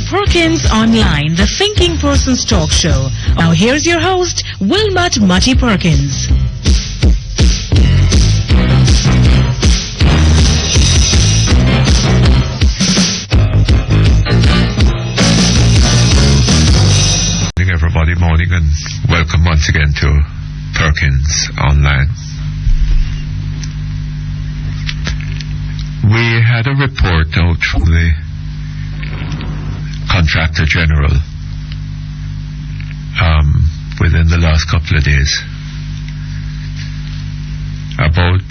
Perkins Online, the Thinking Person's talk show. Now here's your host, Wilmot Mutty Perkins. Morning everybody, morning, and welcome once again to Perkins Online. We had a report out from the Contractor General within the last couple of days about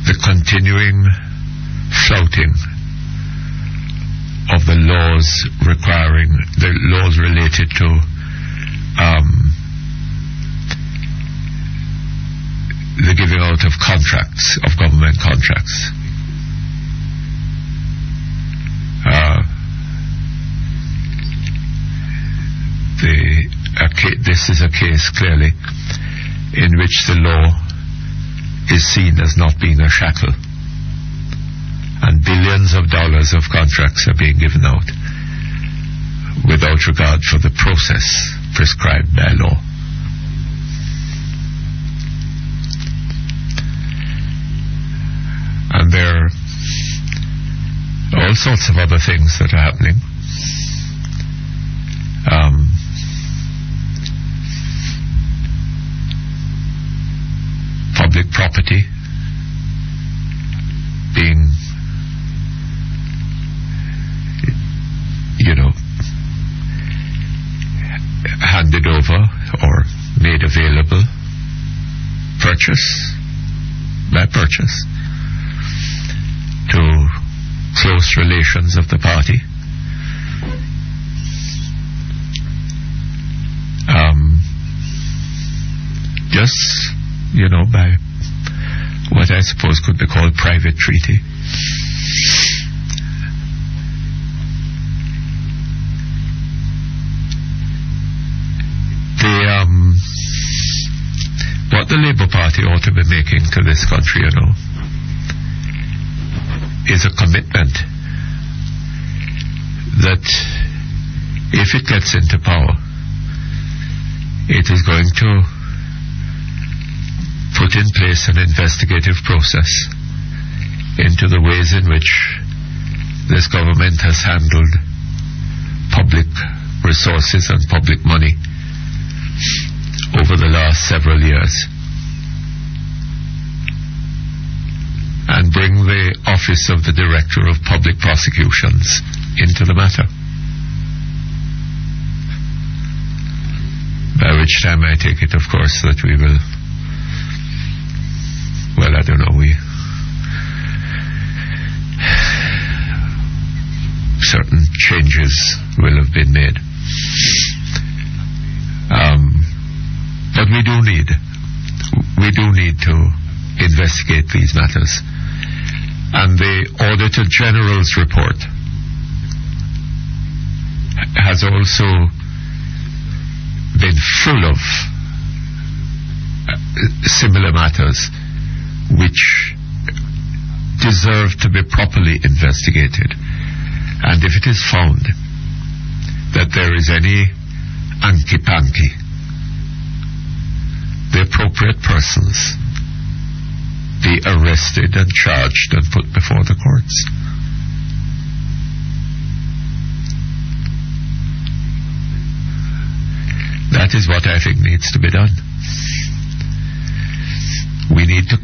the continuing flouting of the laws related to the giving out of contracts, of government contracts. This is a case clearly in which the law is seen as not being a shackle, and billions of dollars of contracts are being given out without regard for the process prescribed by law. And there are all sorts of other things that are happening. Public property being, handed over or made available, by purchase, to close relations of the party. Just, by what I suppose could be called private treaty. What the Labour Party ought to be making to this country, is a commitment that if it gets into power, it is going to put in place an investigative process into the ways in which this government has handled public resources and public money over the last several years, and bring the office of the Director of Public Prosecutions into the matter. By which time I take it, of course, that we will, certain changes will have been made. But we do need to investigate these matters. And the Auditor General's report has also been full of similar matters which deserve to be properly investigated. And if it is found that there is any hanky-panky, the appropriate persons be arrested and charged and put before the courts. That is what I think needs to be done. We need to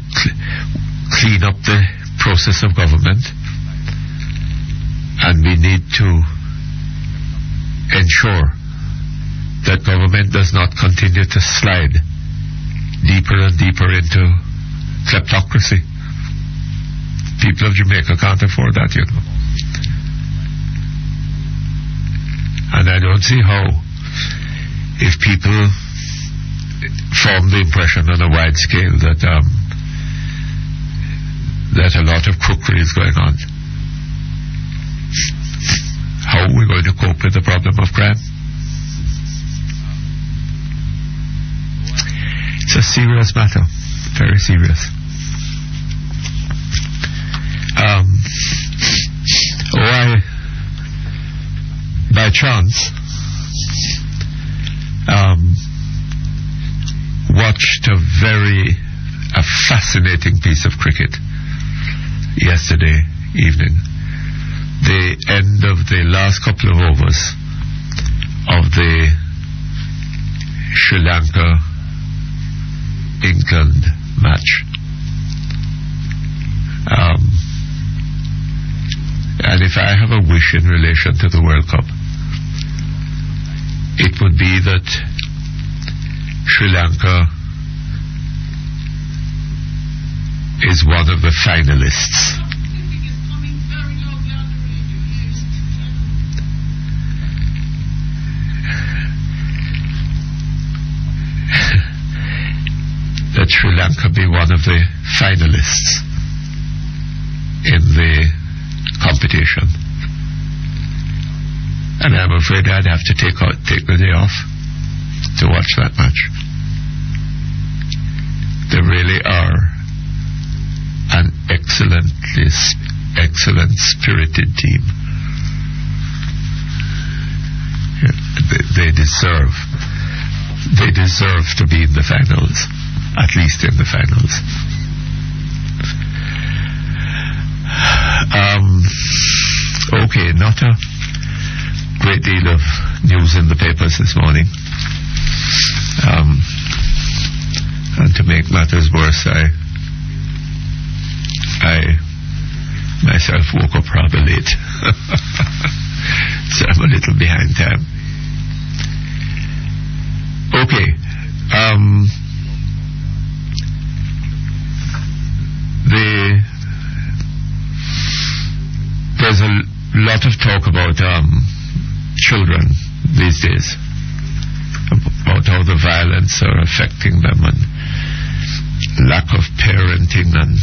clean up the process of government, and we need to ensure that government does not continue to slide deeper and deeper into kleptocracy. People of Jamaica can't afford that, And I don't see how, if people form the impression on a wide scale that a lot of crookery is going on, how are we going to cope with the problem of crime? It's a serious matter, very serious. chance, watched a fascinating piece of cricket yesterday evening. The end of the last couple of overs of the Sri Lanka-England match. And if I have a wish in relation to the World Cup, it would be that Sri Lanka is one of the finalists. That Sri Lanka be one of the finalists in the competition. And I'm afraid I'd have to take the day off to watch that match. They really are an excellent spirited team. They deserve to be in the finals, at least in the finals. Okay, not a great deal of news in the papers this morning. And to make matters worse, I myself woke up rather late. So I'm a little behind time. Okay. There's a lot of talk about children these days, about how the violence are affecting them and lack of parenting, and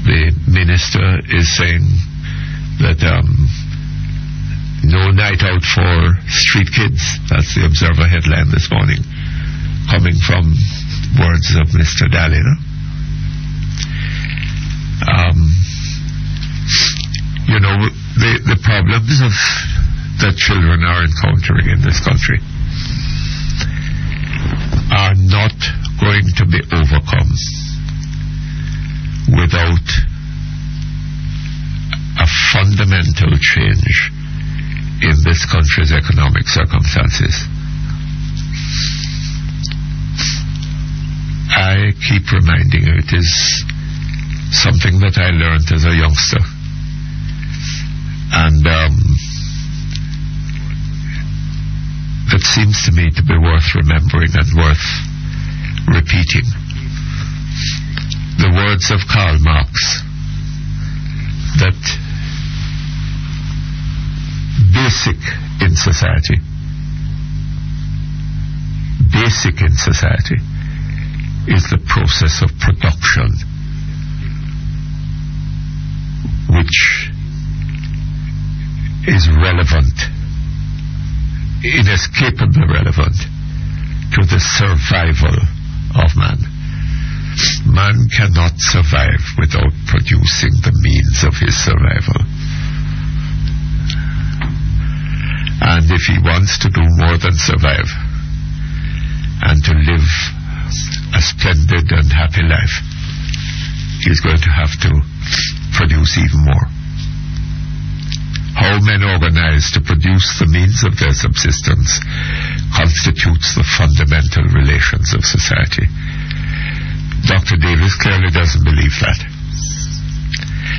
the minister is saying that no night out for street kids. That's the Observer headline this morning, coming from words of Mr. Daly. The problems that children are encountering in this country are not going to be overcome without a fundamental change in this country's economic circumstances. I keep reminding you, it is something that I learned as a youngster, and that seems to me to be worth remembering and worth repeating. The words of Karl Marx, that basic in society is the process of production, which is relevant, inescapably relevant to the survival of man. Man cannot survive without producing the means of his survival. And if he wants to do more than survive and to live a splendid and happy life, he's going to have to produce even more. How men organize to produce the means of their subsistence constitutes the fundamental relations of society. Dr. Davis clearly doesn't believe that.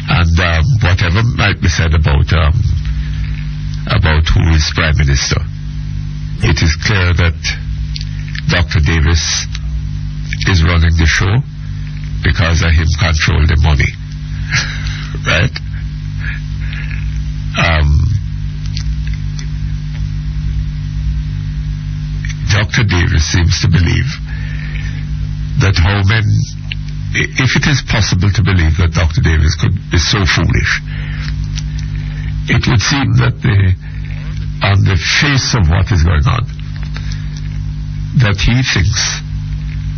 And whatever might be said about who is Prime Minister, it is clear that Dr. Davis is running the show because of him control the money. Right? Dr. Davis seems to believe that how men, if it is possible to believe that Dr. Davis could be so foolish, it would seem that on the face of what is going on, that he thinks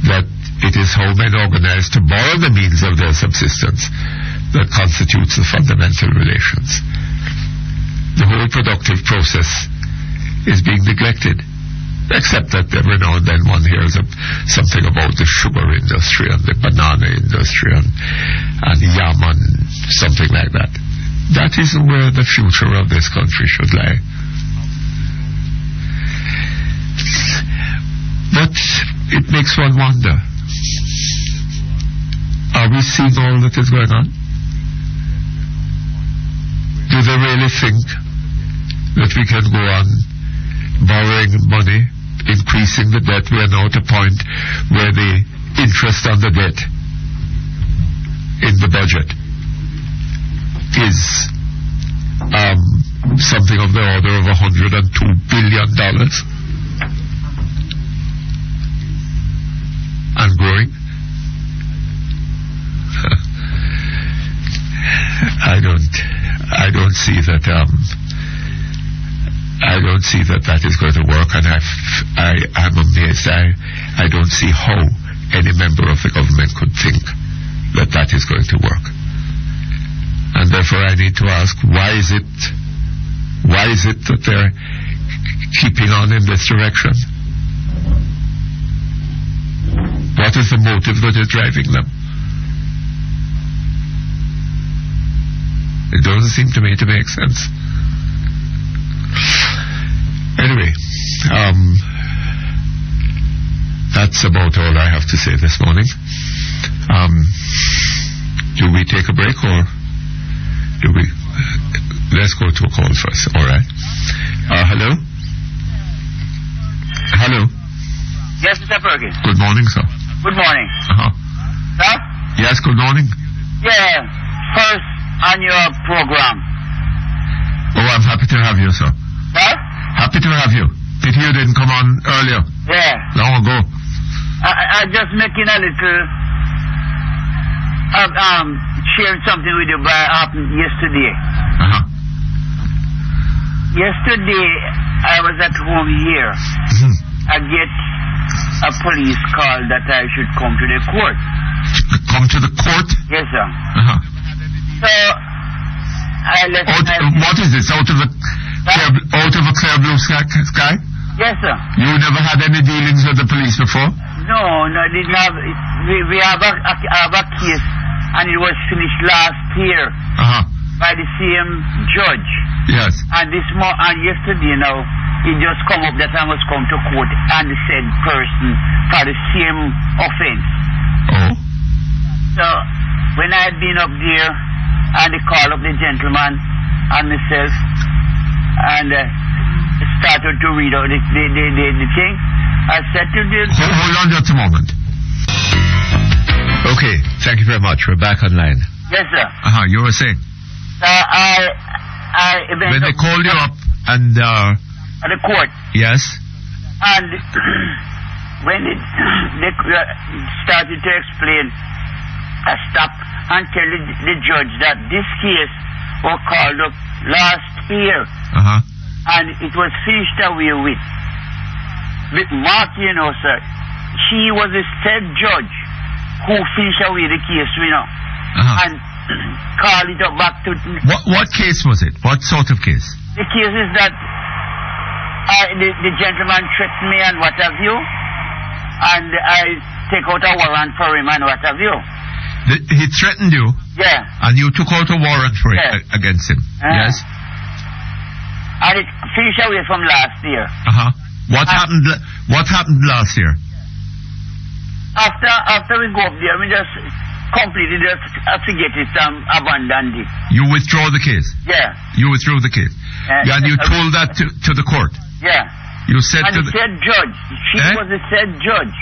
that it is how men organize to borrow the means of their subsistence that constitutes the fundamental relations. the whole productive process is being neglected. Except that every now and then one hears something about the sugar industry and the banana industry and yam and something like that. That isn't where the future of this country should lie. But it makes one wonder. Are we seeing all that is going on? Do they really think that we can go on borrowing money, increasing the debt? We are now at a point where the interest on the debt in the budget is something of the order of $102 billion and growing. I don't see that. I don't see that is going to work, and I'm amazed. I don't see how any member of the government could think that is going to work. And therefore I need to ask, why is it that they're keeping on in this direction? What is the motive that is driving them? It doesn't seem to me to make sense. Anyway, that's about all I have to say this morning. Do we take a break or do we? Let's go to a call first. All right. Hello? Hello? Yes, Mr. Perkins. Good morning, sir. Good morning. Sir? Yes, good morning. Yeah, first on your program. Oh, I'm happy to have you, sir. Sir? Happy to have you. Pity you didn't come on earlier. Yeah. Long ago. I just making a little sharing something with you by happened yesterday. Yesterday I was at home here. I get a police call that I should come to the court. Come to the court? Yes, sir. So I left. What is this? Out of a clear blue sky? Yes, sir. You never had any dealings with the police before? No, I didn't have. We have a case, and it was finished last year by the same judge. Yes. And yesterday now, it just come up that I must come to court and the said person for the same offense. Oh. So when I had been up there, and they called up the gentleman and myself, and started to read out the thing. I said to them... Hold on just a moment. Okay, thank you very much. We're back online. Yes, sir. You were saying? When they called you up and... at the court. Yes. And when they started to explain, I stopped and tell the judge that this case was called up last year. And it was finished away with. With Mark, you know, sir, she was the said judge who finished away the case, you know, and called it up back to... What case was it? What sort of case? The case is that the gentleman threatened me and what have you, and I take out a warrant for him and what have you. He threatened you? Yeah. And you took out a warrant for it against him? Yes. And it finished away from last year. What happened last year? After we go up there, we just completely forget it and abandoned it. You withdraw the case? Yeah. You withdrew the case? And you told that to the court? Yeah. You said and to the said judge, she was the said judge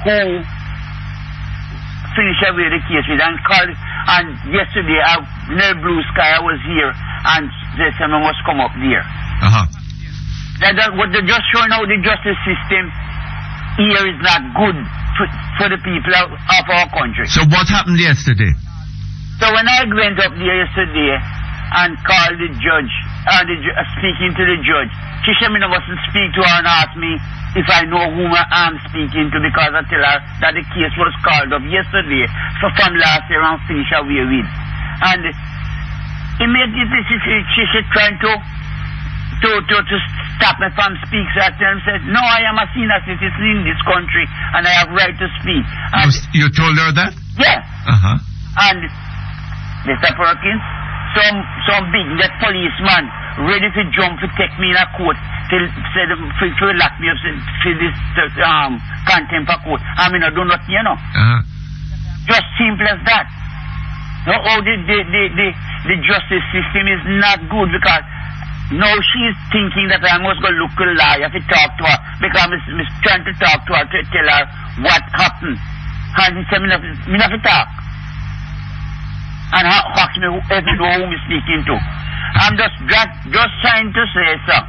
who finished away the case with and called, and yesterday in the blue sky I was here and they said I must come up there. What they're just showing out the justice system here is not good for the people of our country. So what happened yesterday? So when I went up there yesterday and called the judge, speaking to the judge, she said I mustn't speak to her and ask me if I know whom I'm speaking to, because I tell her that the case was called up yesterday from last year and finished away with. And immediately she said trying to to stop me from speaking. So I tell him, said, no, I am a senior citizen in this country and I have right to speak. And You told her that? yeah. Uh-huh. And Mr. Perkins, some big net policeman ready to jump to take me in a court till said to lock me up for this contempt of court. I mean, I do not, you know. Uh-huh. Just simple as that. No, the justice system is not good because now she's thinking that I must go look a liar to talk to her because I'm trying to talk to her to tell her what happened. And she said, me not to talk. And her asked me every know who I'm speaking to. I'm just trying to say, sir,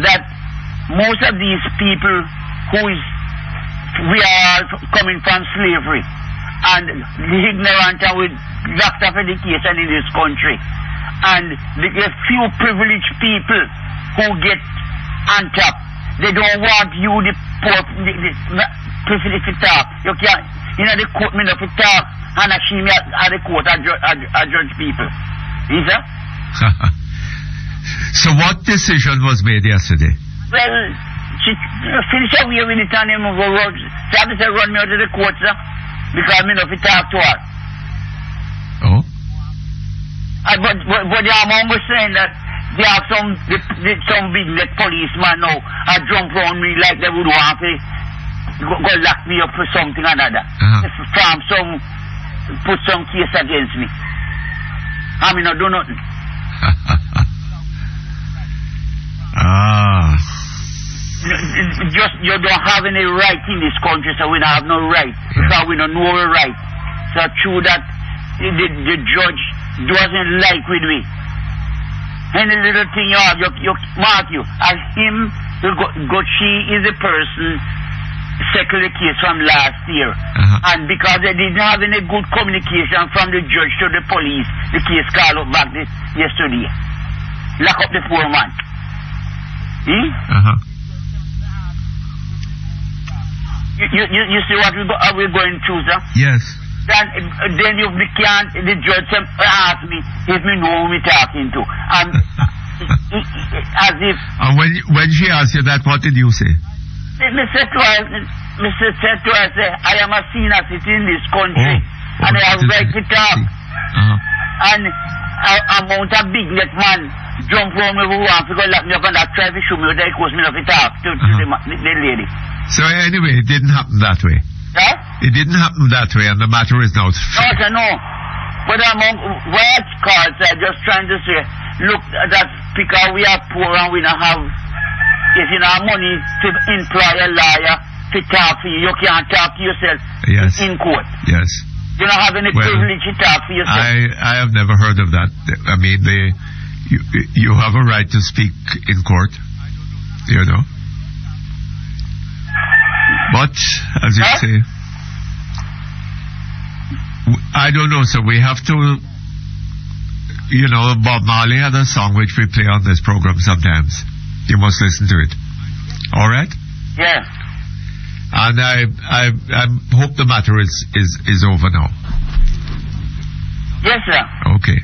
that most of these people we are coming from slavery and the ignorant and with lack of education in this country. And the few privileged people who get on top, they don't want you, the poor, the privileged to talk. You can't, the court, me not to talk, and I see me at the court, I judge people. Is that? So what decision was made yesterday? Well, she finished away with it and him go road. She had to run me out of the court, sir, because me not to talk to her. Oh? But the amount was saying that there are some big net policeman now jump around me like they would want to go lock me up for something or another. Put some case against me. I mean, I do nothing. Just you don't have any right in this country, so we don't have no right. So we don't know a right. So true that the judge doesn't like with me. Any little thing you mark you. As him, she is a person settled the case from last year. And because they didn't have any good communication from the judge to the police, the case called up back yesterday. Lock up the poor man. You see what we're going through, sir? Yes. Then the judge asked me if me know who me talking to. And as if... And when she asked you that, what did you say? Mr. Twice said, I am a senior citizen in this country, and I have right to talk. And amount of big net man jump from me who wants to go lock me up and that try to show me that it was me not to talk to the lady. So anyway, it didn't happen that way. Huh? It didn't happen that way, and the matter is now... No. But among words cards, I'm just trying to say, look, that because we are poor and we don't have, if you don't have money to employ a lawyer to talk for you, you can't talk to yourself in court. Yes. You don't have any privilege to talk for yourself. I have never heard of that. I mean, you have a right to speak in court, you know. But, as you say, I don't know, so we have to, Bob Marley had a song which we play on this program sometimes. You must listen to it. All right? Yeah. And I hope the matter is over now. Yes, sir. Okay.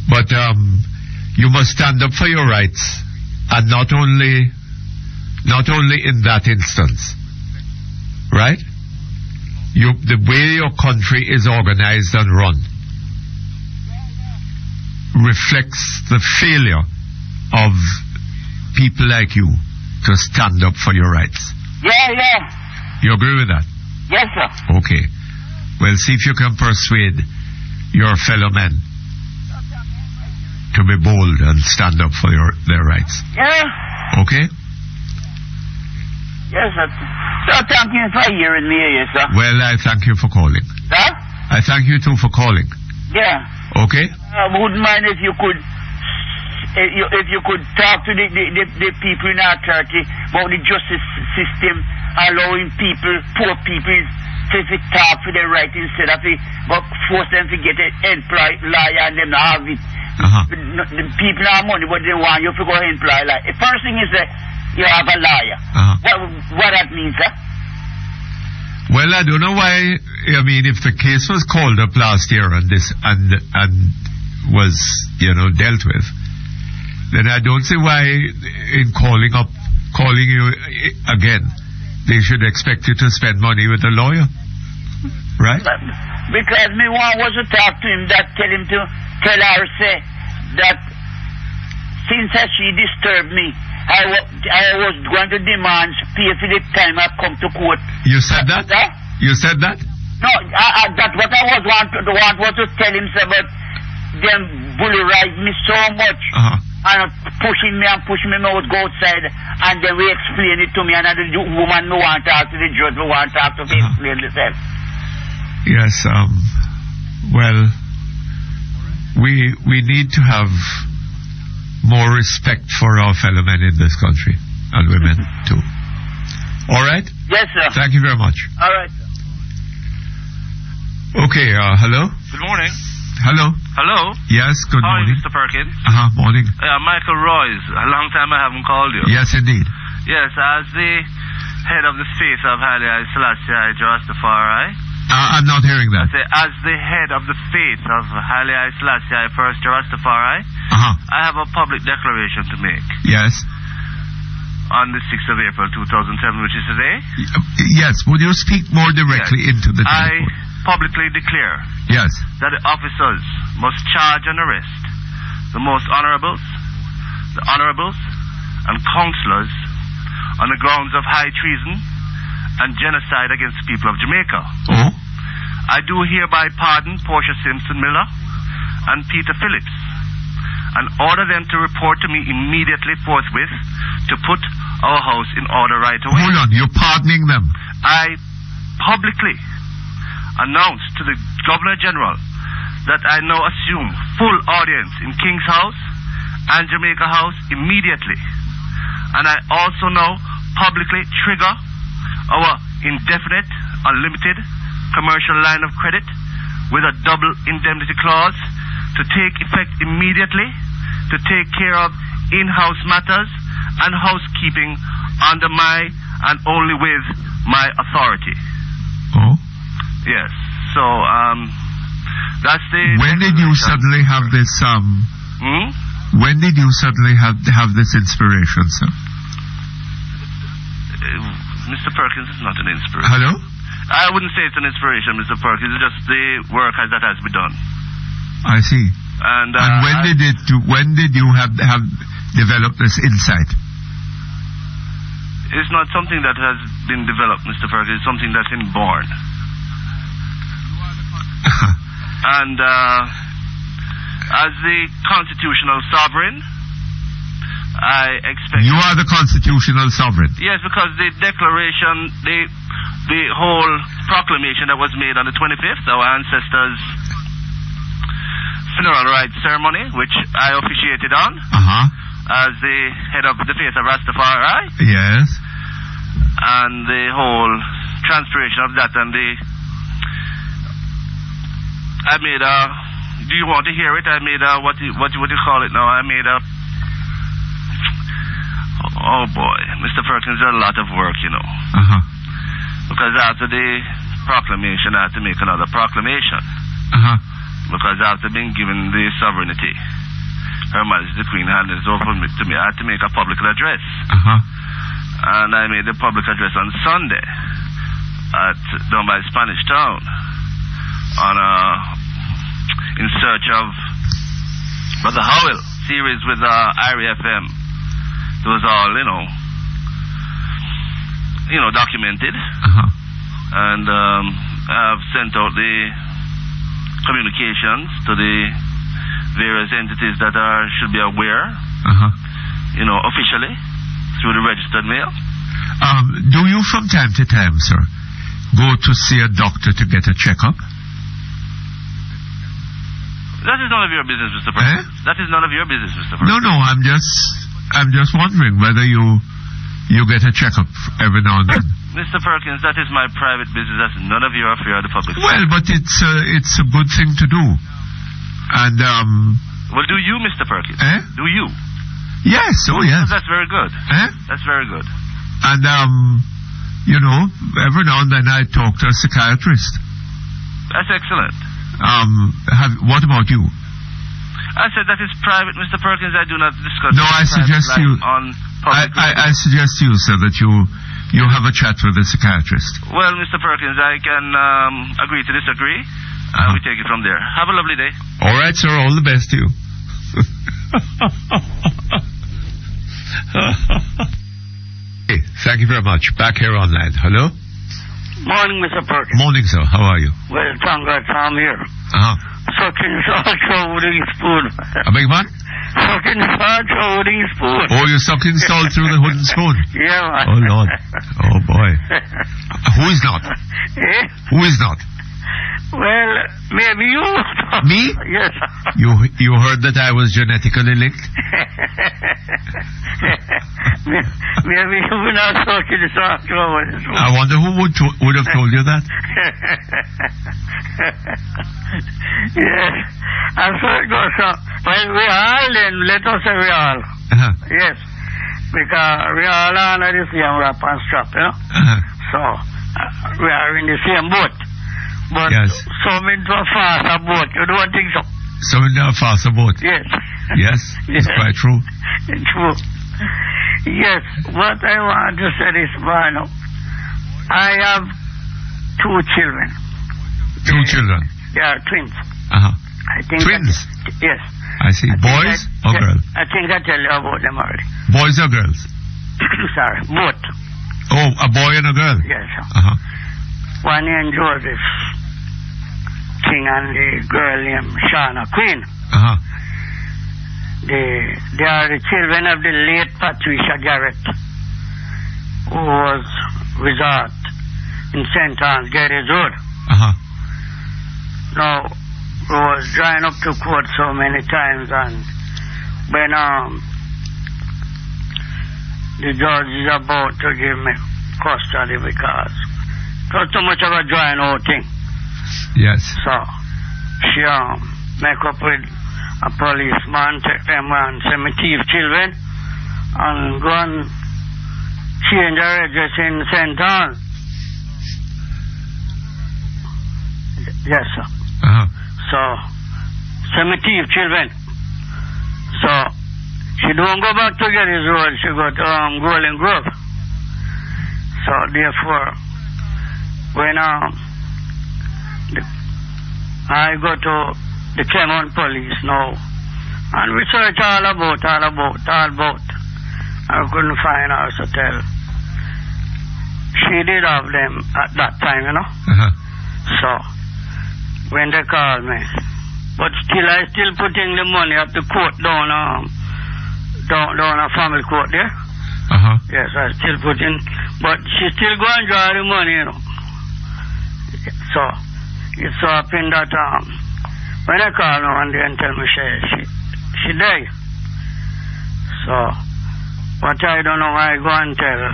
But you must stand up for your rights, and not only in that instance, right? The way your country is organized and run reflects the failure of people like you to stand up for your rights. Yeah. You agree with that? Yes, sir. Okay. Well, see if you can persuade your fellow men to be bold and stand up for their rights. Yeah. Okay? Yes, sir. So thank you for hearing me, yes, sir. Well, I thank you for calling. Sir? I thank you too for calling. Yeah. Okay? I wouldn't mind if you could talk to the people in our church about the justice system, allowing poor people to talk for their right instead of force them to get an employed lawyer and them not have it. The people have money, but they want you to go employ a lawyer. The first thing is that you have a lawyer. What that means, sir? Well, I don't know why. I mean, if the case was called up last year and was dealt with, then I don't see why in calling you again, they should expect you to spend money with a lawyer. Right? Because me was to talk to him, that tell him to tell her, say, that since she disturbed me, I was going to demand pay for the time I come to court. You said that? You said that? No, that's what I want to tell him, sir, but them bully ride me so much. And pushing me, I would go outside, and then we explain it to me, and the woman no want to talk to the judge, no want to talk to me, explain themselves. Yes, well, we need to have more respect for our fellow men in this country, and women too. All right? Yes, sir. Thank you very much. All right. Okay, hello? Good morning. Hello? Hello? Yes, good morning. Hi, Mr. Perkins. Morning. Michael Royce. A long time I haven't called you. Yes, indeed. Yes, as the head of the faith of Haile Selassie Rastafari. I'm not hearing that. As the head of the faith of Haile Selassie First Rastafari, I have a public declaration to make. Yes. On the 6th of April 2007, which is today. Yes, would you speak more directly into the telephone? I publicly declare that the officers must charge and arrest the most honorables, and councillors on the grounds of high treason and genocide against the people of Jamaica. I do hereby pardon Portia Simpson Miller and Peter Phillips and order them to report to me immediately forthwith to put our house in order right away. Hold on, you're pardoning them? I publicly announced to the Governor General that I now assume full audience in King's House and Jamaica House immediately. And I also now publicly trigger our indefinite, unlimited commercial line of credit with a double indemnity clause to take effect immediately to take care of in-house matters and housekeeping under my and only with my authority. Yes. So, that's the... When did you suddenly have this, When did you suddenly have this inspiration, sir? Mr. Perkins is not an inspiration. Hello? I wouldn't say it's an inspiration, Mr. Perkins. It's just the work that has been done. I see. And when did you have developed this insight? It's not something that has been developed, Mr. Perkins. It's something that's inborn. And as the constitutional sovereign, I expect... You are the constitutional sovereign? Yes, because the declaration, the whole proclamation that was made on the 25th, our ancestors' funeral rites ceremony, which I officiated on as the head of the faith of Rastafari. Yes. And the whole transpiration of that, and I made a... Do you want to hear it? I made a... What do you call it now? I made a... Oh boy, Mr. Perkins, there's a lot of work, you know. Because after the proclamation, I had to make another proclamation. Because after being given the sovereignty, Her Majesty the Queen handed it over to me. I had to make a public address. And I made the public address on Sunday down by Spanish Town in search of Brother Howell series with IRI FM. It was all, documented. And I've sent out the communications to the various entities that should be aware, officially, through the registered mail. Do you from time to time, sir, go to see a doctor to get a checkup? That is none of your business, Mr. Perkins. That is none of your business, Mr. Perkins. No, I'm just wondering whether you get a checkup every now and then. Mr. Perkins, that is my private business. That's none of your affair of the public. Well, but it's a good thing to do. And well, do you, Mr. Perkins? Do you? Yes. Oh, yes. That's very good. That's very good. And every now and then I talk to a psychiatrist. That's excellent. What about you? I said that is private, Mr. Perkins. I do not discuss. No, I suggest you. On public. I suggest you, sir, that you have a chat with the psychiatrist. Well, Mr. Perkins, I can agree to disagree. We take it from there. Have a lovely day. All right, sir. All the best to you. Hey, thank you very much. Back here on land. Hello? Morning, Mr. Perkins. Morning, sir. How are you? Well, thank God I'm here. Sucking salt through with a spoon. I beg your pardon? Sucking salt through with a spoon. Oh, you're sucking salt through the wooden spoon? Yeah, man. Oh, Lord. Oh, boy. Who is not? Eh? Who is not? Well, maybe you. Me? Yes. You heard that I was genetically linked? Maybe you will not sucking salt through with a spoon. I wonder who would have told you that? Yes. And so it goes on. Well, we all then, let us say we all. Yes. Because we all are under the same wrap and strap, you know? So, we are in the same boat. But yes. some into a faster boat, you don't think so? Some into a faster boat? Yes. Yes, it's quite true. It's true. Yes, what I want to say is, Mano, I have 2 children. 2 children? They are twins. I think twins? Yes. I see. Boys or girls? I think I tell you about them already. Boys or girls? Sorry, both. Oh, a boy and a girl? Yes, sir. One named Joseph King and the girl named Shauna Queen. They are the children of the late Patricia Garrett, who was resort in St. Anne's Geddes Road. Now, we was drying up to court so many times, and when the judge is about to give me custody because it was too much of a drying out thing. Yes. So, she make up with a policeman, take them and send me thief children, and go and change her address in St. Anne's. Yes, sir. So, send me thief children. So, she don't go back to Geddes Road, she go to Golden Grove. So, therefore, when I go to the Clermont police now, and we search all about. I couldn't find her, so tell. She did have them at that time, you know. So, when they called me, but still I still putting the money at the court down a family court there. Yes, I still putting, but she still go and draw the money, you know. So, it so happened that when I call her one day and tell me she died. So, what I don't know, I go and tell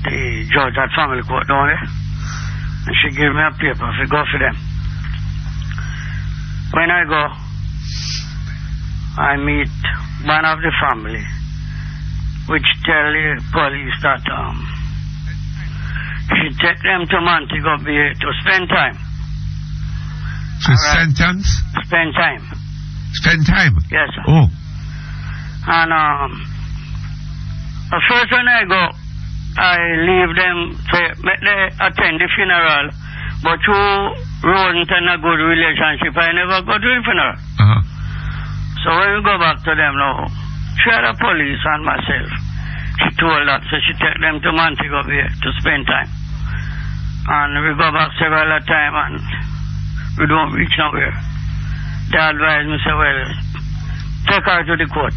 the judge at family court down there, and she give me a paper to go for them. When I go, I meet one of the family, which tell the police that she take them to Montego Bay to spend time. To sentence? Spend time. Spend time? Yes, sir. Oh. And first when I go, I leave them to make they attend the funeral, but through wasn't in a good relationship, I never go to the funeral. So when we go back to them now, she had a police and myself. She told that, so she take them to Montego Bay to spend time. And we go back several times and we don't reach nowhere. They advised me, say, well, take her to the court.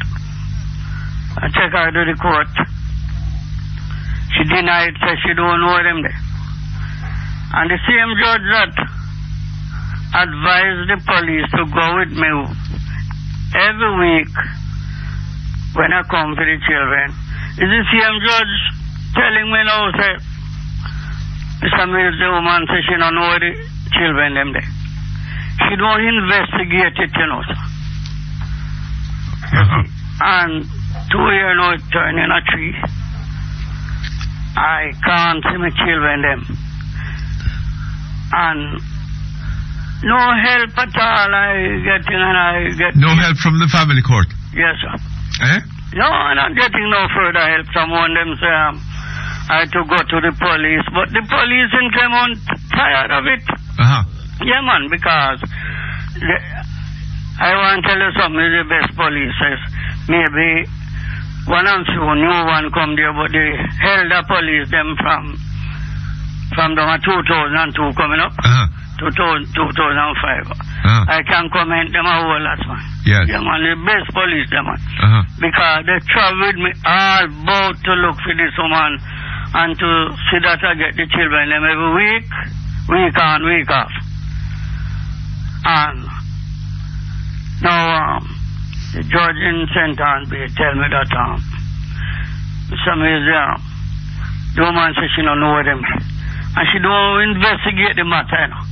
I take her to the court. She denied, said she don't know them there. And the same judge that advised the police to go with me every week when I come to the children, is the same judge telling me now, say, Mr. Mills, the woman says she don't know the children them there. She don't investigate it, you know, sir. And 2 years now it turned in a tree. I can't see my children them. And No help at all I getting, and I get... No help from the family court? Yes, sir. Eh? No, I'm not getting no further help. Someone them say I had to go to the police, but the police in Clermont tired of it. Uh-huh. Yeah, man, because I want to tell you something, the best police says maybe one and two new one come there, but they held the police them from the 2002 coming up. Uh-huh. 2005. I can comment them a whole lot, man. Yes. Yeah, man, the best police, them, man. Uh-huh. Because they travel with me all about to look for this woman and to see that I get the children them every week on, week off. And now, the judge in St. Anne's Bay tell me that, some is the woman says she don't know them. And she don't investigate the matter, you know.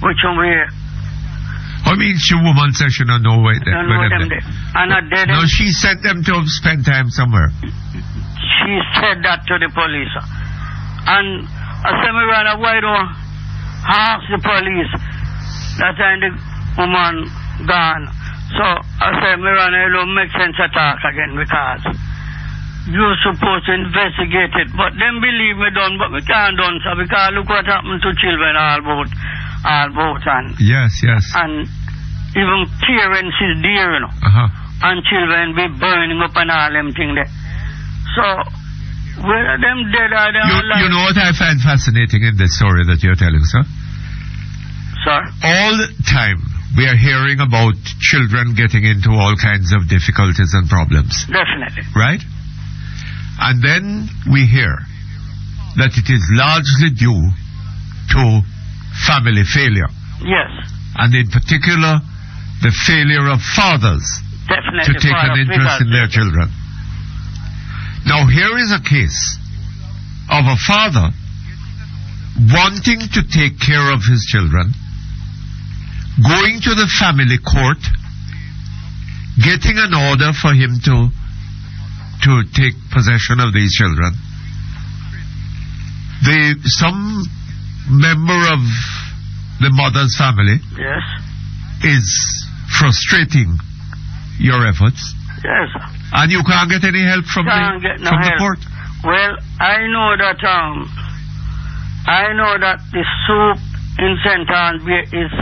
Which one we... I mean, she woman says she don't know where don't know them there. And no, she sent them to spend time somewhere. She said that to the police. And I said, Miranda, why don't ask the police that time the woman gone? So I said, Miranda, it don't make sense to talk again because you're supposed to investigate it. But them believe me done, but we can't done so because look what happened to children all about and yes. And even parents is there, you know. Uh-huh. And children be burning up and all them things there. So whether them dead or them alive. You know what I find fascinating in this story that you're telling, sir? Sir? All the time we are hearing about children getting into all kinds of difficulties and problems. Definitely. Right? And then we hear that it is largely due to family failure. Yes. And in particular, the failure of fathers Definitely to take an interest in their children. Now, here is a case of a father wanting to take care of his children, going to the family court, getting an order for him to take possession of these children. Some member of the mother's family yes. is frustrating your efforts. Yes. And you can't get any help from the court. Well, I know that the soup in St. Anne's Bay is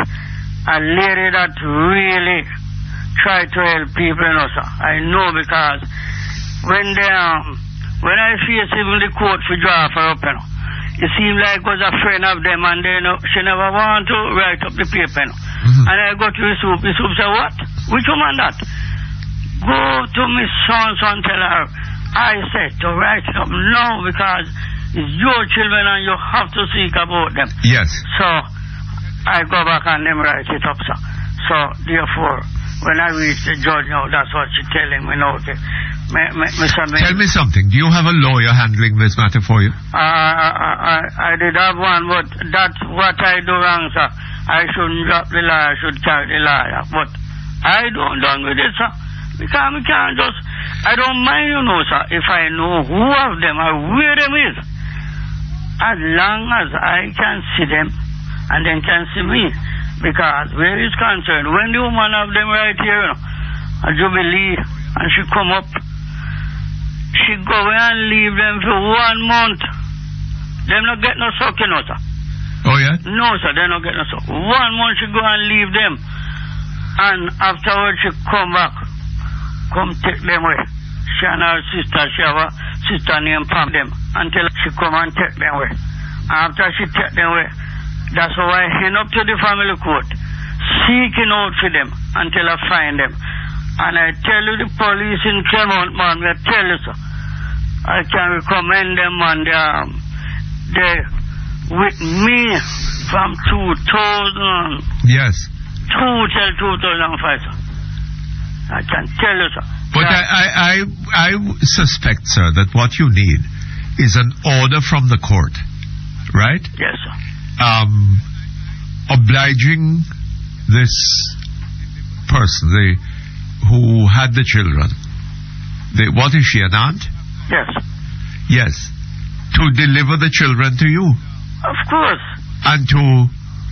a lady that really try to help people, you know, sir. I know because when I face even the court for draft her up, you know, it seemed like I was a friend of them and they, you know, she never want to write up the paper, you know. Mm-hmm. And I go to the soup said, what? Which woman that? Go to Miss Sonson, tell her I said to write it up now because it's your children and you have to seek about them. Yes. So I go back and them write it up, sir. So therefore, when I reach the judge now, that's what she's telling me now. Tell me something. Do you have a lawyer handling this matter for you? I did have one, but that's what I do wrong, sir. I shouldn't drop the liar, I should carry the liar. But I don't done with it, sir. Because we can't just... I don't mind, you know, sir, if I know who of them or where them is. As long as I can see them and then can see me. Because where is concerned, when the woman of them right here, you know, a Jubilee, and she come up, she go away and leave them for 1 month. Them not get no suck, you know, sir. Oh, yeah? No, sir, they not get no suck. 1 month she go and leave them. And afterwards she come back, come take them away. She and her sister, she have a sister named Pam them, until she come and take them away. After she take them away, that's how I end up to the family court, seeking out for them until I find them. And I tell you, the police in Clermont, man, I tell you, sir, I can recommend them, man. They with me from 2000. Yes. 2 till 2005, sir. I can tell you, sir. But I suspect, sir, that what you need is an order from the court, right? Yes, sir. Obliging this person, who had the children. What is she, an aunt? Yes. Yes. To deliver the children to you. Of course. And to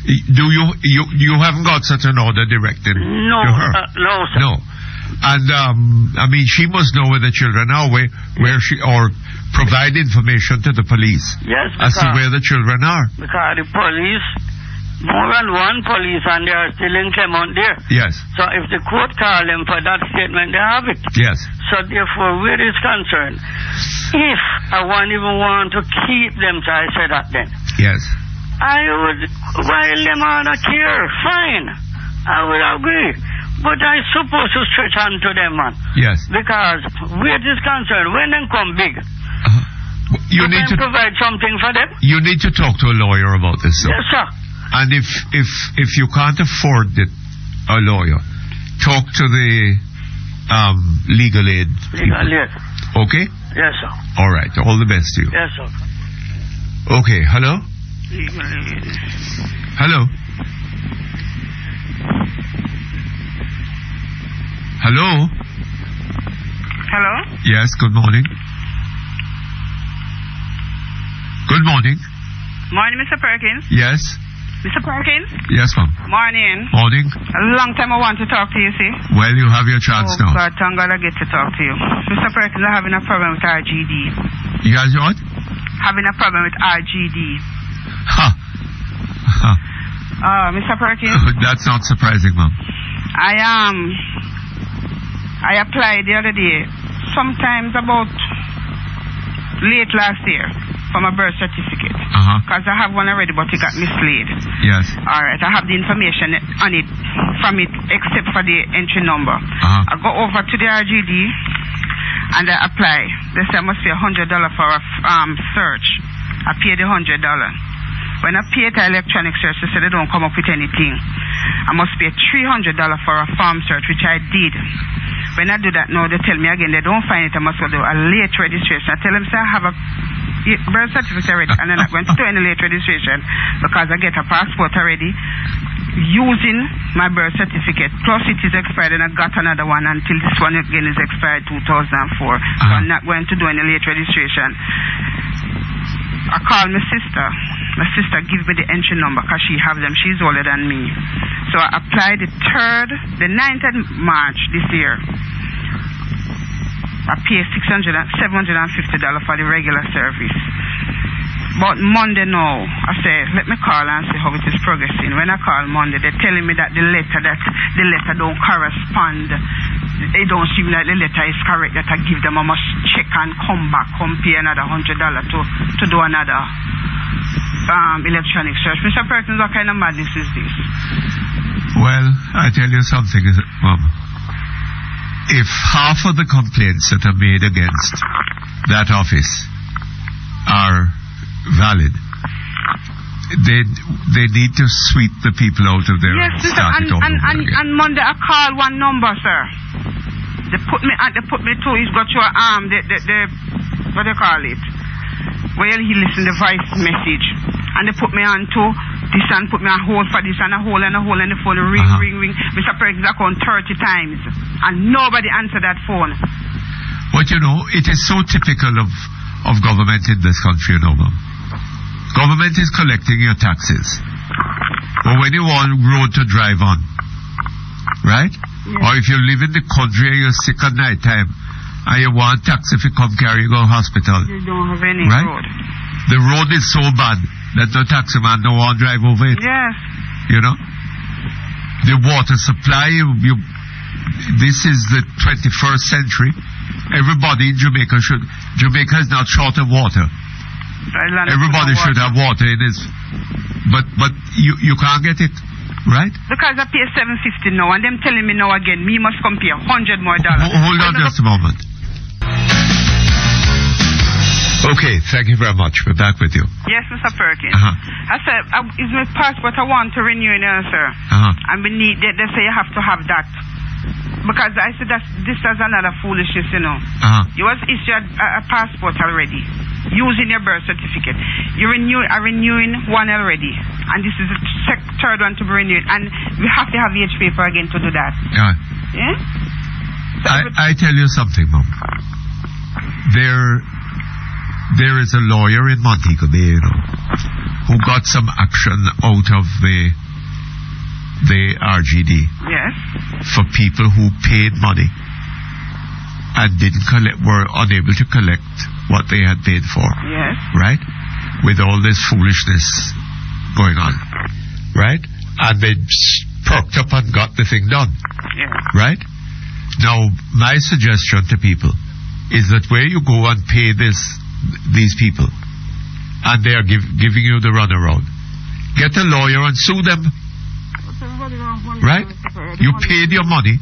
Do you haven't got such an order directed No, to her? no, sir. No. And I mean, she must know where the children are, where she, or provide information to the police Yes, as to where the children are. because the police, more than one police, and they are still in Clermont there. Yes. So if the court call them for that statement, they have it. Yes. So therefore, where is concerned, if I won't even want to keep them, so I say that then, Yes. I would, while them on a care, fine, I would agree. But I supposed to stretch on to them, man. Yes. Because where it is concerned, when they come big, You need to provide something for them. You need to talk to a lawyer about this, sir. Yes, sir. And if you can't afford a lawyer, talk to the legal aid people. Yes. Okay? Yes, sir. All right. All the best to you. Yes, sir. Okay. Hello? Hello? Hello? Hello? Yes, good morning. Good morning. Morning, Mr. Perkins. Yes? Mr. Perkins? Yes, ma'am. Morning. Morning. A long time I want to talk to you, see? Well, you have your chance Oh, now. God, thank God I get to talk to you. Mr. Perkins, I'm having a problem with RGD. You guys what? Having a problem with RGD. Ha. Ha. Mr. Perkins, That's not surprising, ma'am. I applied the other day, sometimes about late last year, for my birth certificate. Because I have one already, but it got mislaid. Yes. All right, I have the information on it, from it, except for the entry number. I go over to the RGD, and I apply. They say I must pay $100 for a search. I pay the $100. When I pay the electronic search, they say they don't come up with anything. I must pay $300 for a farm search, which I did. When I do that now, they tell me again they don't find it. I must go do a late registration. I tell them, say I have a birth certificate already, and then I went to any late registration because I get a passport already using my birth certificate. Plus it is expired, and I got another one until this one again is expired 2004. So I'm not going to do any late registration. I called my sister. My sister gives me the entry number because she have them. She's older than me. So I applied the 9th of March this year. I pay $750 for the regular service. But Monday now, I say, let me call and see how it is progressing. When I call Monday, they're telling me that the letter don't correspond. It don't seem like the letter is correct, that I give them. I must check and come back, pay another $100 to do another electronic search. Mr. Perkins, what kind of madness is this? Well, I tell you something, Mom. If half of the complaints that are made against that office are valid, they need to sweep the people out of there. Yes, sir. And Monday I called one number, sir. They put me to. He's got your arm. The what do you call it? Well, he listened the voice message, and they put me on to this and put me on hold for this and a hold and a hold, and the phone ring. Mr. Perkins, I called 30 times, and nobody answered that phone. But you know, it is so typical of government in this country, you know, Mom. Government is collecting your taxes. But when you want road to drive on, right? Yes. Or if you live in the country and you're sick at night time, and you want taxi if you come carry you go to hospital. You don't have any road. The road is so bad that no taxi man don't want to drive over it. Yes. You know? The water supply, this is the 21st century. Everybody in Jamaica is not short of water. Everybody should have water in his, but you can't get it, right? Because I pay $750 now, and them telling me now again, me must come pay $100 more. Hold on just a moment. Okay, thank you very much. We're back with you. Yes, Mr. Perkins. I said, is my passport I want to renew it, sir. And we need, they say you have to have that. Because I said this is another foolishness, you know. You was issued a passport already, using your birth certificate. You are renewing one already, and this is the third one to be renewed. And we have to have the H paper again to do that. Yeah? So I tell you something, Mom. There is a lawyer in Montego Bay, you know, who got some action out of the RGD. Yes. For people who paid money and were unable to collect what they had paid for. Yes. Right? With all this foolishness going on. Right? And they perked up and got the thing done. Yeah. Right? Now, my suggestion to people is that where you go and pay these people, and they are giving you the runaround, get a lawyer and sue them. Right? You paid your money.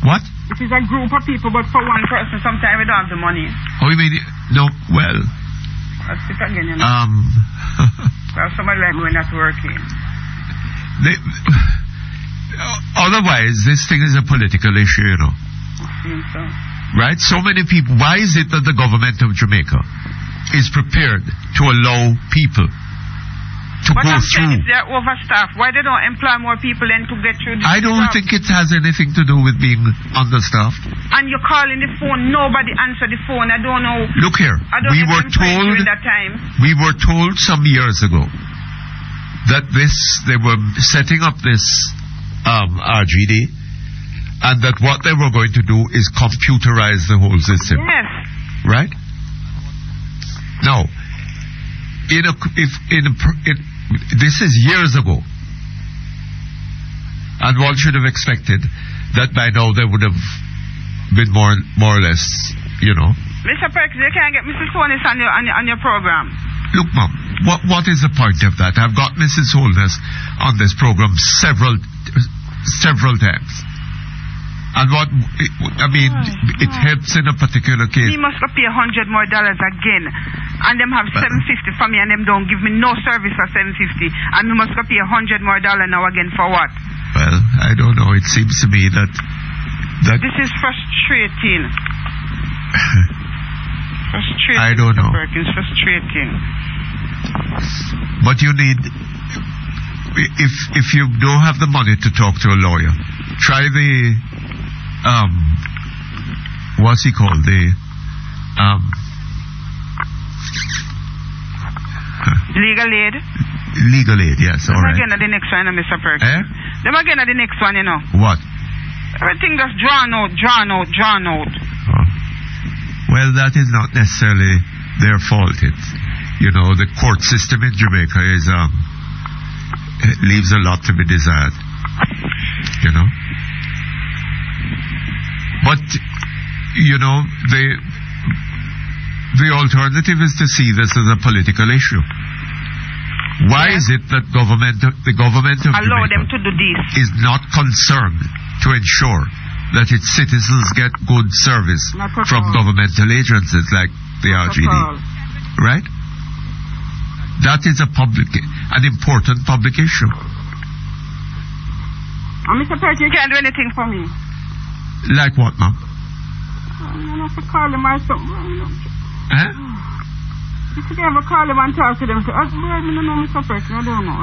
What? It is a group of people, but for one person, sometimes we don't have the money. Oh, you mean, no, well. That's it again, you know. Well, somebody like me when that's working. Otherwise, this thing is a political issue, you know. So. Right? So many people. Why is it that the government of Jamaica is prepared to allow people to but go I'm through? Saying they're overstaffed. Why they don't employ more people then to get through this I don't job? think it has anything to do with being understaffed. And you're calling the phone, nobody answer the phone. I don't know. Look here, we were told that time. We were told some years ago that they were setting up this RGD, and that what they were going to do is computerize the whole system. Yes. Right? Now, this is years ago, and one should have expected that by now they would have been more or less, you know. Mr. Perkins, you can't get Mrs. Holness on your program. Look, Mom, what is the point of that? I've got Mrs. Holness on this program several times. And it helps in a particular case. We must pay $100 more again. And them have $750 for me, and them don't give me no service for $750. And we must pay $100 more now again for what? Well, I don't know. It seems to me that this is frustrating. Frustrating. I don't know. It's frustrating. But you need, if you don't have the money to talk to a lawyer, try the what's he called? Legal aid? Legal aid, yes, all right. Them again at the next one, Mr. Perkins. Them again at the next one, you know. What? Everything that's drawn out. Oh. Well, that is not necessarily their fault. It's, you know, the court system in Jamaica is, it leaves a lot to be desired. You know? But, you know, the alternative is to see this as a political issue. Why is it that the government of allow Jamaica them to do this? Is not concerned to ensure that its citizens get good service from governmental agencies like the RGD? Right? That is an important public issue. Mr. Perkins, you can't do anything for me. Like what, Mom? You have to call them or something. Huh? You could ever call them and talk to them. I don't know, Mr. Perkins. I don't know.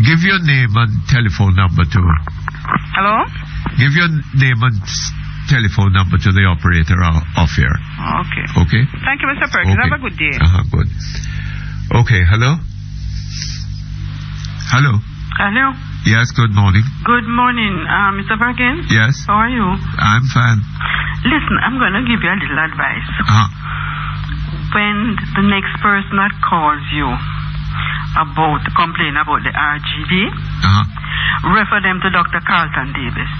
Give your name and telephone number to... Hello? Give your name and telephone number to the operator off here. Okay. Okay? Thank you, Mr. Perkins. Okay. Have a good day. Good. Okay, hello? Hello? Hello? Yes, good morning. Good morning, Mr. Perkins. Yes? How are you? I'm fine. Listen, I'm going to give you a little advice. When the next person that calls you complain about the RGD, refer them to Dr. Carlton Davis.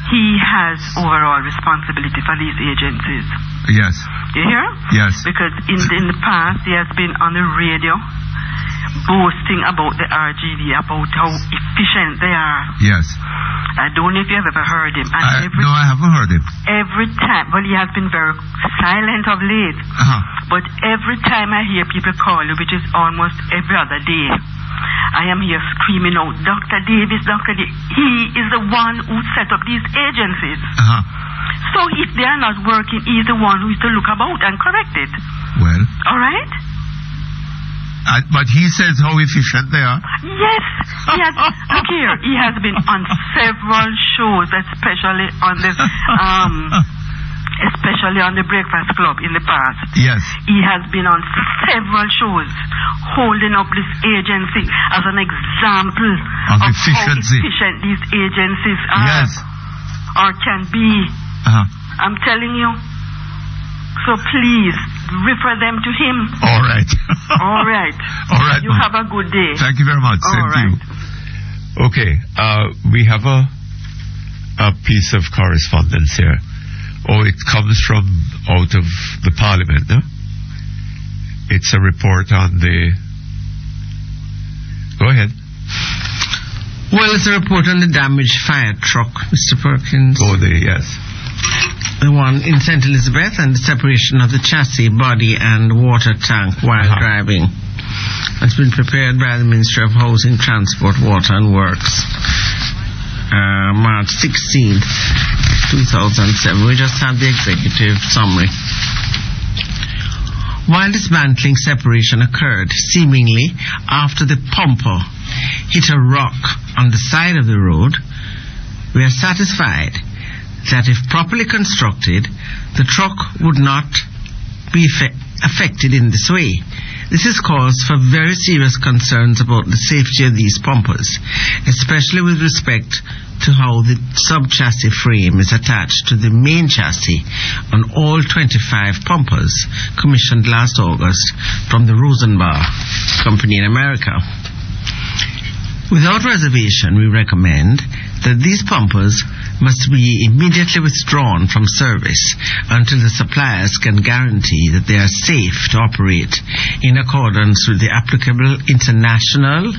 He has overall responsibility for these agencies. Yes. You hear? Yes. Because in the past, he has been on the radio boasting about the RGD, about how efficient they are. Yes. I don't know if you have ever heard him. And no, I haven't heard him. Every time, well, he has been very silent of late. But every time I hear people call you, which is almost every other day, I am here screaming out, Dr. Davis, he is the one who set up these agencies. So if they are not working, he's the one who is to look about and correct it. Well. All right? But he says how efficient they are. Yes. Look here. He has been on several shows, especially on this especially on the Breakfast Club in the past. Yes. He has been on several shows holding up this agency as an example of how efficiency. efficient these agencies are. Yes. Or can be. I'm telling you. So please, refer them to him. All right. All right. All right. You have a good day. Thank you very much. Same All to you. Okay, we have a piece of correspondence here. Oh, it comes from out of the Parliament, no? It's a report on the... Go ahead. Well, it's a report on the damaged fire truck, Mr. Perkins. Oh, yes. The one in St. Elizabeth, and the separation of the chassis, body and water tank while driving. It's been prepared by the Ministry of Housing, Transport, Water and Works. March 16th, 2007. We just had the executive summary. While dismantling separation occurred, seemingly after the pumper hit a rock on the side of the road, we are satisfied that if properly constructed, the truck would not be affected in this way. This is cause for very serious concerns about the safety of these pumpers, especially with respect to how the sub-chassis frame is attached to the main chassis on all 25 pumpers commissioned last August from the Rosenbauer company in America. Without reservation, we recommend that these pumpers must be immediately withdrawn from service until the suppliers can guarantee that they are safe to operate in accordance with the applicable international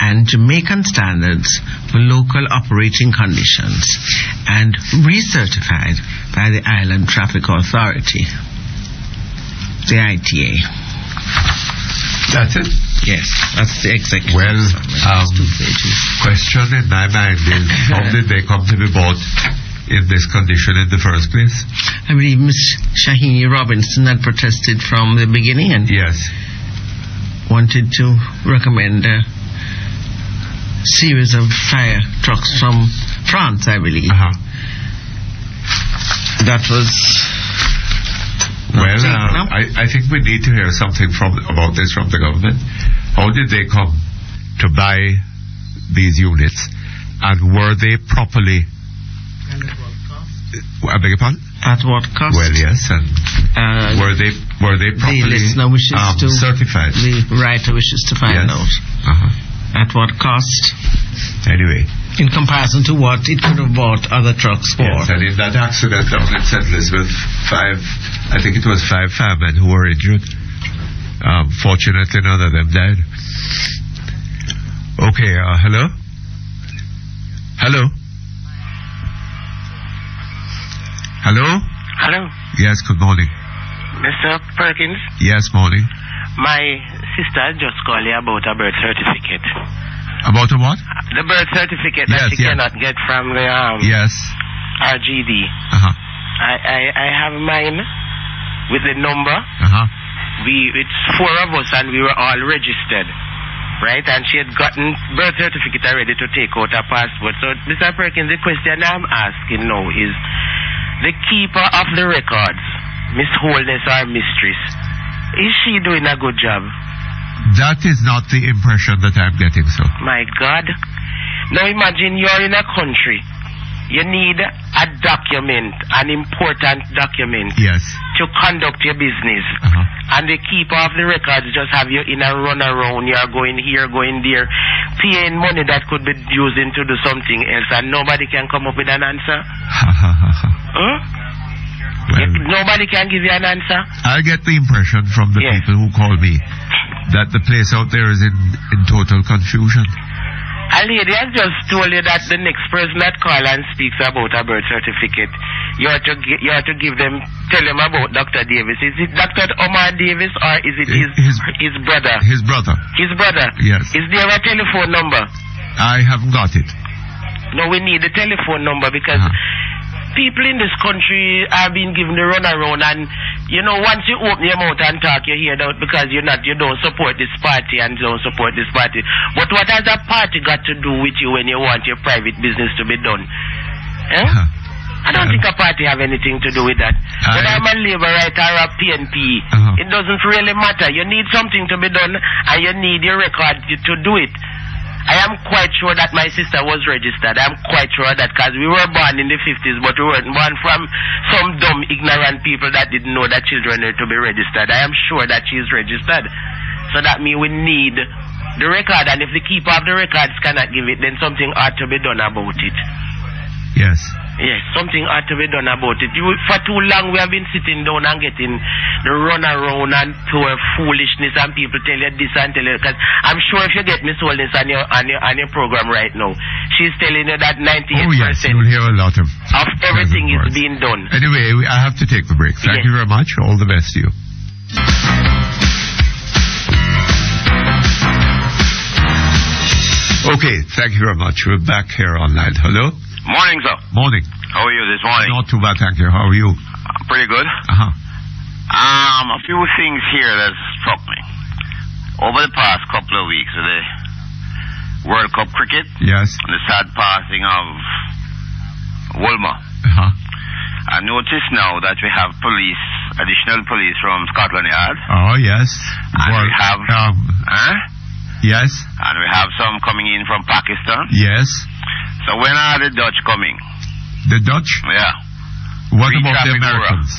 and Jamaican standards for local operating conditions and recertified by the Island Traffic Authority, the ITA. That's it? Yes, that's the executive. Well, 2 pages. Question in my mind is, how did they come to be bought in this condition in the first place? I believe Miss Shahini Robinson had protested from the beginning and wanted to recommend a series of fire trucks from France, I believe. That was... Well, I think we need to hear something about this from the government. How did they come to buy these units, and were they properly... And at what cost? I beg your pardon? At what cost? Well, yes, and were they properly the listener wishes to certified? The writer wishes to find out. At what cost? Anyway. In comparison to what it could have bought other trucks for. Yes, and in that accident down in St. Elizabeth, I think it was 5 firemen who were injured. Fortunately, none of them died. Okay, hello? Hello? Hello? Hello? Yes, good morning. Mr. Perkins? Yes, morning. My sister just called you about a birth certificate. About a what? The birth certificate that she cannot get from the RGD. I have mine with the number. It's 4 of us and we were all registered, right? And she had gotten birth certificate already to take out her passport. So, Mr. Perkins, the question I'm asking now is, the keeper of the records, Miss Holness or Mistress, is she doing a good job? That is not the impression that I'm getting, sir. My God. Now imagine you're in a country. You need a document, an important document, to conduct your business. And the keeper of the records just have you in a run around. You're going here, going there, paying money that could be used to do something else, and nobody can come up with an answer. Well, nobody can give you an answer. I get the impression from the people who call me that the place out there is in total confusion. A lady has just told you that the next person that calls and speaks about a birth certificate, you have to give them, tell them about Dr. Davis. Is it Dr. Omar Davis or is it his brother? His brother. His brother? Yes. Is there a telephone number? I haven't got it. No, we need the telephone number because people in this country are being given the runaround, and you know, once you open your mouth and talk, you hear that because you don't support this party and don't support this party. But what has a party got to do with you when you want your private business to be done? I don't think a party have anything to do with that. Whether I'm a Labour writer or a PNP, it doesn't really matter. You need something to be done, and you need your record to do it. I am quite sure that my sister was registered. I'm quite sure that because we were born in the 50s, but we weren't born from some dumb, ignorant people that didn't know that children are to be registered. I am sure that she's registered. So that means we need the record, and if the keeper of the records cannot give it, then something ought to be done about it. Yes. Yes, something ought to be done about it. For too long we have been sitting down and getting the run around and pure foolishness, and people tell you this and tell you, because I'm sure if you get Miss Holness on your program right now, she's telling you that 98% you'll hear a lot of everything is being done. Anyway, I have to take the break. Thank you very much. All the best to you. Okay, thank you very much. We're back here online. Hello? Morning, sir. Morning. How are you this morning? Not too bad, thank you. How are you? Pretty good. A few things here that struck me. Over the past couple of weeks of the World Cup cricket, yes, and the sad passing of Wilmot, I notice now that we have additional police from Scotland Yard. Oh, yes. And we have... Yes. And we have some coming in from Pakistan. Yes. So when are the Dutch coming? The Dutch? Yeah. What about the Americans?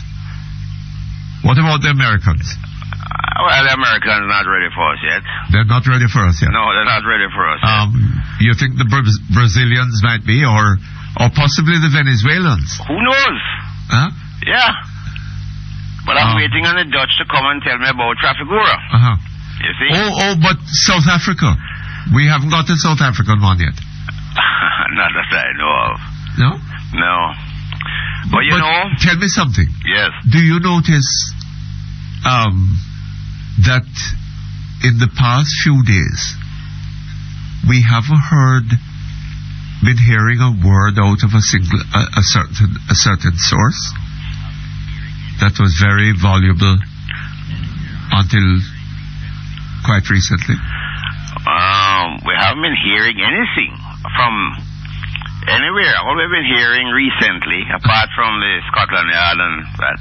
What about the Americans? Well, the Americans are not ready for us yet. They're not ready for us yet? No, they're not ready for us yet. You think the Brazilians might be, or possibly the Venezuelans? Who knows? Huh? Yeah. But I'm waiting on the Dutch to come and tell me about Trafigura. You see? Oh, but South Africa. We haven't got the South African one yet. Not that I know of. No? No. But you know... Tell me something. Yes. Do you notice that in the past few days we haven't been hearing a word out of a certain source that was very valuable until quite recently? We haven't been hearing anything from anywhere. All we've been hearing recently, apart from the Scotland Yard and that,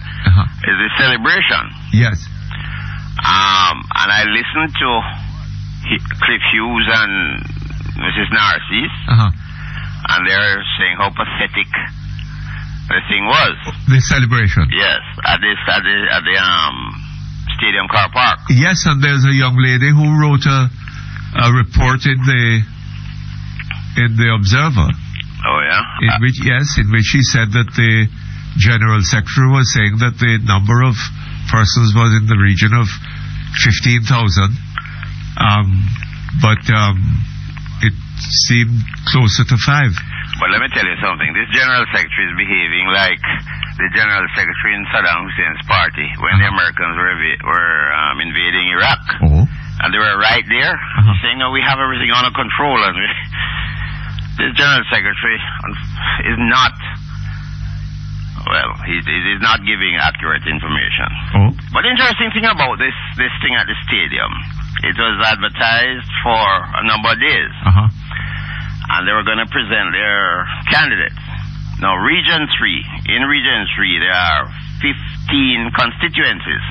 is the celebration. Yes. And I listened to Cliff Hughes and Mrs. Narcisse, and they're saying how pathetic the thing was. The celebration. Yes, at the Stadium Car Park. Yes, and there's a young lady who wrote a report in the Observer. Oh yeah. In which she said that the General Secretary was saying that the number of persons was in the region of 15,000, but it seemed closer to 5. But let me tell you something. This General Secretary is behaving like the General Secretary in Saddam Hussein's party when the Americans were invading Iraq. And they were right there saying, "No, we have everything under control." And this General Secretary is not, he's not giving accurate information. But the interesting thing about this thing at the stadium, it was advertised for a number of days. And they were going to present their candidates. Now, in Region 3, there are 15 constituencies.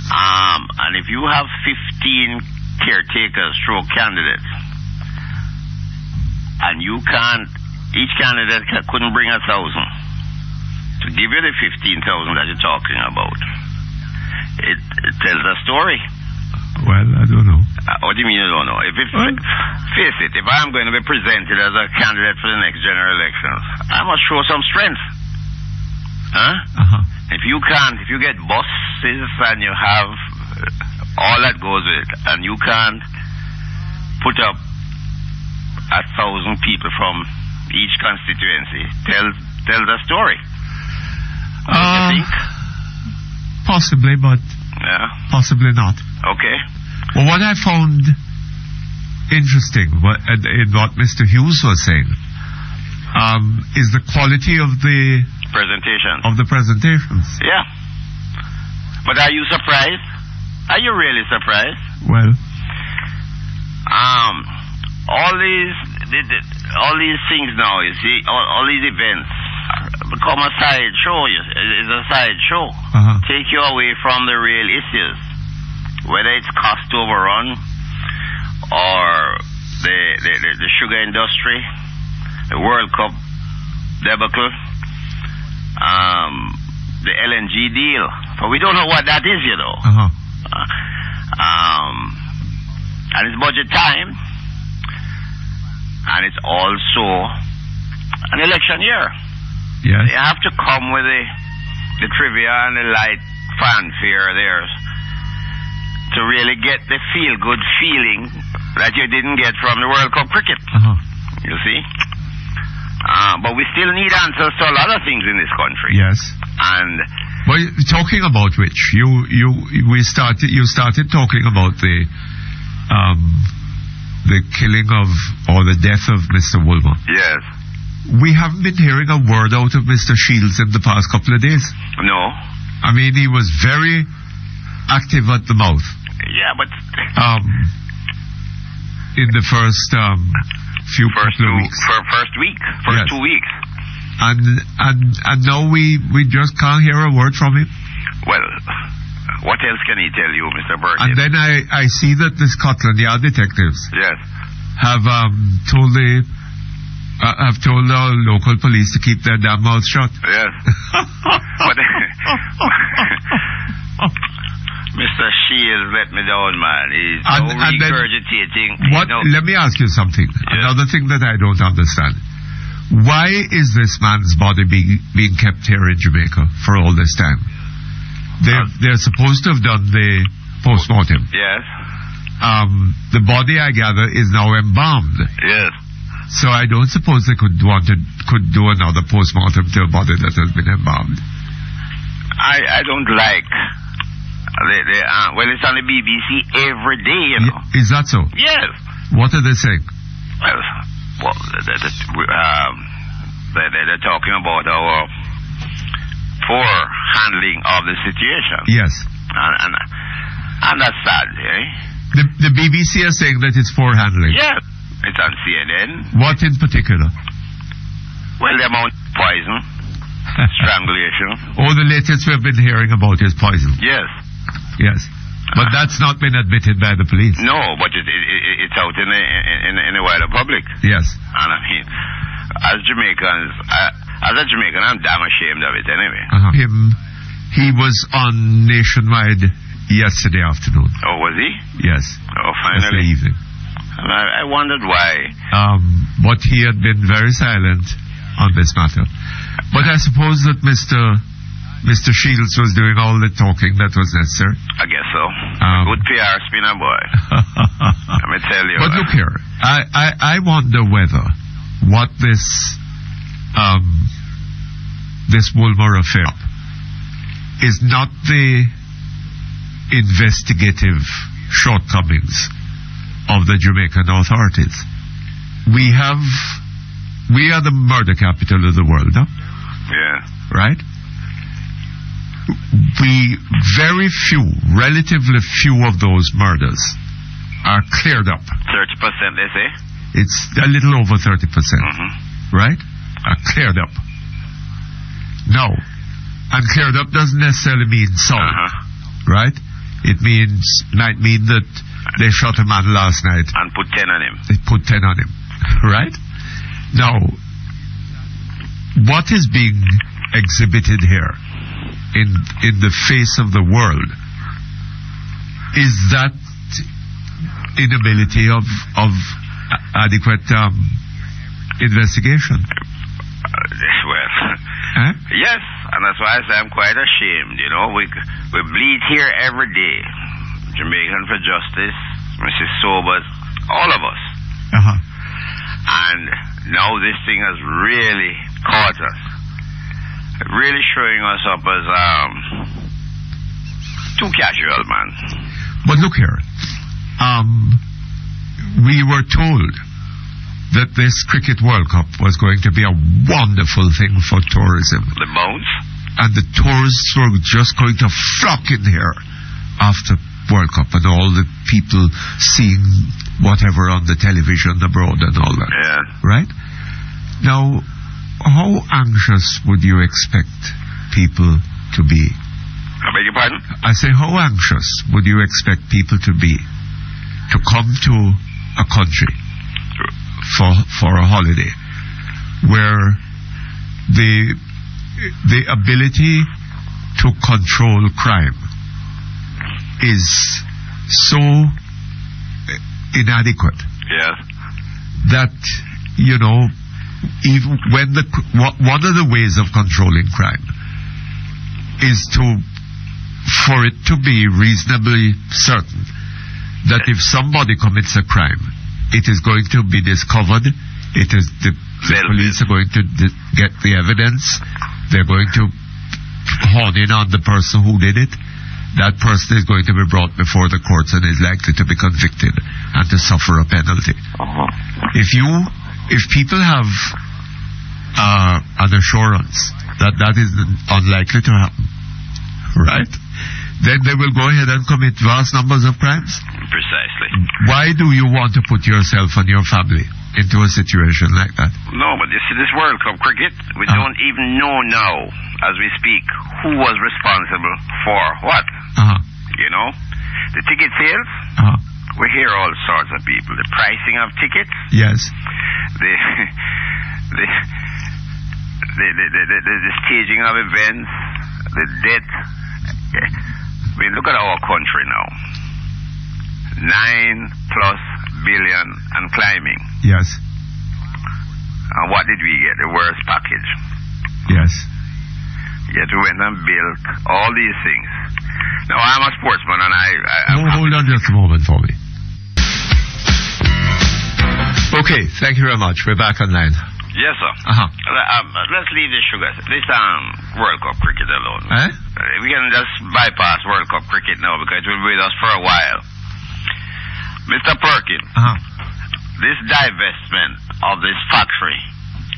And if you have 15 caretakers, stroke candidates, and each candidate couldn't bring 1,000 to give you the 15,000 that you're talking about, it tells a story. Well, I don't know. What do you mean you don't know? Face it, if I'm going to be presented as a candidate for the next general elections, I must show some strength. If you get buses and you have all that goes with it, and you can't put up 1,000 people from each constituency, tells a story. What do you think? Possibly, but possibly not. Okay. Well, what I found interesting in what Mr. Hughes was saying is the quality of the presentations. Yeah. But are you surprised? Are you really surprised? Well, all these things now, you see, all these events become a sideshow. It's a sideshow. Take you away from the real issues, whether it's cost overrun or the sugar industry, the World Cup debacle, the LNG deal. But we don't know what that is, you know. And it's budget time, and it's also an election year. Yes. You have to come with the trivia and the light fanfare there to really get the feel-good feeling that you didn't get from the World Cup cricket. You see? But we still need answers to a lot of things in this country. Yes. And well, talking about which, you started talking about the killing of, or the death of Mr. Wilmot. Yes. We haven't been hearing a word out of Mr. Shields in the past couple of days. No. I mean, he was very active at the mouth. Yeah, but in the first first 2 weeks. And now we just can't hear a word from him. Well, what else can he tell you, Mr. Perkins? And then I see that the Scotland Yard detectives have told the local police to keep their damn mouths shut. Yes. But Mr. Shields let me down, man. He's regurgitating. Let me ask you something. Yes. Another thing that I don't understand. Why is this man's body being kept here in Jamaica for all this time? They're supposed to have done the post-mortem. Yes. The body, I gather, is now embalmed. Yes. So I don't suppose they could do another post-mortem to a body that has been embalmed. I don't like. Well, it's on the BBC every day, you know. Is that so? Yes. What are they saying? Well, they're talking about our poor handling of the situation. Yes. And that's sad, eh? The BBC are saying that it's poor handling. Yes. It's on CNN. What in particular? Well, the amount of poison, strangulation. Oh, the latest we've been hearing about is poison. Yes. Yes. But that's not been admitted by the police. No, but it's out in the wider public. Yes. And I mean, as a Jamaican, I'm damn ashamed of it anyway. He was on Nationwide yesterday afternoon. Oh, was he? Yes. Oh, finally. Yesterday evening. And I wondered why. But he had been very silent on this matter. But I suppose that Mr. Shields was doing all the talking that was necessary. I guess so. Good PR spinner, boy. Let me tell you. But look here, I wonder whether what this Wilmot affair is not the investigative shortcomings of the Jamaican authorities. We are the murder capital of the world, no? Yeah. Right? Relatively few of those murders are cleared up. 30%, they say? It's a little over 30%. Right? Are cleared up. No. And cleared up doesn't necessarily mean solved. Right? It might mean that they shot a man last night. And put 10 on him. They put 10 on him. Right? Now, what is being exhibited here in the face of the world is that inability of adequate investigation. Yes, and that's why I say I'm quite ashamed. You know, we bleed here every day. Jamaican for Justice, Mrs. Sobers, all of us. And now this thing has really caught us. Really showing us up as too casual, man. But look here. We were told that this Cricket World Cup was going to be a wonderful thing for tourism. The bones? And the tourists were just going to flock in here after World Cup, and all the people seeing whatever on the television abroad and all that. Yeah. Right? Now, how anxious would you expect people to be? I beg your pardon? I say, how anxious would you expect people to be to come to a country for a holiday where the ability to control crime is so inadequate that, even when one of the ways of controlling crime is for it to be reasonably certain that if somebody commits a crime, it is going to be discovered. It is the police are going to get the evidence. They're going to hone in on the person who did it. That person is going to be brought before the courts and is likely to be convicted and to suffer a penalty. If people have an assurance that is unlikely to happen, right, then they will go ahead and commit vast numbers of crimes. Precisely. Why do you want to put yourself and your family into a situation like that? No, but you see, this World Cup cricket, we don't even know now, as we speak, who was responsible for what. The ticket sales, we hear all sorts of people. The pricing of tickets. Yes. The staging of events, the debt. I mean, look at our country now. 9+ billion and climbing. Yes. And what did we get? The worst package. Yes. Yet we went and built all these things. Now, I'm a sportsman and hold on just a moment for me. Okay, thank you very much. We're back online. Yes, sir. Let's leave this World Cup cricket alone. We can just bypass World Cup cricket now because it will be with us for a while. Mr. Perkins, this divestment of this factory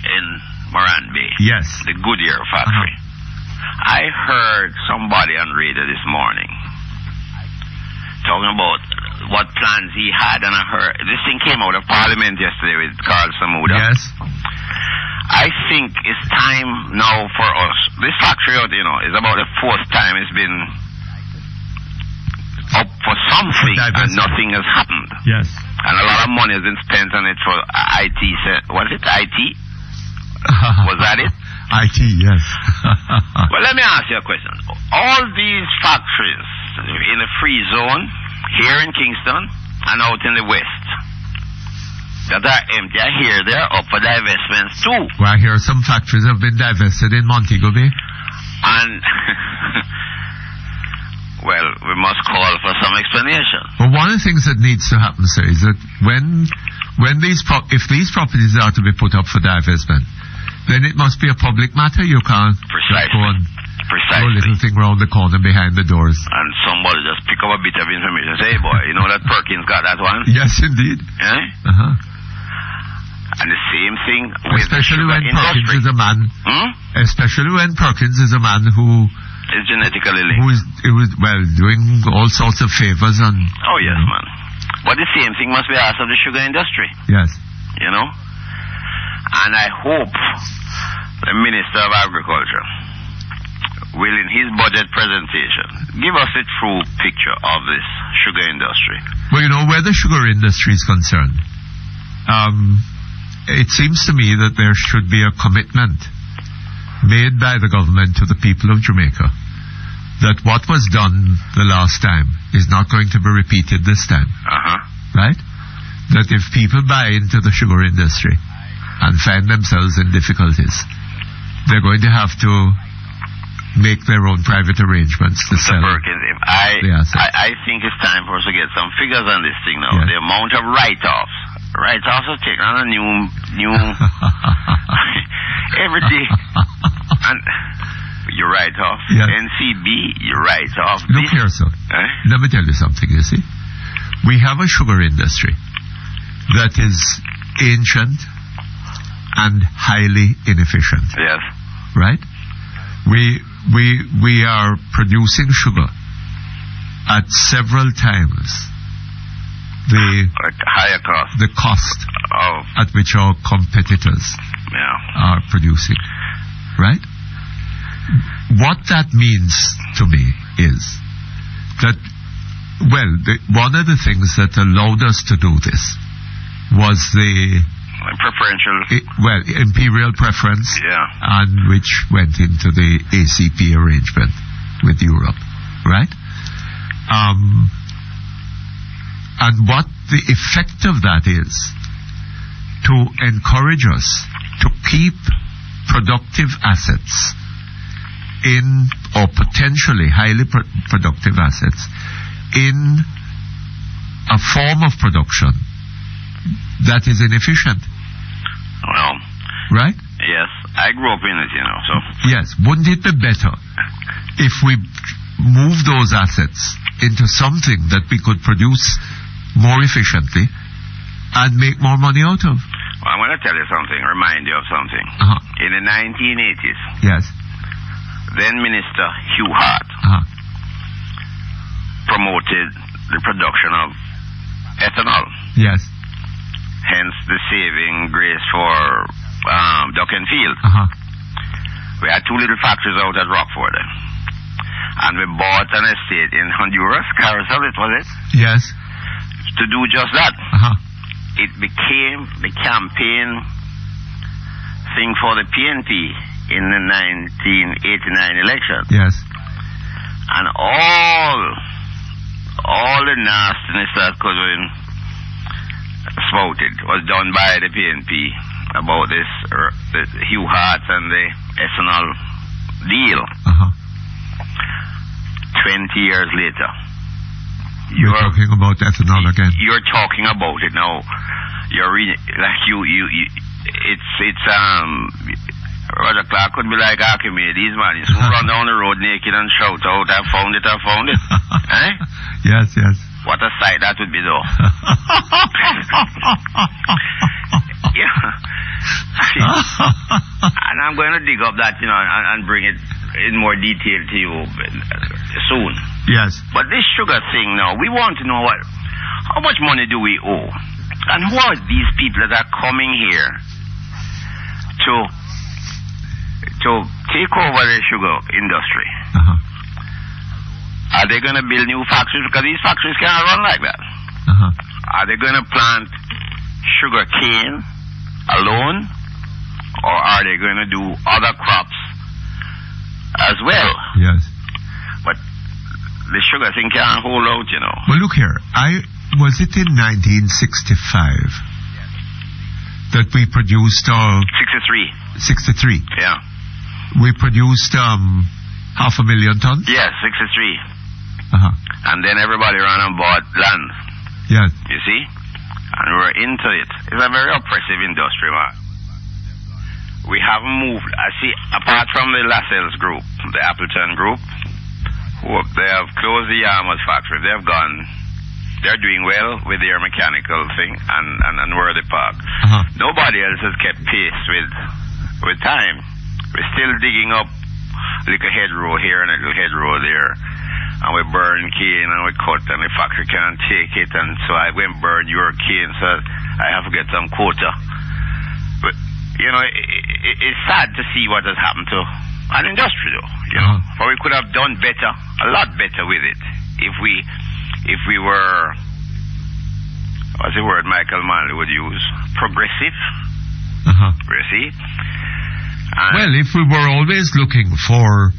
in Moran Bay, yes, the Goodyear factory, I heard somebody on radio this morning talking about what plans he had, and I heard this thing came out of Parliament yesterday with Carl Samuda. Yes. I think it's time now for us. This factory out, is about the fourth time it's been up for something and nothing has happened. Yes. And a lot of money has been spent on it for IT. Was it IT? Was that it? IT, yes. Well, let me ask you a question. All these factories in the free zone here in Kingston and out in the west that are empty, I hear they're up for divestments too. Well, I hear some factories have been divested in Montego Bay. And well, we must call for some explanation. Well, one of the things that needs to happen, sir, is that if these properties are to be put up for divestment, then it must be a public matter. You can't just go and do a little thing round the corner behind the doors. And somebody just pick up a bit of information and say, hey boy, you know that Perkins got that one? Yes, indeed. And the same thing with especially the when industry. Perkins is a man. Especially when Perkins is a man who is genetically linked. Who is doing all sorts of favors and. Oh yes, man. But the same thing must be asked of the sugar industry. Yes. And I hope the Minister of Agriculture will, in his budget presentation, give us a true picture of this sugar industry. Well, where the sugar industry is concerned, it seems to me that there should be a commitment made by the government to the people of Jamaica that what was done the last time is not going to be repeated this time. Right? That if people buy into the sugar industry and find themselves in difficulties, they're going to have to make their own private arrangements to sell. Perkins, I think it's time for us to get some figures on this thing now. The amount of write-offs. Write-offs are taken on a new every day. And you write off NCB, you write off Look here, sir. Let me tell you something, you see. We have a sugar industry that is ancient and highly inefficient. Yes. Right? We are producing sugar at several times the higher cost. The cost at which our competitors are producing, right? What that means to me is that, well, one of the things that allowed us to do this was the imperial preference, and which went into the ACP arrangement with Europe, right? And what the effect of that is to encourage us to keep productive assets in, or potentially highly productive assets in a form of production that is inefficient. Well, right? Yes, I grew up in it, so. Yes, wouldn't it be better if we move those assets into something that we could produce more efficiently and make more money out of? Well, I'm going to tell you something, remind you of something. In the 1980s, yes, then Minister Hugh Hart promoted the production of ethanol. Yes. Hence the saving grace for Duck and Field. We had 2 little factories out at Rockford. And we bought an estate in Honduras, Carousel, it was it? Yes. To do just that. It became the campaign thing for the PNP in the 1989 election. Yes. And all the nastiness that could have been spouted was done by the PNP about this, the Hugh Hart and the ethanol deal. 20 years later, you're talking about ethanol again. You're talking about it now. You're reading, like it's Roger Clark could be like Archimedes, man. He's run down the road naked and shout out, I found it. Eh? Yes. What a sight that would be, though. And I'm going to dig up that, and bring it in more detail to you soon. Yes. But this sugar thing now, we want to know how much money do we owe? And who are these people that are coming here to take over the sugar industry? Are they going to build new factories? Because these factories can't run like that. Are they going to plant sugar cane alone? Or are they going to do other crops as well? Yes. But the sugar thing can't hold out, Well, look here. Was it in 1965 that we produced... 63. Yeah. We produced 500,000 tons? Yes, 63. And then everybody ran and bought land. Yes. You see? And we're into it. It's a very oppressive industry, man. We haven't moved. I see, apart from the Lascelles group, the Appleton group, they have closed the Yarmouth factory. They're doing well with their mechanical thing and Worthy Park. Nobody else has kept pace with time. We're still digging up a little hedgerow here and a little hedgerow there. And we burn cane and we cut and the factory can't take it. And so I went and burned your cane, so I have to get some quota. But, it's sad to see what has happened to an industry, though. But we could have done better, a lot better with it, if we were, what's the word Michael Manley would use? Progressive. You see? Well, if we were always looking for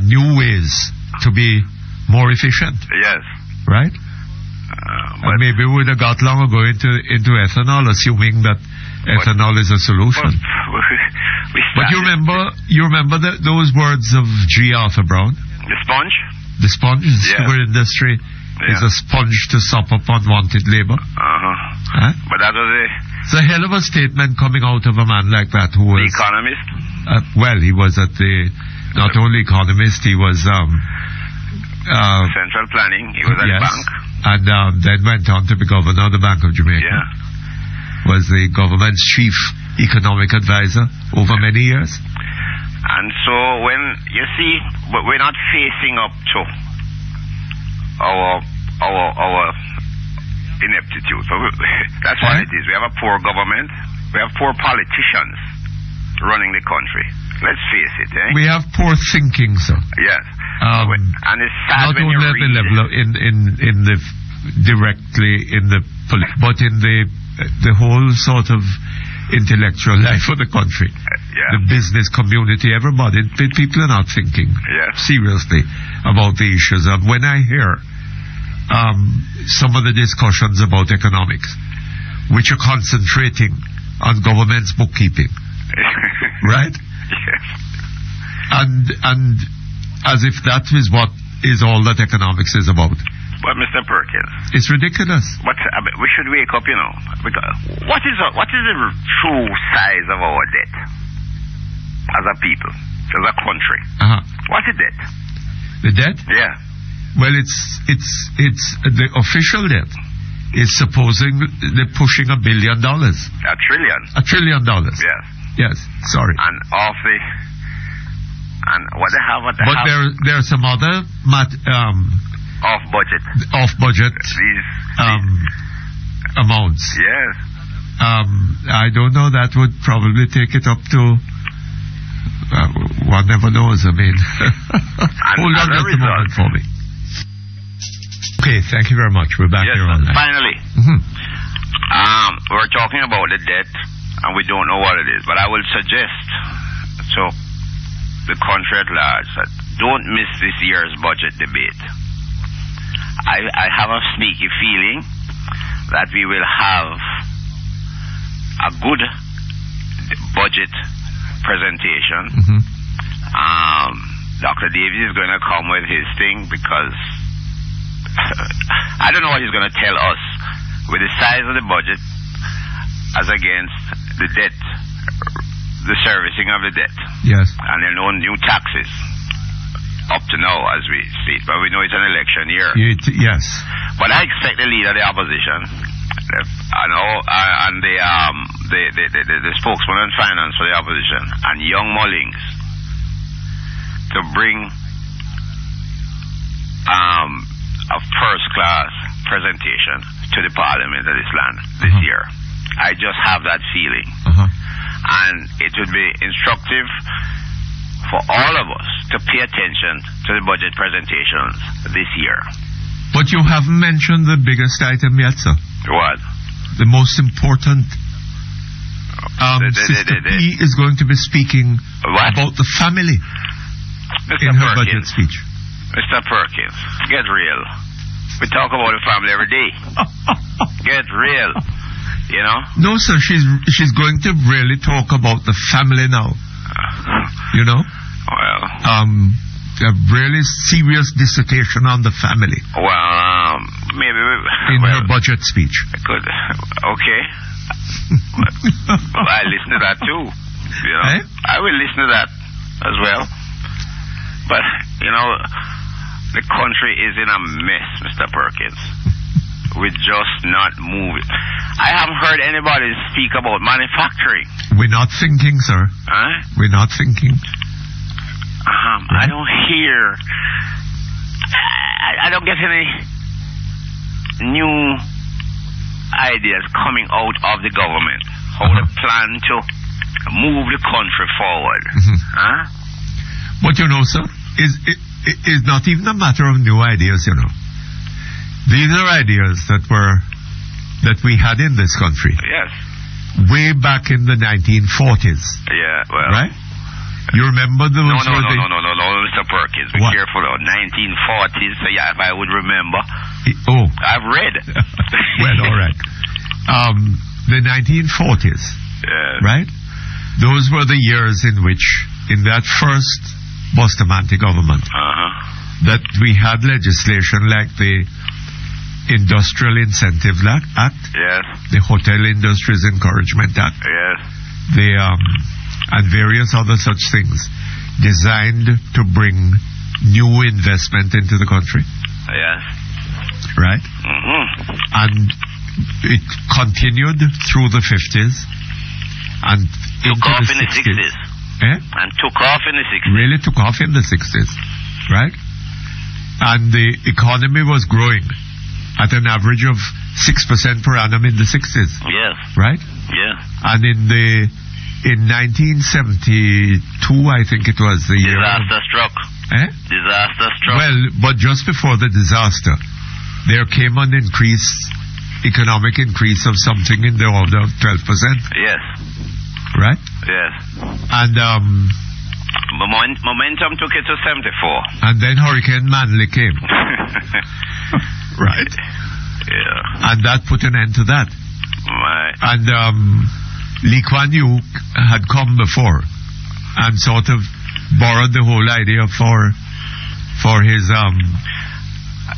new ways to be more efficient. Yes. Right? And maybe we would have got long ago into ethanol, assuming that ethanol is a solution. But you remember those words of G. Arthur Brown? The sponge? The sponge, the sugar industry is a sponge to sop up unwanted labor. But that was it's a hell of a statement coming out of a man like that who was... The Economist? Well, he was at not only Economist, he was... Central Planning, he was at the bank. And then went on to be governor of the Bank of Jamaica. Yeah. Was the government's chief economic advisor over many years. And so when you see, but we're not facing up to our ineptitude. So that's what it is. We have a poor government. We have poor politicians running the country. Let's face it, eh? We have poor thinking, sir. Yes. And it's sad not when only you at read the level of in the directly in the but in the whole sort of intellectual life of the country, the business community, everybody. People are not thinking seriously about the issues. And when I hear some of the discussions about economics, which are concentrating on government's bookkeeping, right? Yes. And as if that is what is all that economics is about. But Mr. Perkins, it's ridiculous. But we should wake up, because what is the true size of our debt as a people, as a country? What's the debt? The debt? Yeah. Well, it's the official debt is supposing they're pushing $1 billion. $1 trillion. $1 trillion. Yes. Yes. Sorry. And what they have. But there are some other off budget amounts. Yes. I don't know. That would probably take it up to. One never knows. I mean, hold on just a moment for me. Okay, thank you very much. We're back here on that. Finally, we're talking about the debt, and we don't know what it is. But I will suggest to the country at large that don't miss this year's budget debate. I have a sneaky feeling that we will have a good budget presentation. Dr. Davies is going to come with his thing because I don't know what he's going to tell us with the size of the budget as against the debt, the servicing of the debt. Yes. And there are no new taxes up to now as we see it, but we know it's an election year. Yes. But I expect the leader of the opposition and the spokesman on finance for the opposition and Young Mullings to bring a first-class presentation to the Parliament of this land this year. I just have that feeling. And it would be instructive for all of us to pay attention to the budget presentations this year. But you haven't mentioned the biggest item yet, sir. What? The most important. Sister P is going to be speaking about the family in her budget speech. Mr. Perkins, get real. We talk about the family every day. Get real. You know? No, sir. She's going to really talk about the family now. You know? Well. A really serious dissertation on the family. Well, maybe in her budget speech. Good. Okay. I listen to that too. You know? I will listen to that as well. But you know, the country is in a mess, Mr. Perkins. We're just not moving. I haven't heard anybody speak about manufacturing. We're not thinking, sir. We're not thinking. I don't hear. I don't get any new ideas coming out of the government. How they plan to move the country forward. But you know, sir, it's not even a matter of new ideas, you know. These are ideas that we had in this country. Yes. Way back in the 1940s. Yeah, well. Right? You remember those? No, Mr. Perkins. Be careful. 1940s. So yeah, if I would remember. I've read. Well, all right. The 1940s. Yeah. Right? Those were the years in which, in that first Bustamante government, that we had legislation like the Industrial Incentive Act. Yes. The Hotel Industries Encouragement Act. Yes. The and various other such things designed to bring new investment into the country. Yes. Right? And it continued through the 50s and took off in the 60s. And took off in the 60s. Really took off in the 60s. Right? And the economy was growing at an average of 6% per annum in the 60s. Yes. Right? Yeah. And in 1972, I think it was, the year. Disaster struck. Disaster struck. Well, but just before the disaster, there came an economic increase of something in the order of 12%. Yes. Right? Yes. And momentum took it to 74. And then Hurricane Manley came. Right. Yeah. And that put an end to that. Right. And Lee Kuan Yew had come before and sort of borrowed the whole idea for his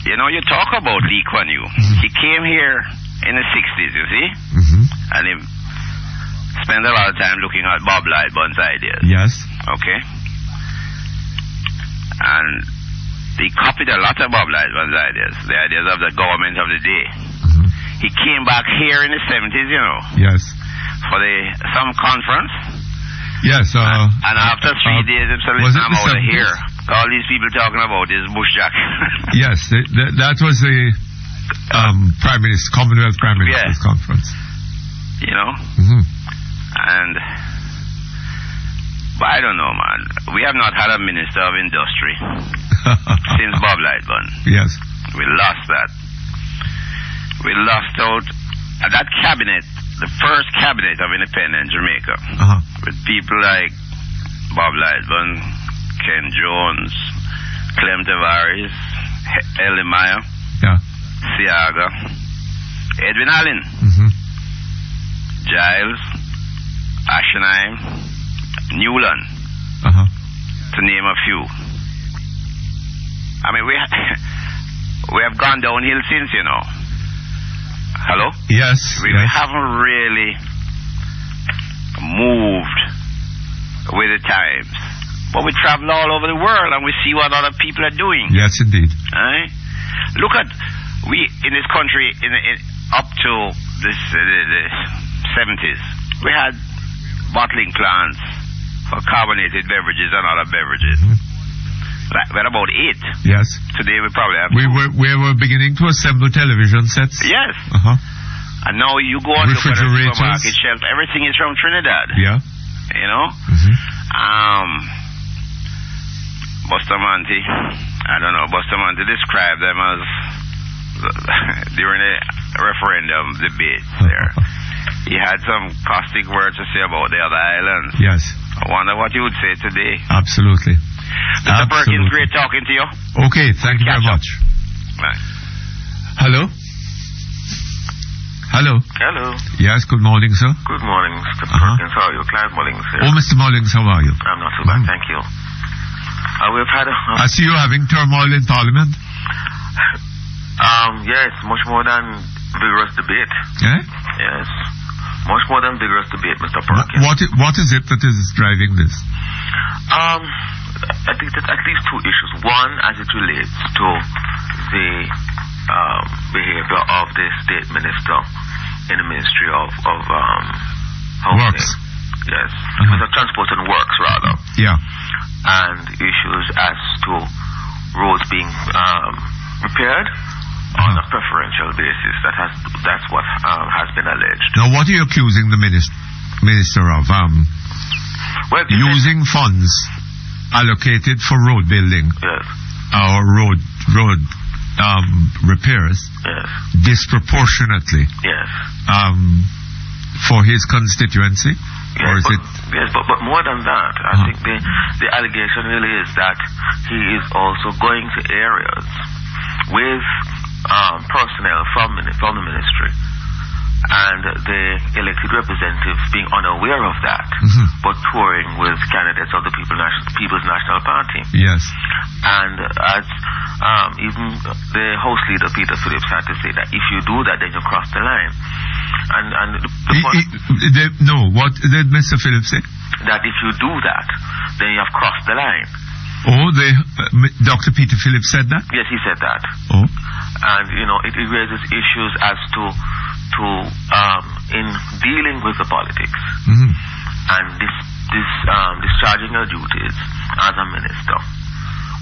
You know, you talk about Lee Kuan Yew. He came here in the 60s, you see? And he spent a lot of time looking at Bob Lightbun's ideas. Yes. Okay. And he copied a lot of Bob Lightbun's ideas, the ideas of the government of the day. He came back here in the 70s, you know. Yes. For some conference. Yes. And after 3 days, I'm out of here. All these people talking about is bushjack. Yes, that was the Commonwealth Prime Minister's conference. You know? And but I don't know, man. We have not had a Minister of Industry since Bob Lightbun. Yes. We lost that. We lost out that cabinet, the first cabinet of independent Jamaica, with people like Bob Lightbun, Ken Jones, Clem Tavares, Ellie Meyer, Siaga, Edwin Allen, Giles, Ashenheim, Newland, to name a few. I mean, we have gone downhill since, you know. Hello? Yes. We haven't really moved with the times. But we travel all over the world and we see what other people are doing. Yes, indeed. Right? Look at, we in this country, up to the 70s, we had bottling plants for carbonated beverages and other beverages. We had about 8. Yes. Today we probably have we were beginning to assemble television sets. Yes. And now you go on look at the supermarket shelf, everything is from Trinidad. Yeah. You know? Bustamante, I don't know, Bustamante described them as during the referendum debate there. He had some caustic words to say about the other islands. Yes. I wonder what you would say today. Absolutely. Mr. Perkins, great talking to you. Okay, thank you very much. Right. Hello? Hello? Hello. Yes, good morning, sir. Good morning, Mr. Perkins. How are you? Clive Mullings here. Oh, Mr. Mullings, how are you? I'm not too bad, thank you. We've had I see you having turmoil in Parliament. Yes, much more than vigorous debate. Yeah? Yes. Much more than vigorous debate, Mr. Perkins. What is it that is driving this? I think there's at least 2 issues. One, as it relates to the behavior of the state minister in the Ministry of Housing. Works. Yes. Transport and Works, rather. Yeah. And issues as to roads being repaired on a preferential basis. That's what has been alleged. Now, what are you accusing the minister of? Well, using funds allocated for road building, or road repairs, disproportionately, for his constituency. Or is it? Yes, but more than that, I think the allegation really is that he is also going to areas with personnel from the ministry and the elected representatives being unaware of that, but touring with candidates of the People's National Party. Yes. And as even the House Leader Peter Phillips had to say that if you do that, then you cross the line. What did Mr. Phillips say? That if you do that, then you have crossed the line. Oh, Dr. Peter Phillips said that? Yes, he said that. Oh. And, it raises issues as to in dealing with the politics and discharging your duties as a minister.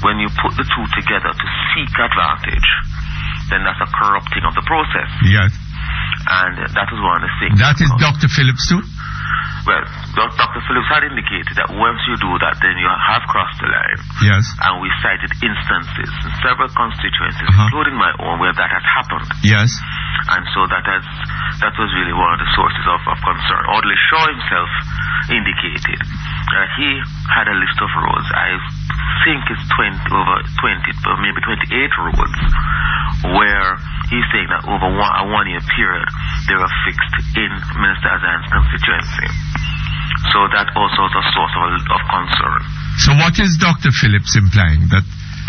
When you put the two together to seek advantage, then that's a corrupting of the process. Yes. And that was one of the things. That is Dr. Phillips too? Well, Dr. Phillips had indicated that once you do that, then you have crossed the line. Yes. And we cited instances in several constituencies, including my own, where that has happened. Yes. And so that was really one of the sources of concern. Audley Shaw himself indicated that he had a list of roads. I think it's 28 roads where he's saying that over a 1 year period they were fixed in Minister Azan's constituency. So that also is a source of concern. So what is Dr. Phillips implying? That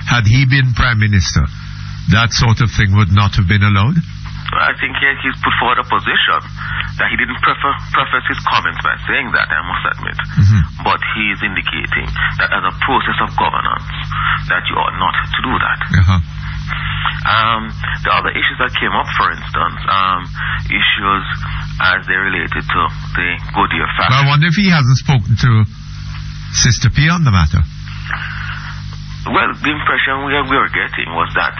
had he been Prime Minister, that sort of thing would not have been allowed? I think he's put forward a position that he didn't preface his comments by saying that, I must admit. But he is indicating that as a process of governance, that you ought not to do that. The other issues that came up, for instance, issues as they related to the Goodyear factory. Well, I wonder if he hasn't spoken to Sister P on the matter. Well, the impression we were getting was that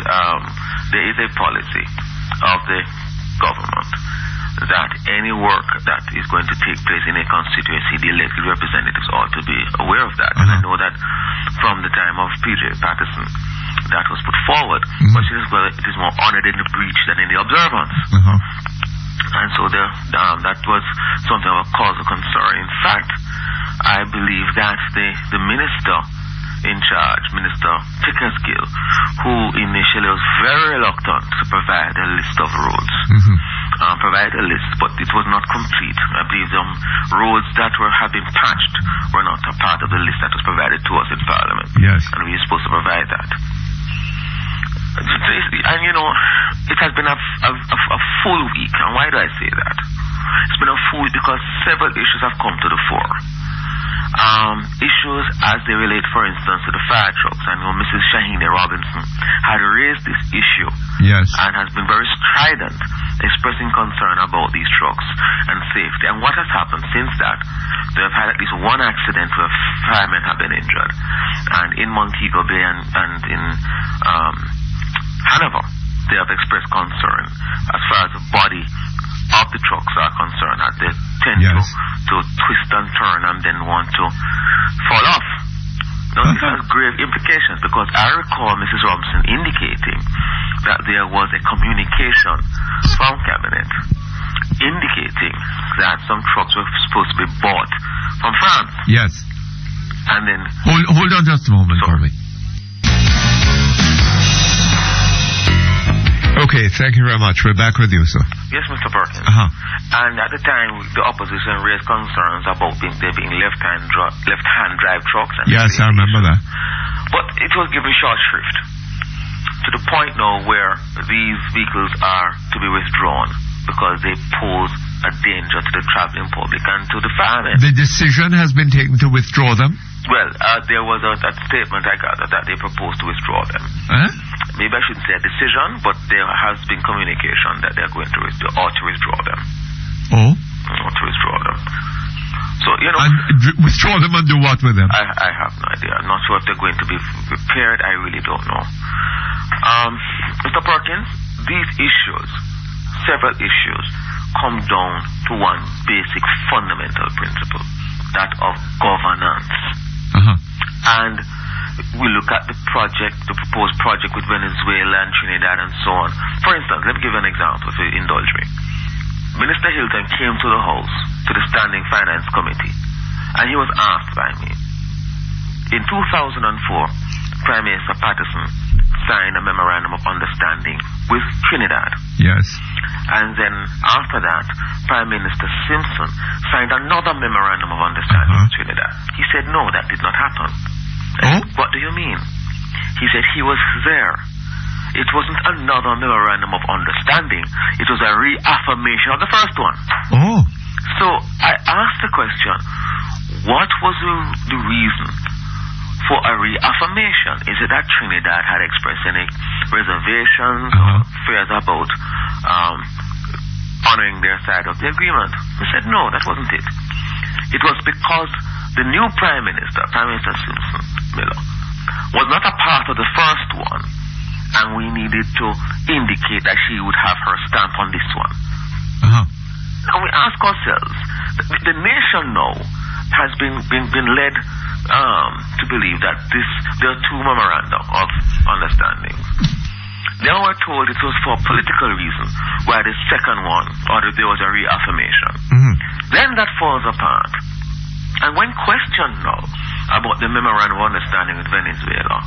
there is a policy of the government that any work that is going to take place in a constituency, the elected representatives ought to be aware of that. And I know that from the time of P.J. Patterson, that was put forward, but she says, well, it is more honored in the breach than in the observance. And so that was something of a cause of concern. In fact, I believe that the minister in charge, Minister Pickersgill, who initially was very reluctant to provide a list of roads, provide a list, but it was not complete. I believe roads that have been patched were not a part of the list that was provided to us in Parliament. Yes. And we were supposed to provide that. And you know, it has been a full week. And why do I say that? It's been a full week because several issues have come to the fore. Issues as they relate, for instance, to the fire trucks. I know Mrs. Shahine Robinson had raised this issue. Yes. And has been very strident, expressing concern about these trucks and safety. And what has happened since that? They have had at least one accident where firemen have been injured. And in Montego Bay and in Hanover, they have expressed concern as far as the body of the trucks are concerned, that they tend to twist and turn and then want to fall off. Now, this has grave implications because I recall Mrs. Robinson indicating that there was a communication from Cabinet indicating that some trucks were supposed to be bought from France. Yes. And then... Hold on just a moment for me. Okay, thank you very much. We're back with you, sir. Yes, Mr. Perkins. And at the time, the opposition raised concerns about there being left-hand drive trucks. And yes, I remember that. But it was given short shrift to the point now where these vehicles are to be withdrawn because they pose a danger to the traveling public and to the firemen. The decision has been taken to withdraw them? Well, there was that statement I got that they proposed to withdraw them. Maybe I shouldn't say a decision, but there has been communication that they're going to withdraw them. Oh? Or to withdraw them. So, you know... And withdraw them and do what with them? I have no idea. I'm not sure if they're going to be repaired. I really don't know. Mr. Perkins, these issues, several issues, come down to one basic fundamental principle, that of governance. And we look at the proposed project with Venezuela and Trinidad and so on. For instance, let me give you an example, if you indulge me. Minister Hilton came to the House, to the Standing Finance Committee, and he was asked by me. In 2004, Prime Minister Patterson signed a memorandum of understanding with Trinidad. Yes. And then after that, Prime Minister Simpson signed another memorandum of understanding with Trinidad. He said, no, that did not happen. What do you mean? He said he was there. It wasn't another memorandum of understanding. It was a reaffirmation of the first one. So I asked the question, what was the reason for a reaffirmation? Is it that Trinidad had expressed any reservations or fears about honoring their side of the agreement? He said, no, that wasn't it. It was because the new Prime Minister Simpson Miller, was not a part of the first one, and we needed to indicate that she would have her stamp on this one. And we ask ourselves, the nation now has been led to believe that there are two memoranda of understanding. Now we're told it was for political reasons, while the second one, or there was a reaffirmation. Then that falls apart. And when questioned now about the memorandum of understanding with Venezuela,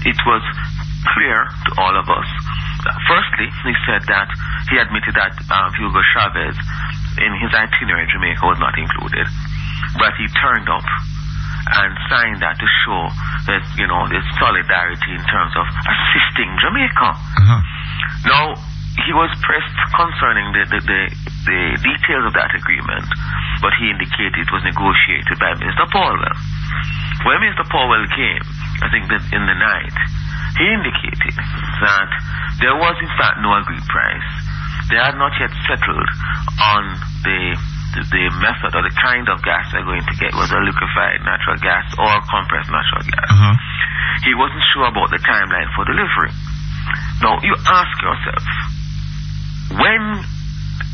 it was clear to all of us. Firstly, he said that he admitted that Hugo Chavez in his itinerary in Jamaica was not included, but he turned up and signed that to show that, there's solidarity in terms of assisting Jamaica. Now, he was pressed concerning the details of that agreement, but he indicated it was negotiated by Mr. Powell. When Mr. Powell came, I think that in the night, he indicated that there was in fact no agreed price. They had not yet settled on the method or the kind of gas they're going to get, whether liquefied natural gas or compressed natural gas. He wasn't sure about the timeline for delivery. Now, you ask yourself, when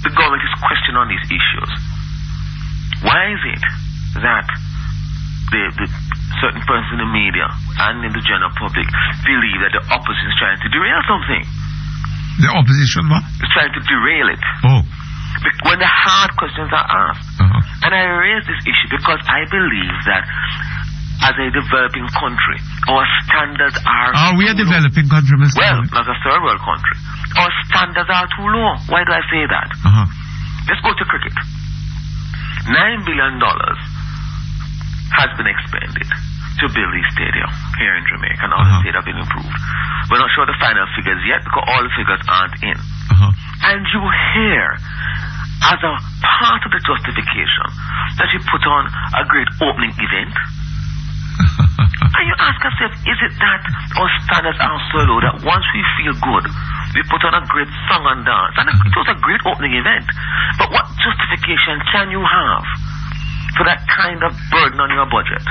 the government is questioned on these issues, why is it that the certain persons in the media and in the general public believe that the opposition is trying to derail something? The opposition what? Is trying to derail it. When the hard questions are asked. And I raise this issue because I believe that as a developing country, our standards are... we a developing country, Mr. Well, as a third world country, our standards are too low. Why do I say that? Let's go to cricket. $9 billion has been expended to build this stadium here in Jamaica, and all the state have been improved. We're not sure the final figures yet because all the figures aren't in. And you hear, as a part of the justification, that you put on a great opening event. And you ask yourself, is it that our standards are so low that once we feel good, we put on a great song and dance? And it was a great opening event. But what justification can you have for that kind of burden on your budget?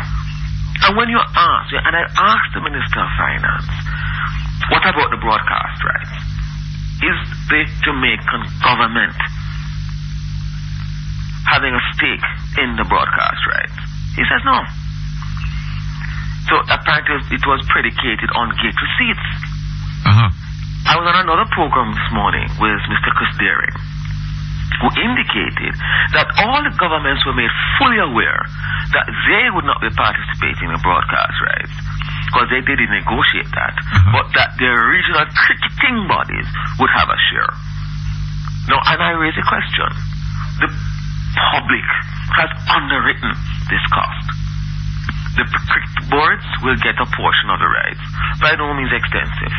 And when you ask, and I asked the Minister of Finance, what about the broadcast rights? Is the Jamaican government having a stake in the broadcast rights? He says no. So apparently it was predicated on gate receipts. I was on another program this morning with Mr. Chris Deering, who indicated that all the governments were made fully aware that they would not be participating in broadcast rights because they didn't negotiate that, but that their regional cricketing bodies would have a share. Now, and I raise a question. The public has underwritten this cost. The cricket boards will get a portion of the rights, by no means extensive.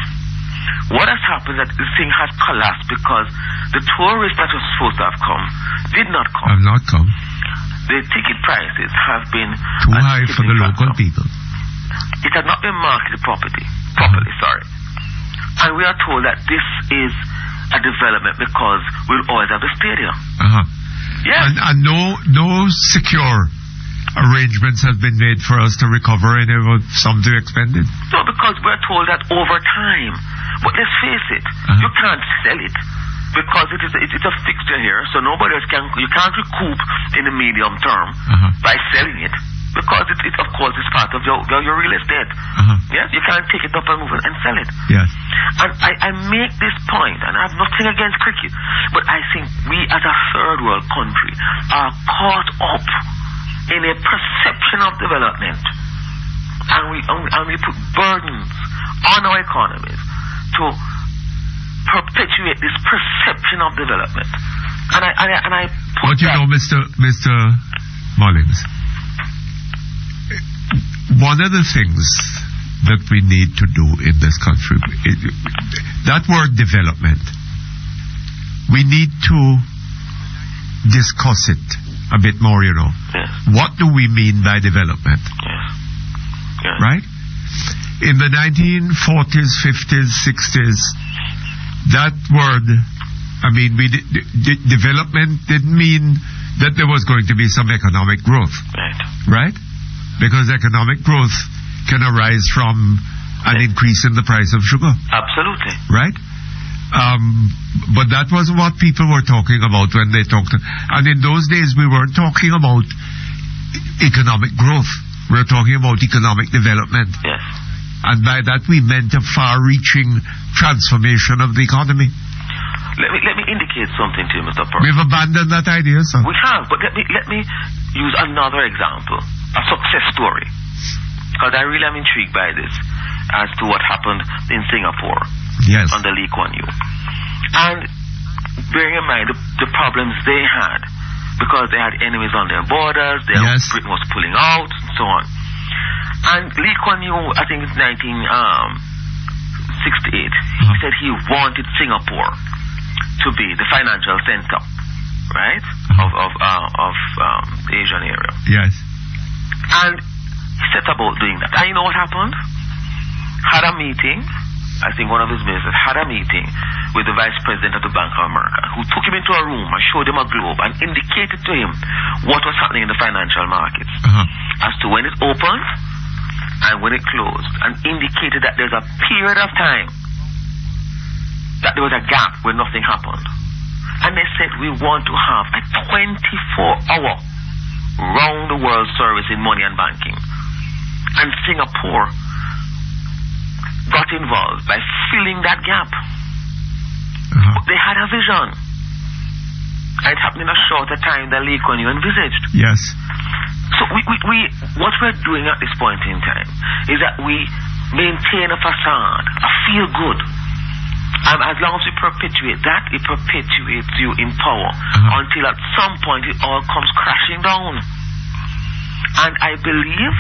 What has happened is that this thing has collapsed because the tourists that were supposed to have come did not come. Have not come. The ticket prices have been too high for the local people. It had not been marketed properly, and we are told that this is a development because we'll always have a stadium. Yes. And no secure arrangements have been made for us to recover any of some to expend it? No, because we're told that over time. But let's face it, you can't sell it because it's a fixture here, so nobody else you can't recoup in the medium term by selling it because it of course is part of your real estate. Yes, you can't take it up and move it and sell it. Yes. And I make this point, and I have nothing against cricket, but I think we as a third world country are caught up in a perception of development, and we put burdens on our economies to perpetuate this perception of development. And I put but you know, Mr. Mullins, one of the things that we need to do in this country, that word development, we need to discuss it a bit more, you know. Yes. What do we mean by development? Yes. Yes. Right? In the 1940s, 50s, 60s, that word, development didn't mean that there was going to be some economic growth. Right? Because economic growth can arise from an increase in the price of sugar. Absolutely. Right? But that was what people were talking about when they talked. And in those days, we weren't talking about economic growth. We were talking about economic development. Yes. And by that, we meant a far-reaching transformation of the economy. Let me indicate something to you, Mr. Perkins. We've abandoned that idea, sir. We have, but let me use another example, a success story. Because I really am intrigued by this as to what happened in Singapore. Yes. Under Lee Kuan Yew. And bearing in mind the problems they had, because they had enemies on their borders, Britain was pulling out, and so on. And Lee Kuan Yew, I think it's 1968, he said he wanted Singapore to be the financial center, right, of Asian area. Yes. And he set about doing that. And you know what happened? Had a meeting, I think one of his ministers had a meeting with the Vice President of the Bank of America, who took him into a room and showed him a globe and indicated to him what was happening in the financial markets as to when it opened and when it closed, and indicated that there's a period of time that there was a gap where nothing happened. And they said, we want to have a 24-hour round-the-world service in money and banking. And Singapore got involved by filling that gap. They had a vision. And it happened in a shorter time than Lee Kuan Yew envisaged. Yes. So we what we're doing at this point in time is that we maintain a facade, a feel good. And as long as we perpetuate that, it perpetuates you in power until at some point it all comes crashing down. And I believe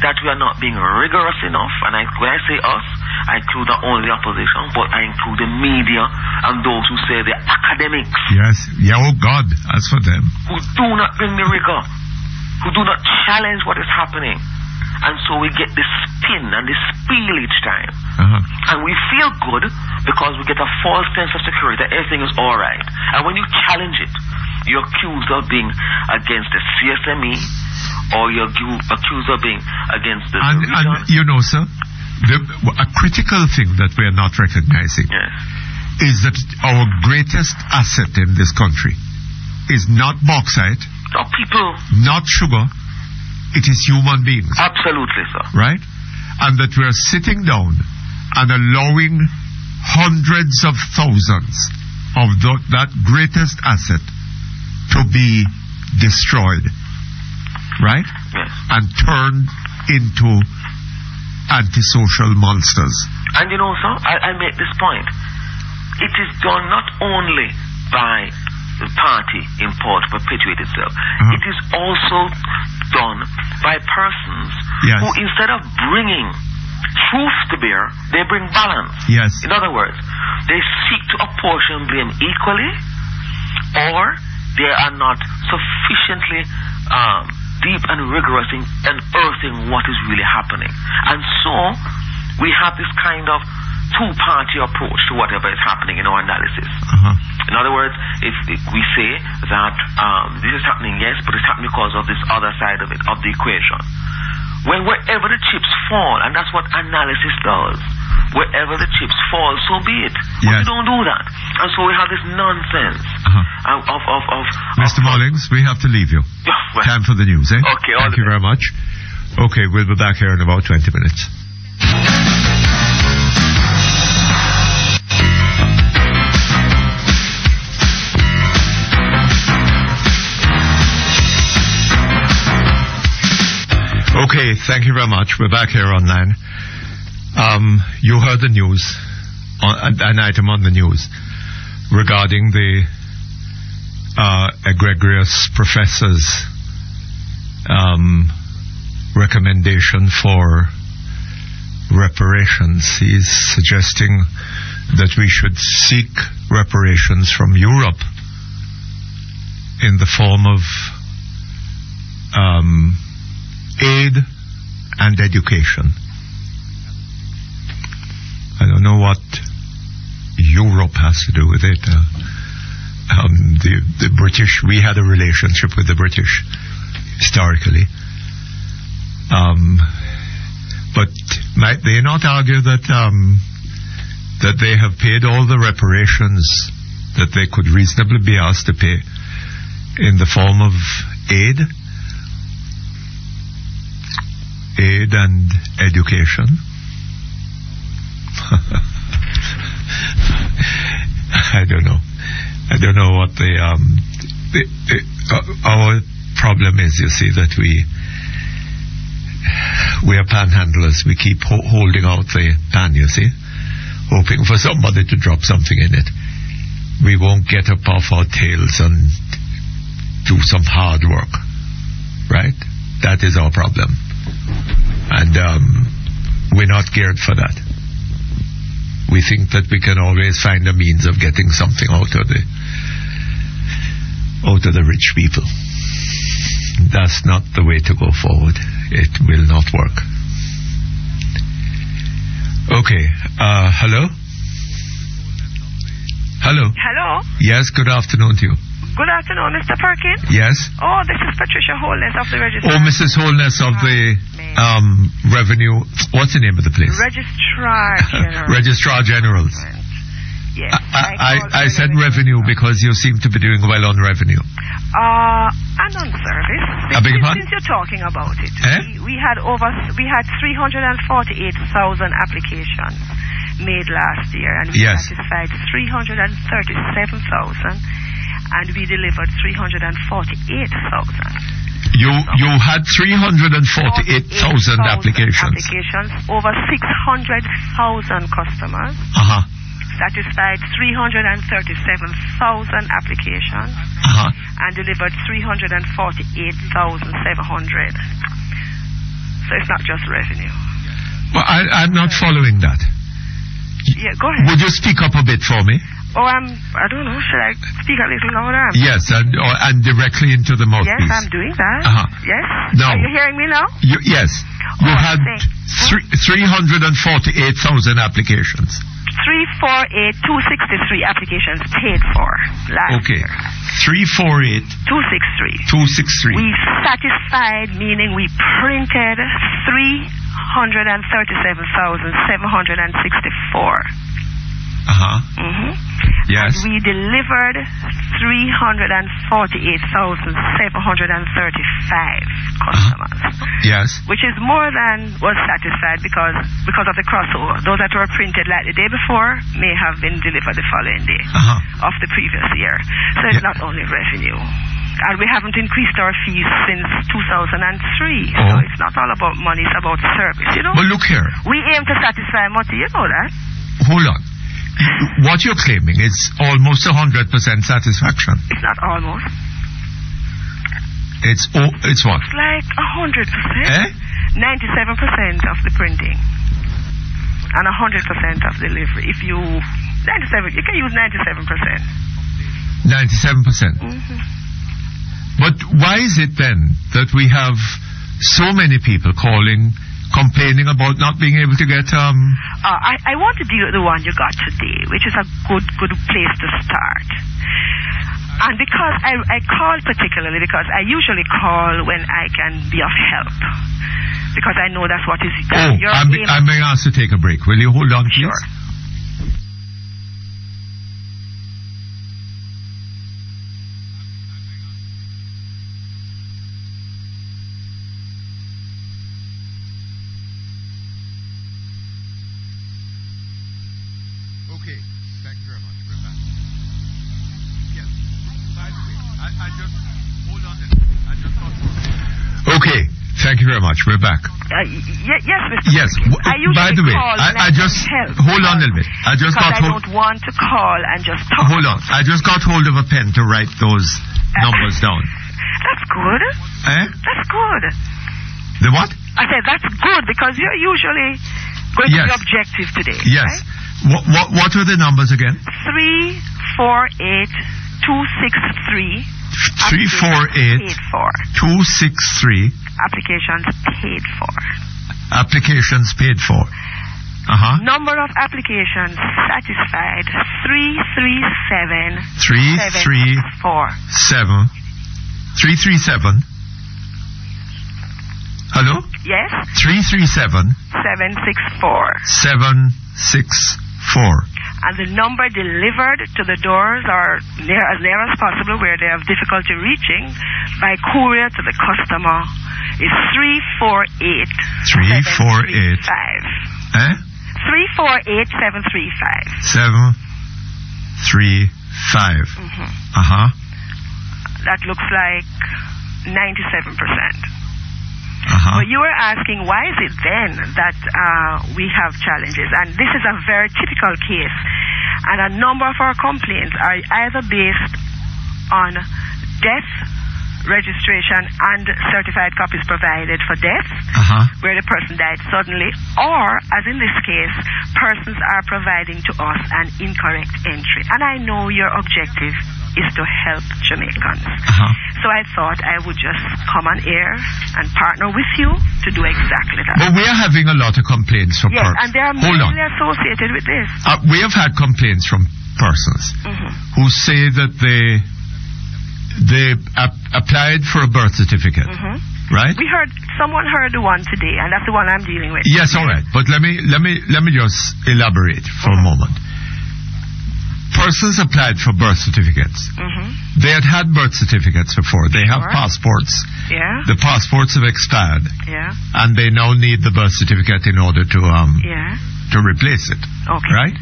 that we are not being rigorous enough. And when I say us, I include not only the opposition, but I include the media and those who say they're academics. Yes. Yeah, oh God, as for them. Who do not bring the rigor, who do not challenge what is happening. And so we get this spin and this spiel each time. And we feel good because we get a false sense of security that everything is all right. And when you challenge it, you're accused of being against the CSME, or you're accused of being against the region. And you know, sir, a critical thing that we are not recognizing is that our greatest asset in this country is not bauxite, not sugar, it is human beings. Absolutely, sir. Right? And that we are sitting down and allowing hundreds of thousands of that greatest asset to be destroyed. Right? Yes. And turned into antisocial monsters. And you know, sir, I make this point. It is done not only by the party in power to perpetuate itself. It is also done by persons who, instead of bringing truth to bear, they bring balance. Yes. In other words, they seek to apportion blame equally, or they are not sufficiently deep and rigorous in unearthing what is really happening. And so we have this kind of two-party approach to whatever is happening in our analysis. In other words, if we say that this is happening, yes, but it's happening because of this other side of it, of the equation. When wherever the chips fall, and that's what analysis does, wherever the chips fall, so be it. But we don't do that. And so we have this nonsense Mr. Mullings, we have to leave you. Time for the news, eh? Okay, thank you very much. Okay, we'll be back here in about 20 minutes. Okay, thank you very much. We're back here on 9. You heard the news, an item on the news regarding the egregious professor's recommendation for reparations. He's suggesting that we should seek reparations from Europe in the form of aid and education. I don't know what Europe has to do with it. The British, we had a relationship with the British historically. But might they not argue that that they have paid all the reparations that they could reasonably be asked to pay in the form of aid and education. I don't know what our problem is. You see that we are panhandlers. We keep holding out the pan, you see, hoping for somebody to drop something in it. We won't get up off our tails and do some hard work, right? That is our problem. And we're not geared for that. We think that we can always find a means of getting something out of the rich people. That's not the way to go forward. It will not work. Okay. Hello? Hello? Hello? Yes, good afternoon to you. Good afternoon, Mr. Perkins. Yes? Oh, this is Patricia Holness of the Registrar. Oh, Mrs. Holness of the Revenue. What's the name of the place? Registrar General. Registrar Generals. Yes. I said revenue because you seem to be doing well on revenue. And on service. I beg your pardon? Since you're talking about it, eh? we had 348,000 applications made last year, and we satisfied 337,000, and we delivered 348,000. You had 348,000 applications. Over 600,000 customers. Satisfied 337,000 applications and delivered 348,700. So it's not just revenue. Well, I'm not following that. Yeah, go ahead. Would you speak up a bit for me? Oh, I don't know. Should I speak a little louder? Yes, and directly into the mouthpiece. Yes, I'm doing that. Yes. Now, are you hearing me now? Yes. You had 348,000 applications. 348,263 applications paid for last year. 348,263. 263. We satisfied, meaning we printed 337,764. Yes. And we delivered 348,735 customers. Yes. Which is more than was satisfied because of the crossover. Those that were printed like the day before may have been delivered the following day of the previous year. So it's not only revenue. And we haven't increased our fees since 2003. So it's not all about money, it's about service, you know. But look here. We aim to satisfy Mutty, you know that. Hold on. What you're claiming is almost 100% satisfaction. It's not almost. It's what? It's like 100%. 97% of the printing. And 100% of delivery. If you... 97, you can use 97%. 97%. But why is it then that we have so many people complaining about not being able to get... I want to deal with the one you got today, which is a good place to start. And because I call particularly because I usually call when I can be of help. Because I know that's what is... I'm being asked to take a break. Will you hold on, please? Sure. Okay, thank you very much. We're back. Yes, Mr. Yes. By the way, I just hold on a little bit. I don't want to call and just talk. Hold on. I just got hold of a pen to write those numbers down. That's good. That's good. The what? I said that's good because you're usually going to be objective today. Yes. Right? What were the numbers again? 348,263. 348,263. Applications paid for. Applications paid for. Number of applications satisfied 337. Hello? Yes. 337. 764. 764. 4. And the number delivered to the doors or as near as possible where they have difficulty reaching by courier to the customer is 348 348 348 735 735. That looks like 97%. But you were asking, why is it then that we have challenges? And this is a very typical case. And a number of our complaints are either based on death registration and certified copies provided for death, where the person died suddenly, or, as in this case, persons are providing to us an incorrect entry. And I know your objective is to help Jamaicans. So I thought I would just come on air and partner with you to do exactly that. But we are having a lot of complaints from persons. And they are mainly associated with this. We have had complaints from persons who say that they applied for a birth certificate, right? Someone heard the one today, and that's the one I'm dealing with. Yes, all right. But let me just elaborate for a moment. Persons applied for birth certificates. They had birth certificates before. They have passports. Yeah. The passports have expired. Yeah. And they now need the birth certificate in order to replace it. Okay. Right?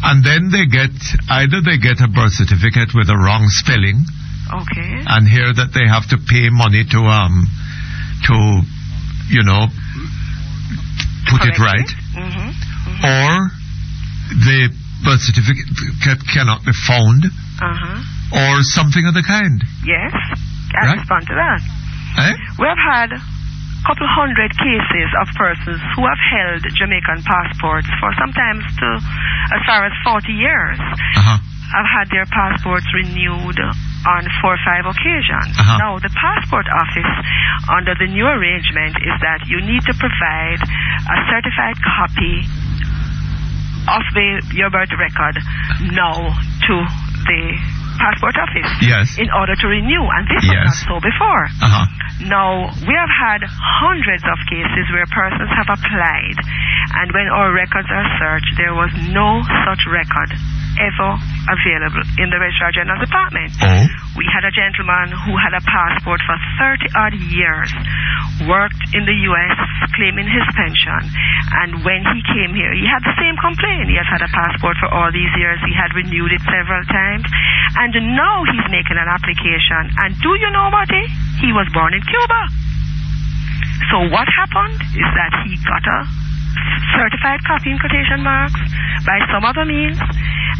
And then they get a birth certificate with a wrong spelling. Okay. And hear that they have to pay money to put it right. Or the birth certificate cannot be found. Or something of the kind. Yes. I respond to that. We have had a couple hundred cases of persons who have held Jamaican passports for sometimes as far as 40 years. Have had their passports renewed on 4 or 5 occasions. Now, the passport office, under the new arrangement, is that you need to provide a certified copy of your birth record now to the passport office in order to renew, and this was not so before. Now, we have had hundreds of cases where persons have applied, and when our records are searched, there was no such record ever available in the Registrar General's Department. We had a gentleman who had a passport for 30-odd years, worked in the U.S., claiming his pension, and when he came here, he had the same complaint. He has had a passport for all these years. He had renewed it several times, and now he's making an application. And do you know what? He was born in Cuba. So what happened is that he got a certified copy in quotation marks by some other means,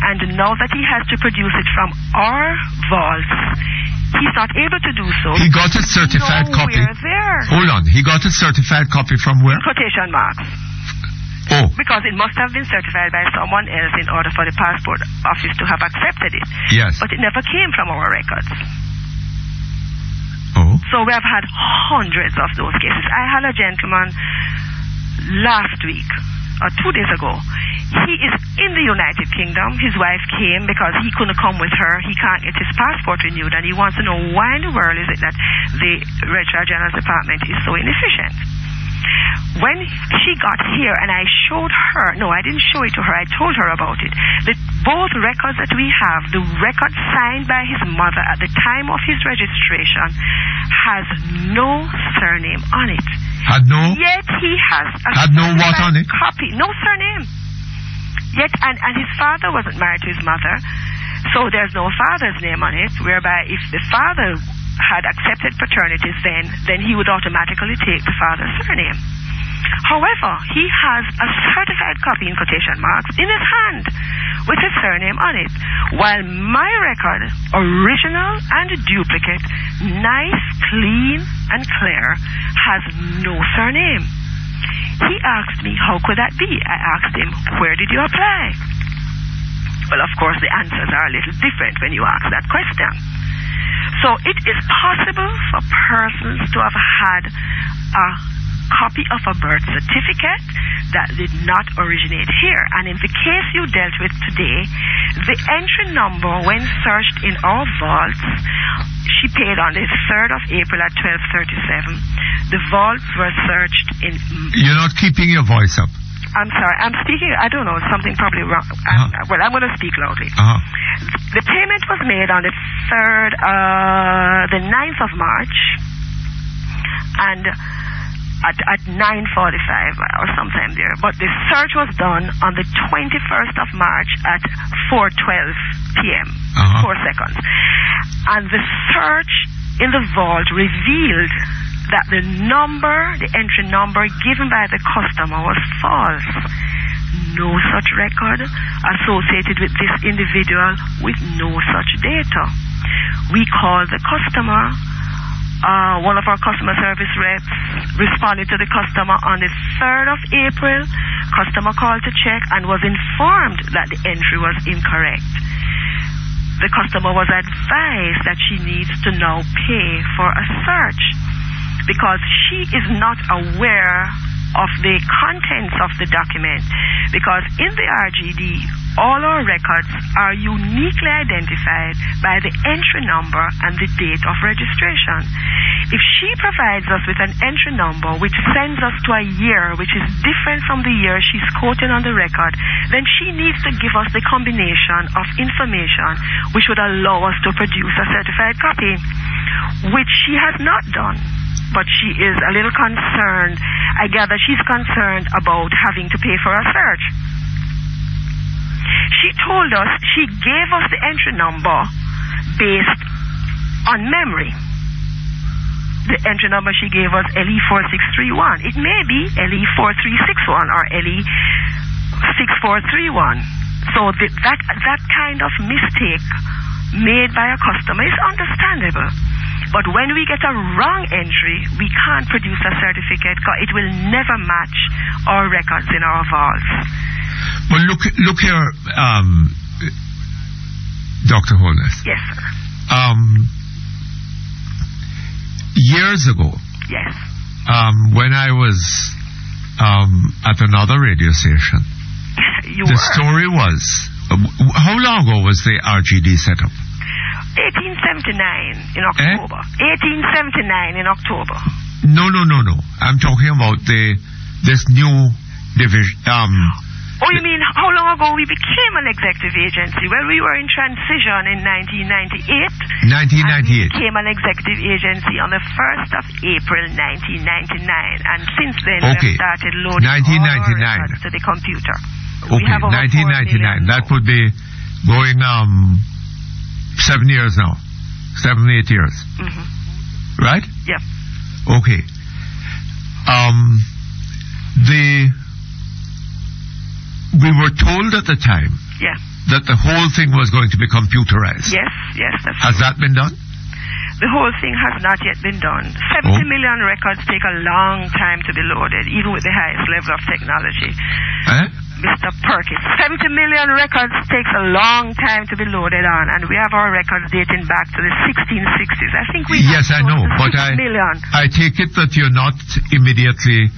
and now that he has to produce it from our vaults, he's not able to do so. He got a certified copy. There. Hold on. He got a certified copy from where? In quotation marks. Because it must have been certified by someone else in order for the passport office to have accepted it. Yes. But it never came from our records. So we have had hundreds of those cases. I had a gentleman last week, or 2 days ago. He is in the United Kingdom. His wife came because he couldn't come with her. He can't get his passport renewed, and he wants to know why in the world is it that the Registrar General's Department is so inefficient. When she got here and I showed her, no, I didn't show it to her, I told her about it, that both records that we have, the record signed by his mother at the time of his registration, has no surname on it. Had no? Yet he has a had no what on it? Copy, no surname. Yet, and his father wasn't married to his mother, so there's no father's name on it, whereby if the father had accepted paternity, then he would automatically take the father's surname. However, he has a certified copy in quotation marks in his hand with his surname on it, while my record, original and duplicate, nice, clean and clear, has no surname. He asked me, how could that be? I asked him, where did you apply? Well, of course, the answers are a little different when you ask that question. So it is possible for persons to have had a copy of a birth certificate that did not originate here. And in the case you dealt with today, the entry number, when searched in our vaults, she paid on the 3rd of April at 12:37. The vaults were searched in... You're not keeping your voice up. I'm sorry. I'm speaking, I don't know, something probably wrong. Well, I'm going to speak loudly. The payment was made on the 9th of March, and at 9:45 or sometime there. But the search was done on the 21st of March at 4:12 p.m. 4 seconds. And the search in the vault revealed that the entry number given by the customer was false. No such record associated with this individual with no such data. We called the customer. One of our customer service reps responded to the customer on the 3rd of April. Customer called to check and was informed that the entry was incorrect. The customer was advised that she needs to now pay for a search because she is not aware of the contents of the document, because in the RGD all our records are uniquely identified by the entry number and the date of registration. If she provides us with an entry number which sends us to a year which is different from the year she's quoting on the record, then she needs to give us the combination of information which would allow us to produce a certified copy, which she has not done. But she is a little concerned. I gather she's concerned about having to pay for a search. She told us she gave us the entry number based on memory. The entry number she gave us, LE4631. It may be LE4361 or LE6431. So that kind of mistake made by a customer is understandable. But when we get a wrong entry, we can't produce a certificate because it will never match our records in our vaults. Well, look here, Dr. Holness. Yes, sir. Years ago, yes, when I was at another radio station, the story was, how long ago was the RGD set up? 1879 in October. 1879 in October. No. I'm talking about this new division. You mean how long ago we became an executive agency? Well, we were in transition in 1998. 1998. And we became an executive agency on the 1st of April 1999. And since then, we started loading all our records to the computer. Okay, 1999. That would be going 7 years now. 7, 8 years. Mm-hmm. Right? Yep. Okay. We were told at the time that the whole thing was going to be computerized. Yes, that's Has that been done? The whole thing has not yet been done. 70 million records take a long time to be loaded, even with the highest level of technology. Mr. Perkins, 70 million records takes a long time to be loaded on, and we have our records dating back to the 1660s. I think we Yes, I know, but I take it that you're not immediately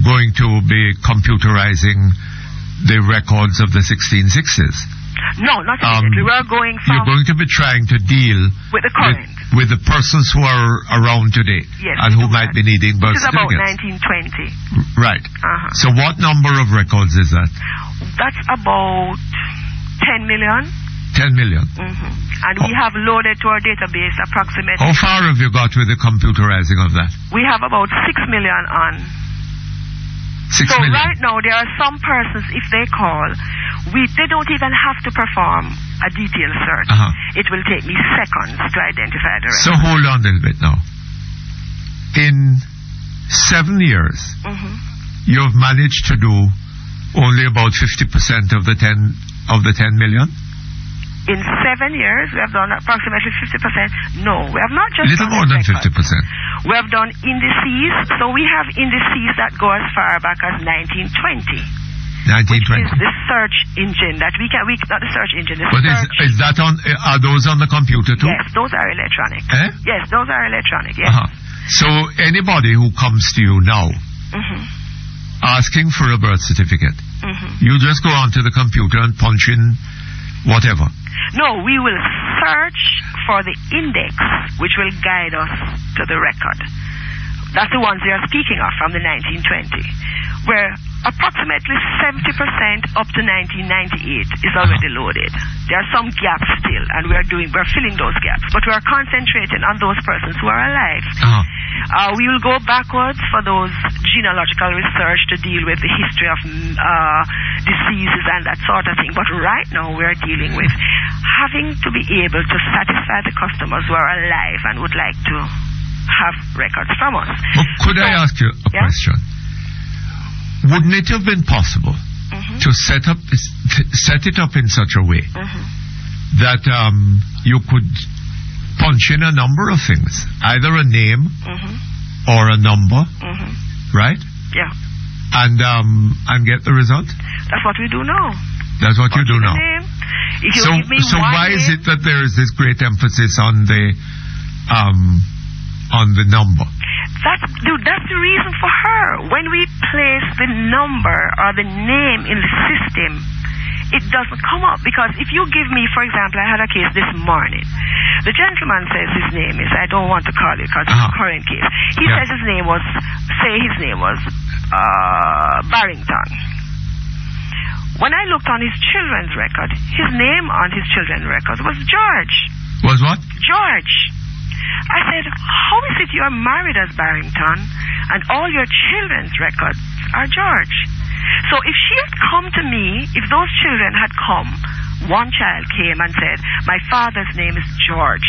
going to be computerizing the records of the 1660s. No, not immediately. We're going from... You're going to be trying to deal with the current. With the persons who are around today. Yes, and who might be needing birth certificates. Which is about 1920. Right. So what number of records is that? That's about 10 million. 10 million. Mm-hmm. And we have loaded to our database approximately... How far have you got with the computerizing of that? We have about 6 million on... 6 million. Right now, there are some persons, if they call, they don't even have to perform a detailed search. It will take me seconds to identify the record. So hold on a little bit now. In 7 years, you have managed to do only about 50% of the 10 million? In 7 years, we have done approximately 50%. No, we have not just little more than 50%. We have done indices. So we have indices that go as far back as 1920. 1920. Which is the search engine that we not the search engine. The but search. Is that on? Are those on the computer too? Yes, those are electronic. Yes, those are electronic. Yes. So anybody who comes to you now asking for a birth certificate, you just go onto the computer and punch in whatever. No, we will search for the index which will guide us to the record. That's the ones they are speaking of from the 1920, where approximately 70% up to 1998 is already loaded. There are some gaps still, and we're filling those gaps, but we are concentrating on those persons who are alive. We will go backwards for those genealogical research to deal with the history of diseases and that sort of thing. But right now we're dealing with having to be able to satisfy the customers who are alive and would like to have records from us. Well, could I ask you a question? Wouldn't it have been possible to set it up in such a way that you could punch in a number of things, either a name or a number, right? Yeah. And get the result? That's what we do now. That's what you do now. So why is it that there is this great emphasis on the number? That's the reason for her. When we place the number or the name in the system, it doesn't come up. Because if you give me, for example, I had a case this morning. The gentleman says his name is, I don't want to call it because it's a current case. He says his name was Barrington. When I looked on his children's record, his name on his children's record was George. Was what? George. I said, how is it you are married as Barrington and all your children's records are George? So if she had come to me, if those children had come, one child came and said, my father's name is George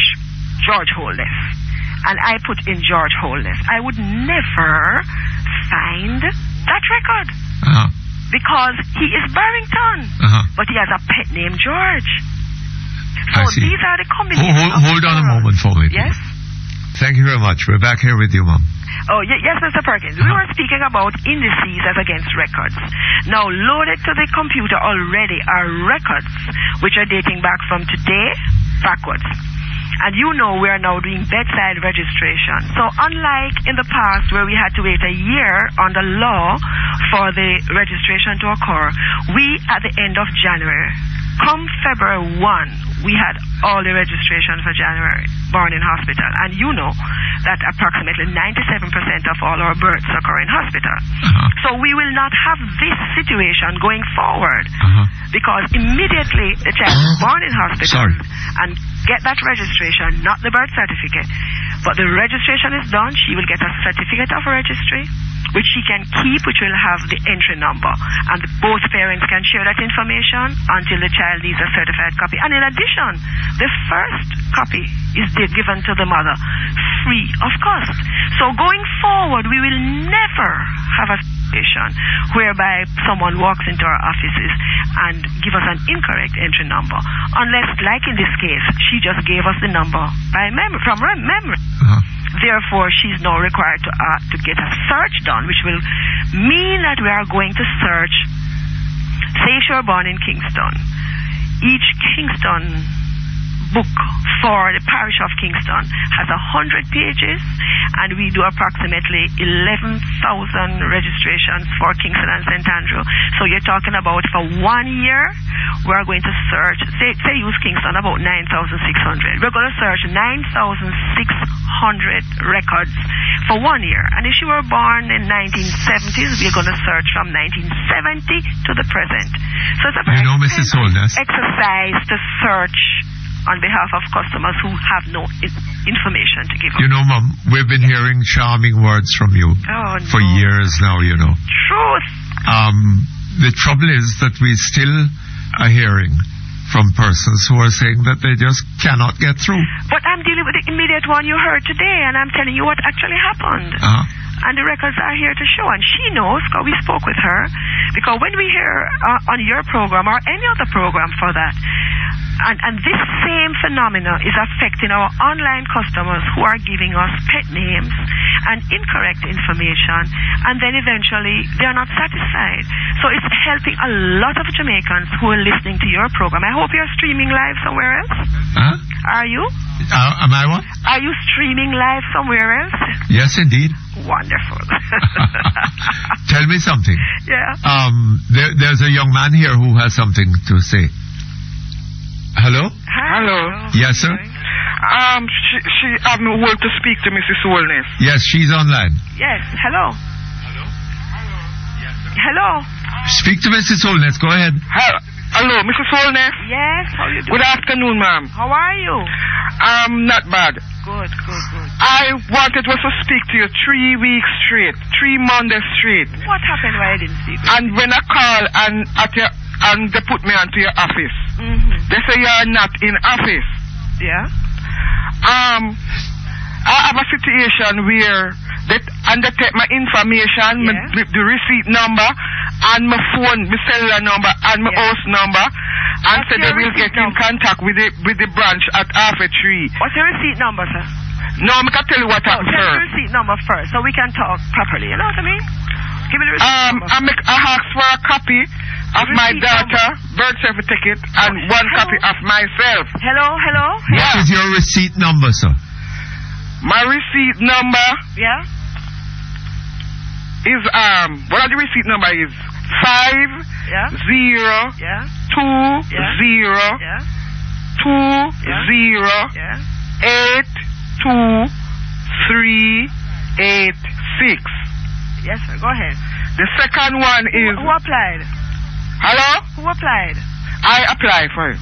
Holness, and I put in George Holness, I would never find that record. Because he is Barrington, but he has a pet name George. So these are the combinations. Hold on a moment for me. Yes? Thank you very much. We're back here with you, Mom. Oh, yes, Mr. Perkins. We were speaking about indices as against records. Now, loaded to the computer already are records which are dating back from today backwards. And you know we are now doing bedside registration. So unlike in the past where we had to wait a year under law for the registration to occur, we at the end of January, come February 1, we had all the registration for January born in hospital. And you know that approximately 97% of all our births occur in hospital. So we will not have this situation going forward because immediately the child is born in hospital and get that registration, not the birth certificate. But the registration is done, she will get a certificate of registry, which she can keep, which will have the entry number. And both parents can share that information until the child needs a certified copy. And in addition, the first copy is given to the mother free of cost. So going forward, we will never have a situation whereby someone walks into our offices and give us an incorrect entry number. Unless, like in this case, she just gave us the number by memory, from her memory. Therefore, she's now required to get a search done, which will mean that we are going to search, say if you're born in Kingston, each Kingston book for the parish of Kingston has 100 pages, and we do approximately 11,000 registrations for Kingston and St. Andrew. So you're talking about for 1 year, we're going to search, say use Kingston, about 9,600. We're going to search 9,600 records for 1 year. And if you were born in 1970s, we're going to search from 1970 to the present. So it's a very exercise to search on behalf of customers who have no information to give us. You know, Mom, we've been hearing charming words from you for years now, you know. Truth. The trouble is that we still are hearing from persons who are saying that they just cannot get through. But I'm dealing with the immediate one you heard today, and I'm telling you what actually happened. And the records are here to show, and she knows because we spoke with her. Because when we hear on your program, or any other program for that, and this same phenomena is affecting our online customers who are giving us pet names and incorrect information, and then eventually they are not satisfied. So it's helping a lot of Jamaicans who are listening to your program. I hope you're streaming live somewhere else. Are you? Am I what? Are you streaming live somewhere else? Yes, indeed. Wonderful. Tell me something. Yeah. There's a young man here who has something to say. Hello? Hi. Hello. Yes, sir. She have me hold to speak to Mrs. Holness. Yes, she's online. Yes, hello. Hello. Speak to Mrs. Holness. Go ahead. Hello, Mrs. Holness. Yes, how you doing? Good afternoon, ma'am. How are you? Not bad. Good. I wanted to speak to you 3 weeks straight, 3 Mondays straight. What happened why I didn't speak? And when I call and they put me onto your office, they say you're not in office. Yeah. I have a situation where they take my information, the receipt number, and my phone, my cellular number, and my house number, and say they will get in contact with the branch at Halfway Tree. What's your receipt number, sir? No, I can tell you what happened first. Tell the receipt number first, so we can talk properly. You know what I mean? Give me the receipt number. I asked for a copy of my daughter, birth certificate, and one copy of myself. Hello? What is your receipt number, sir? My receipt number is what are the receipt number is 5020823886. Yes, sir. Go ahead. The second one is... Who applied? Hello? Who applied? I applied for it.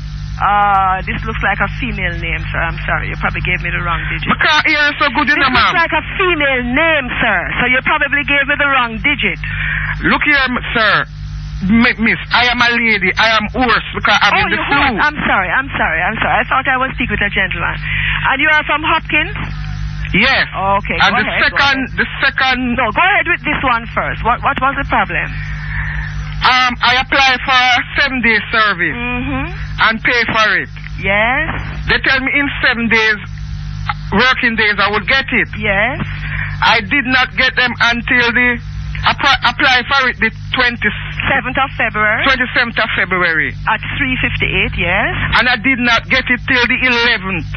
This looks like a female name, sir. I'm sorry. You probably gave me the wrong digit. I can't hear you so good, This ma'am. looks like a female name, sir. So you probably gave me the wrong digit. Look here, sir. Miss, I am a lady. I am hoarse because I'm in the flu. I'm sorry. I thought I was speaking with a gentleman. And you are from Hopkins? Yes. Okay, and go the ahead. second... No, go ahead with this one first. What was the problem? I applied for a 7-day service and pay for it. Yes. They tell me in 7 days, working days, I would get it. Yes. I did not get them until apply for it the 27th of February. 27th of February. At 3:58, yes. And I did not get it till the 11th.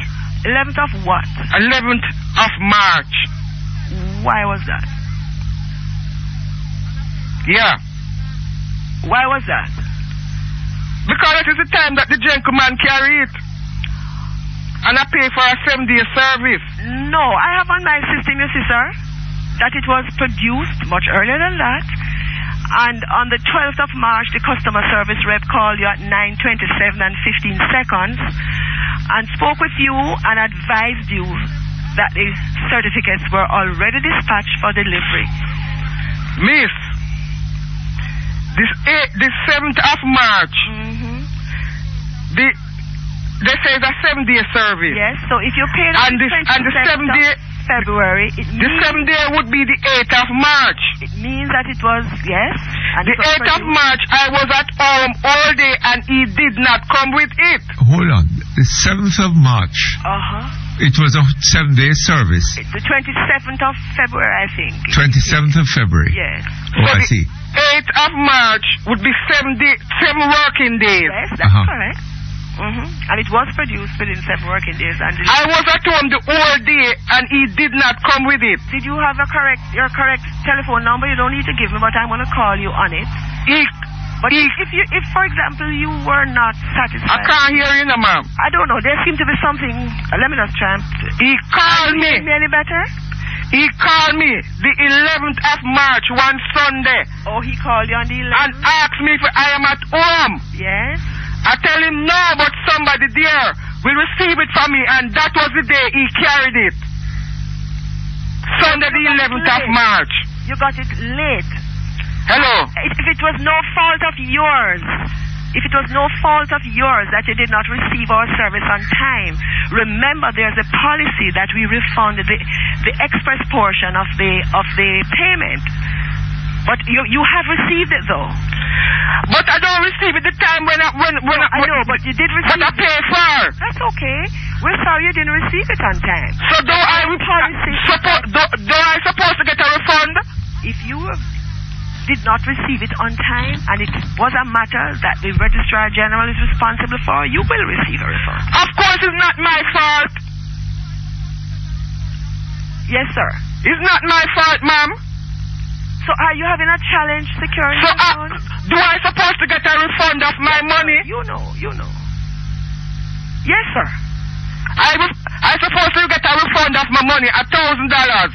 11th of what? 11th of March. Why was that? Yeah. Why was that? Because it is the time that the gentleman carry it. And I pay for a 7-day service. No, I have on my system, you see, sir, that it was produced much earlier than that. And on the 12th of March, the customer service rep called you at 9:27 and 15 seconds and spoke with you and advised you that the certificates were already dispatched for delivery. Miss, this 7th of March, they say it's a 7-day service. Yes, so if you pay and the 7-day February, it means... The 7-day would be the 8th of March. It means that it was, yes. And the 8th of March, I was at home all day and he did not come with it. Hold on. The 7th of March. It was a 7-day service. It's the 27th of February, I think. 27th of February. Yes. Oh, I see. 8th of March would be 7 working days. Yes, that's correct. And it was produced within 7 working days. And I was at home the whole day and he did not come with it. Did you have your correct telephone number? You don't need to give me, but I'm going to call you on it. If for example, you were not satisfied... I can't hear you now, ma'am. I don't know. There seemed to be something... let me just try. He called me. Can you hear me any better? He called me the 11th of March, one Sunday. Oh, he called you on the 11th? And asked me if I am at home. Yes. I tell him no, but somebody there will receive it from me, and that was the day he carried it. Sunday the 11th of March. You got it late. Hello. If it was no fault of yours that you did not receive our service on time, remember there's a policy that we refund the express portion of the payment. But you have received it though. But I don't receive it the time when I know, but you did receive it. But I pay for. That's okay. We're sorry you didn't receive it on time. So do I supposed to get a refund? If you did not receive it on time and it was a matter that the Registrar General is responsible for, you will receive a refund. Of course it's not my fault. Yes, sir. It's not my fault, ma'am. So are you having a challenge securing your phone? Do I supposed to get a refund of my money? You know. Yes, sir. I supposed to get a refund of my money, $1,000.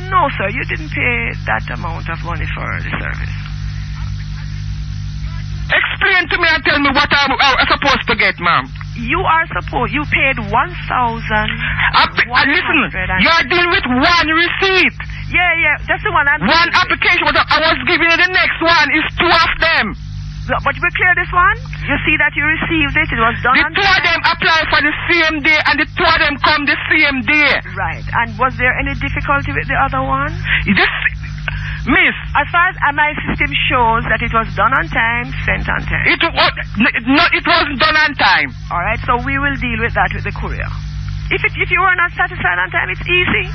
No, sir, you didn't pay that amount of money for the service. Explain to me and tell me what I'm supposed to get, ma'am. You paid $1,000. Listen, you're dealing with one receipt. Yeah, that's the one. One application, but I was giving you the next one. It's two of them. But we clear this one? You see that you received it. It was done the two of them apply for the same day, and the two of them come the same day. Right. And was there any difficulty with the other one? Miss, as far as my system shows that it was done on time, sent on time. It wasn't done on time. All right, so we will deal with that with the courier. If you are not satisfied on time, it's easy.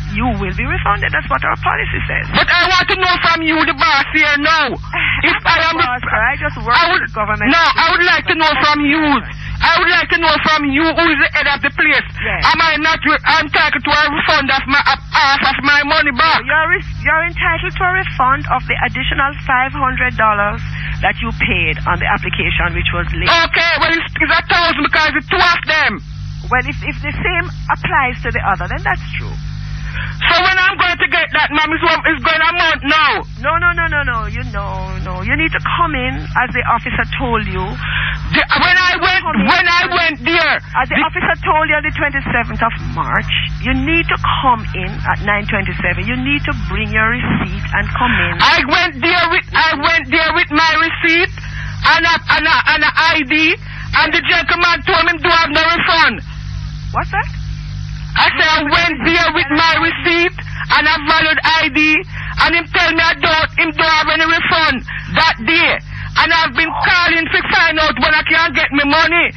You will be refunded. That's what our policy says. But I want to know from you, the boss here, now. If I am boss, I just work with the government. No, I would like to know from you. I would like to know from you who is the head of the place. Yes. Am I not entitled to a refund of my money back? No, you're entitled to a refund of the additional $500 that you paid on the application, which was late. Okay, well, it's 1,000 because it's two of them. Well, if the same applies to the other, then that's true. So when I'm going to get that, ma'am, it's going to amount now. No. You need to come in, as the officer told you. When I went there. As the officer told you on the 27th of March, you need to come in at 9:27. You need to bring your receipt and come in. I went there with my receipt and an ID, and the gentleman told me to have no refund. What's that? I said I went there with my receipt and a valid ID, and him tell me him don't have any refund that day. And I've been calling to find out when I can get my money.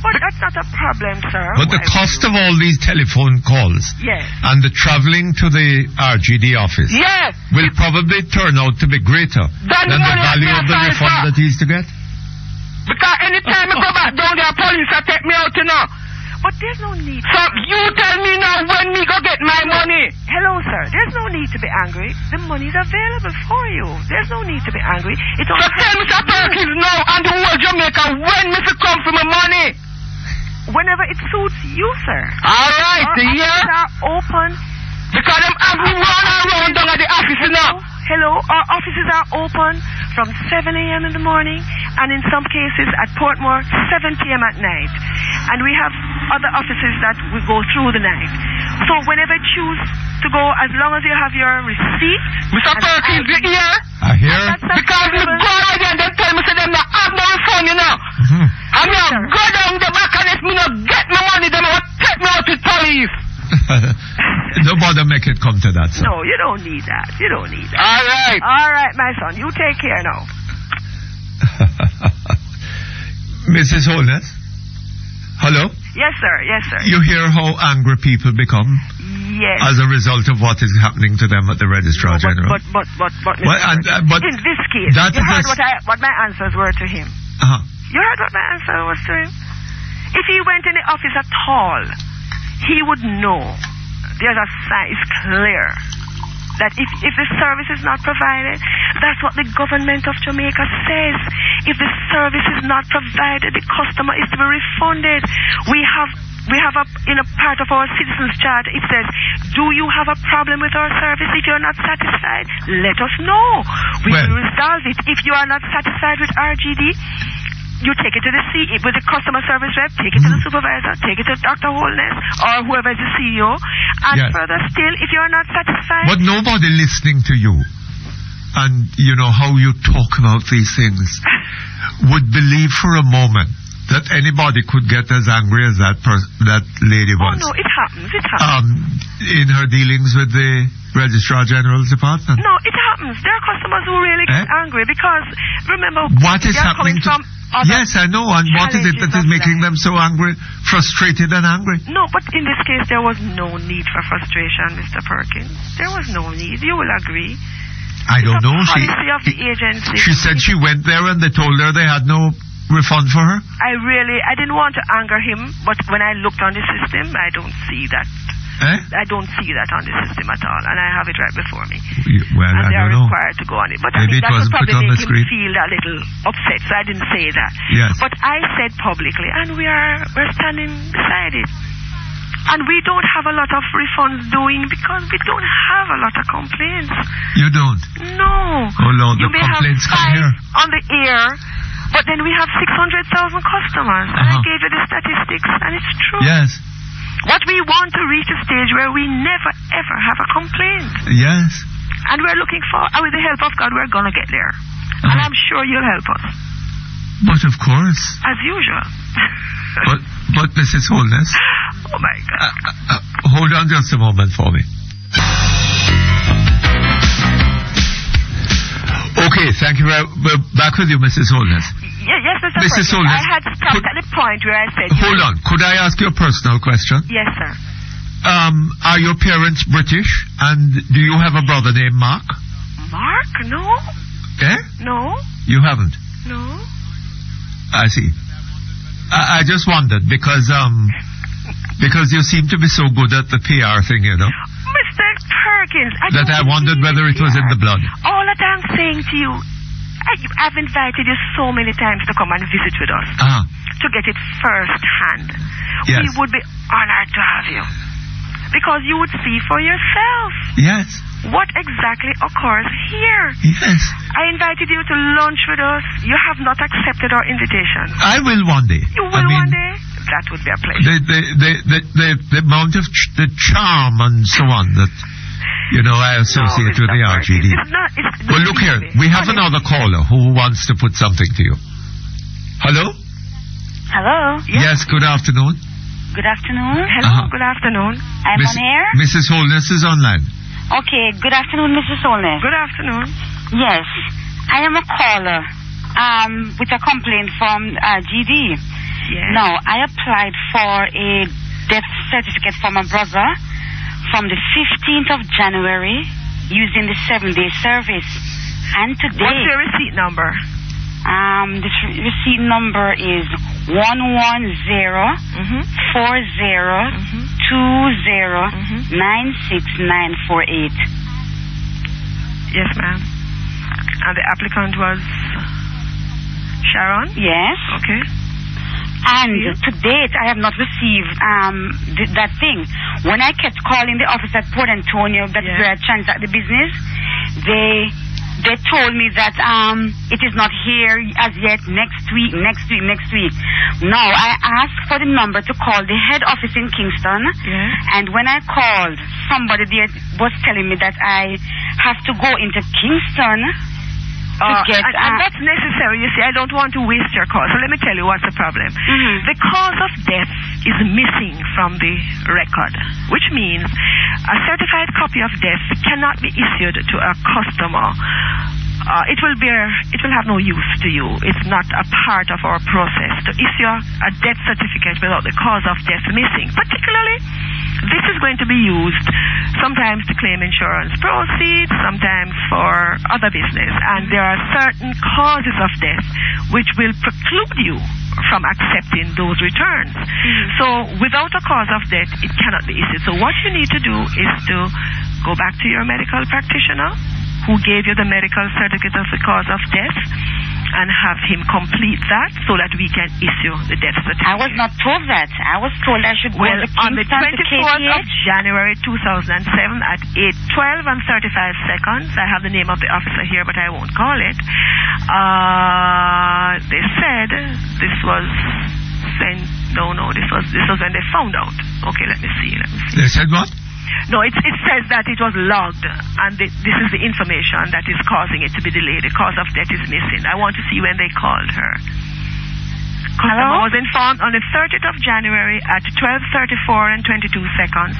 But that's not a problem, sir. But the cost of all these telephone calls and the travelling to the RGD office will probably turn out to be greater than the value of the refund that he's to get. Because anytime I go back down there, police will take me out, you know. But there's no need. So you tell me now when me go get my money. Hello, sir. There's no need to be angry. The money's available for you. There's no need to be angry. So tell Mr. Perkins now and the whole Jamaica when me to come for my money. Whenever it suits you, sir. All right, our offices are open. Because I'm having run around down at the office now. Hello, our offices are open from 7 a.m. in the morning, and in some cases at Portmore, 7 p.m. at night. And we have other offices that we go through the night. So whenever you choose to go, as long as you have your receipt. Mr. Perkins, you hear? I hear. Because me go already and they tell me say them not have no refund, you know. And me go down the back and if me not get my money, then will take me out to police. Don't bother make it come to that, sir. No, you don't need that. All right, my son. You take care now. Mrs. Holness? Hello? Yes, sir. You hear how angry people become? Yes. As a result of what is happening to them at the Registrar General? But in this case, you heard what my answers were to him. You heard what my answer was to him? If he went in the office at all, he would know. There's a sign, it's clear, that if the service is not provided, that's what the government of Jamaica says. If the service is not provided, the customer is to be refunded. We have in a part of our citizens charter, it says, do you have a problem with our service? If you're not satisfied, let us know. We will resolve it. If you are not satisfied with RGD, you take it to the with the customer service rep, take it to the supervisor, take it to Dr. Holness or whoever is the CEO, and further still, if you're not satisfied. But nobody listening to you and you know how you talk about these things would believe for a moment that anybody could get as angry as that lady was. Oh no, it happens. In her dealings with the Registrar General's department. No, it happens. There are customers who really get angry because, remember, what is happening to... Yes, I know. And what is it that is making them so angry, frustrated and angry? No, but in this case, there was no need for frustration, Mr. Perkins. There was no need. You will agree. I don't know. Policy of the agency. She said she went there and they told her they had no refund for her? I didn't want to anger him, but when I looked on the system, I don't see that I don't see that on the system at all, and I have it right before me. Well, and they are I don't know. required to go on it. But Maybe I think that would probably make him screen. feel a little upset, so I didn't say that. Yes. But I said publicly, and we're standing beside it. And we don't have a lot of refunds doing because we don't have a lot of complaints. You don't? No. Oh, Lord, you the may complaints have come here. on the air, but then we have 600,000 customers. And I gave you the statistics, and it's true. Yes. What we want to reach a stage where we never, ever have a complaint. Yes. And we're looking for, and with the help of God, we're going to get there. And I'm sure you'll help us. But of course. As usual. But Mrs. Holness. Oh, my God. Hold on just a moment for me. Okay, thank you. We're back with you, Mrs. Holness. Yes, Mrs. Holness. I had stopped at the point where I said... Hold on. Could I ask you a personal question? Yes, sir. Are your parents British? And do you have a brother named Mark? Mark? No. Eh? No. You haven't? No. I see. I just wondered because you seem to be so good at the PR thing, you know. Mr. Perkins, I wondered whether it was in the blood. All that I'm saying to you, I've invited you so many times to come and visit with us to get it firsthand. Yes. We would be honored to have you because you would see for yourself. Yes. What exactly occurs here? Yes. I invited you to lunch with us. You have not accepted our invitation. I will one day. You will one day? That would be a pleasure. The amount of the charm and so on that, you know, I associate with the RGD. Well, look here. We have another caller who wants to put something to you. Hello? Hello? Yes, good afternoon. Good afternoon. Hello, good afternoon. I'm on air? Mrs. Holness is online. Okay, good afternoon, Mrs. Holness. Good afternoon. Yes, I am a caller with a complaint from GD. Yes. Now, I applied for a death certificate for my brother from the 15th of January using the 7-day service. And today... What's your receipt number? The receipt number is 110-40-20-96948. Yes, ma'am. And the applicant was Sharon? Yes. Okay. And to date, I have not received that thing. When I kept calling the office at Port Antonio, that's where I transact the business, they told me that it is not here as yet, next week. Now, I asked for the number to call the head office in Kingston, and when I called, somebody there was telling me that I have to go into Kingston to get... and that's necessary. You see, I don't want to waste your call, so let me tell you what's the problem. The cause of death is missing from the record, which means a certified copy of death cannot be issued to a customer. It will have no use to you. It's not a part of our process to issue a death certificate without the cause of death missing. Particularly, this is going to be used sometimes to claim insurance proceeds, sometimes for other business. And there are certain causes of death which will preclude you from accepting those returns. So without a cause of death, it cannot be issued. So what you need to do is to go back to your medical practitioner who gave you the medical certificate of the cause of death and have him complete that so that we can issue the death certificate. I was not told that. I was told I should go to on the 24th of January 2007 at 8:12 and 35 seconds, I have the name of the officer here, but I won't call it. They said this was sent. No, this was when they found out. Okay, let me see. They said what? No, it says that it was logged, and this is the information that is causing it to be delayed. The cause of death is missing. I want to see when they called her. Customer was informed on the 30th of January at 12:34 and 22 seconds.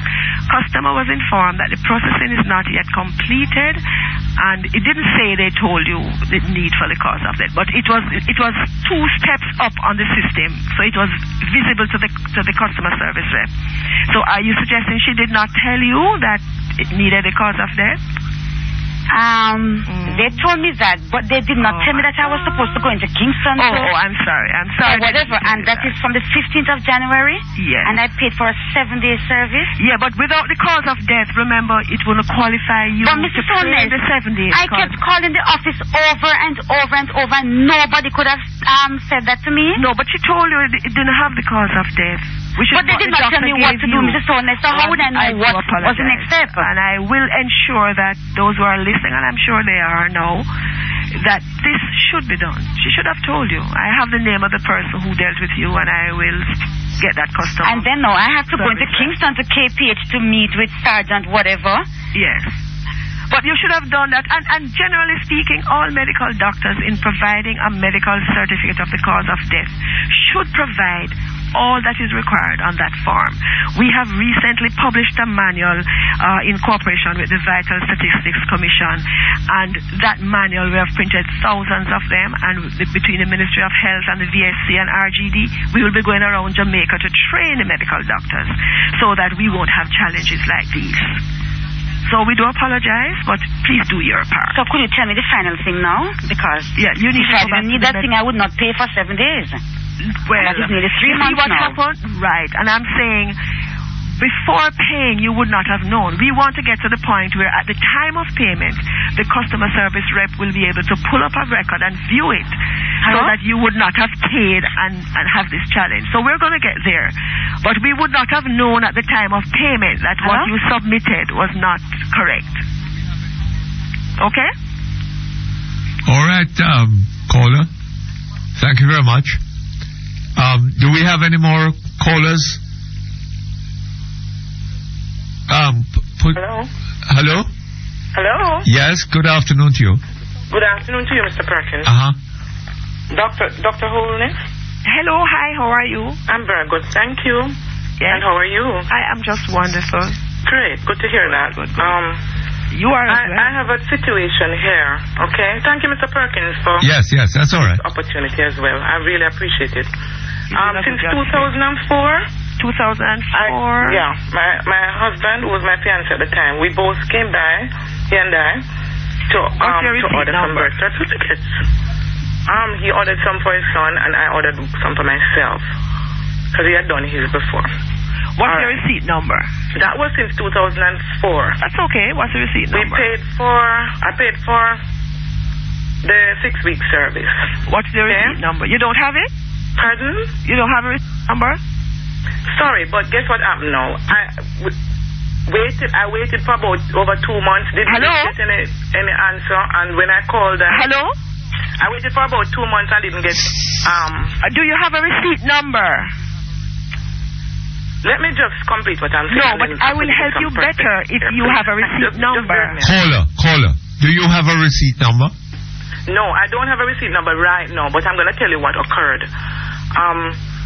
Customer was informed that the processing is not yet completed, and it didn't say they told you the need for the cause of death, but it was 2 steps up on the system, so it was visible to the customer service rep. So are you suggesting she did not tell you that it needed a cause of death? They told me that, but they did not tell me that I was supposed to go into Kingston. I'm sorry. Or whatever. And that is from the 15th of January. Yes. And I paid for a 7-day service. Yeah, but without the cause of death, remember, it will qualify you but Mrs. to pay the 7 days. I kept calling the office over and over and over, and nobody could have said that to me. No, but she told you it didn't have the cause of death. But they did not tell me what to do, Mrs. Sones. So how would I know what was the next step? And I will ensure that those who are listening, and I'm sure they are now, that this should be done. She should have told you. I have the name of the person who dealt with you, and I will get that customer. And then I have to go into Kingston to KPH to meet with Sergeant whatever. Yes. But you should have done that. And generally speaking, all medical doctors in providing a medical certificate of the cause of death should provide all that is required on that form. We have recently published a manual in cooperation with the Vital Statistics Commission, and that manual, we have printed thousands of them, and between the Ministry of Health and the VSC and RGD, we will be going around Jamaica to train the medical doctors so that we won't have challenges like these. So we do apologize, but please do your part. So could you tell me the final thing now? Because you need if I didn't need that thing, I would not pay for 7 days. Well, that is nearly 3 months what now. happened? Right. And I'm saying, before paying, you would not have known. We want to get to the point where at the time of payment, the customer service rep will be able to pull up a record and view it so that you would not have paid and have this challenge. So we're going to get there. But we would not have known at the time of payment that what you submitted was not correct. Okay? All right, caller. Thank you very much. Do we have any more callers? Hello? Hello? Hello? Yes, good afternoon to you. Good afternoon to you, Mr. Perkins. Dr. Holness? Hello, hi, how are you? I'm very good, thank you. Yes. And how are you? I am just wonderful. Great, good to hear that. Good. You are as well. I have a situation here, okay? Thank you, Mr. Perkins, for Yes, that's all right. opportunity as well. I really appreciate it. Since 2004... 2004? My husband, who was my fiancé at the time, we both came by, he and I, to order some birth certificates. He ordered some for his son, and I ordered some for myself, because he had done his before. What's your receipt number? That was since 2004. That's okay. What's the receipt number? I paid for the 6-week service. What's the receipt number? You don't have it? Pardon? You don't have a receipt number? Sorry, but guess what happened now? I waited for about over 2 months. Didn't get any answer, and when I called... Hello? I waited for about 2 months and didn't get... Do you have a receipt number? Let me just complete what I'm saying. No, but I will help you better if you have a receipt number. Caller, do you have a receipt number? No, I don't have a receipt number right now, but I'm going to tell you what occurred.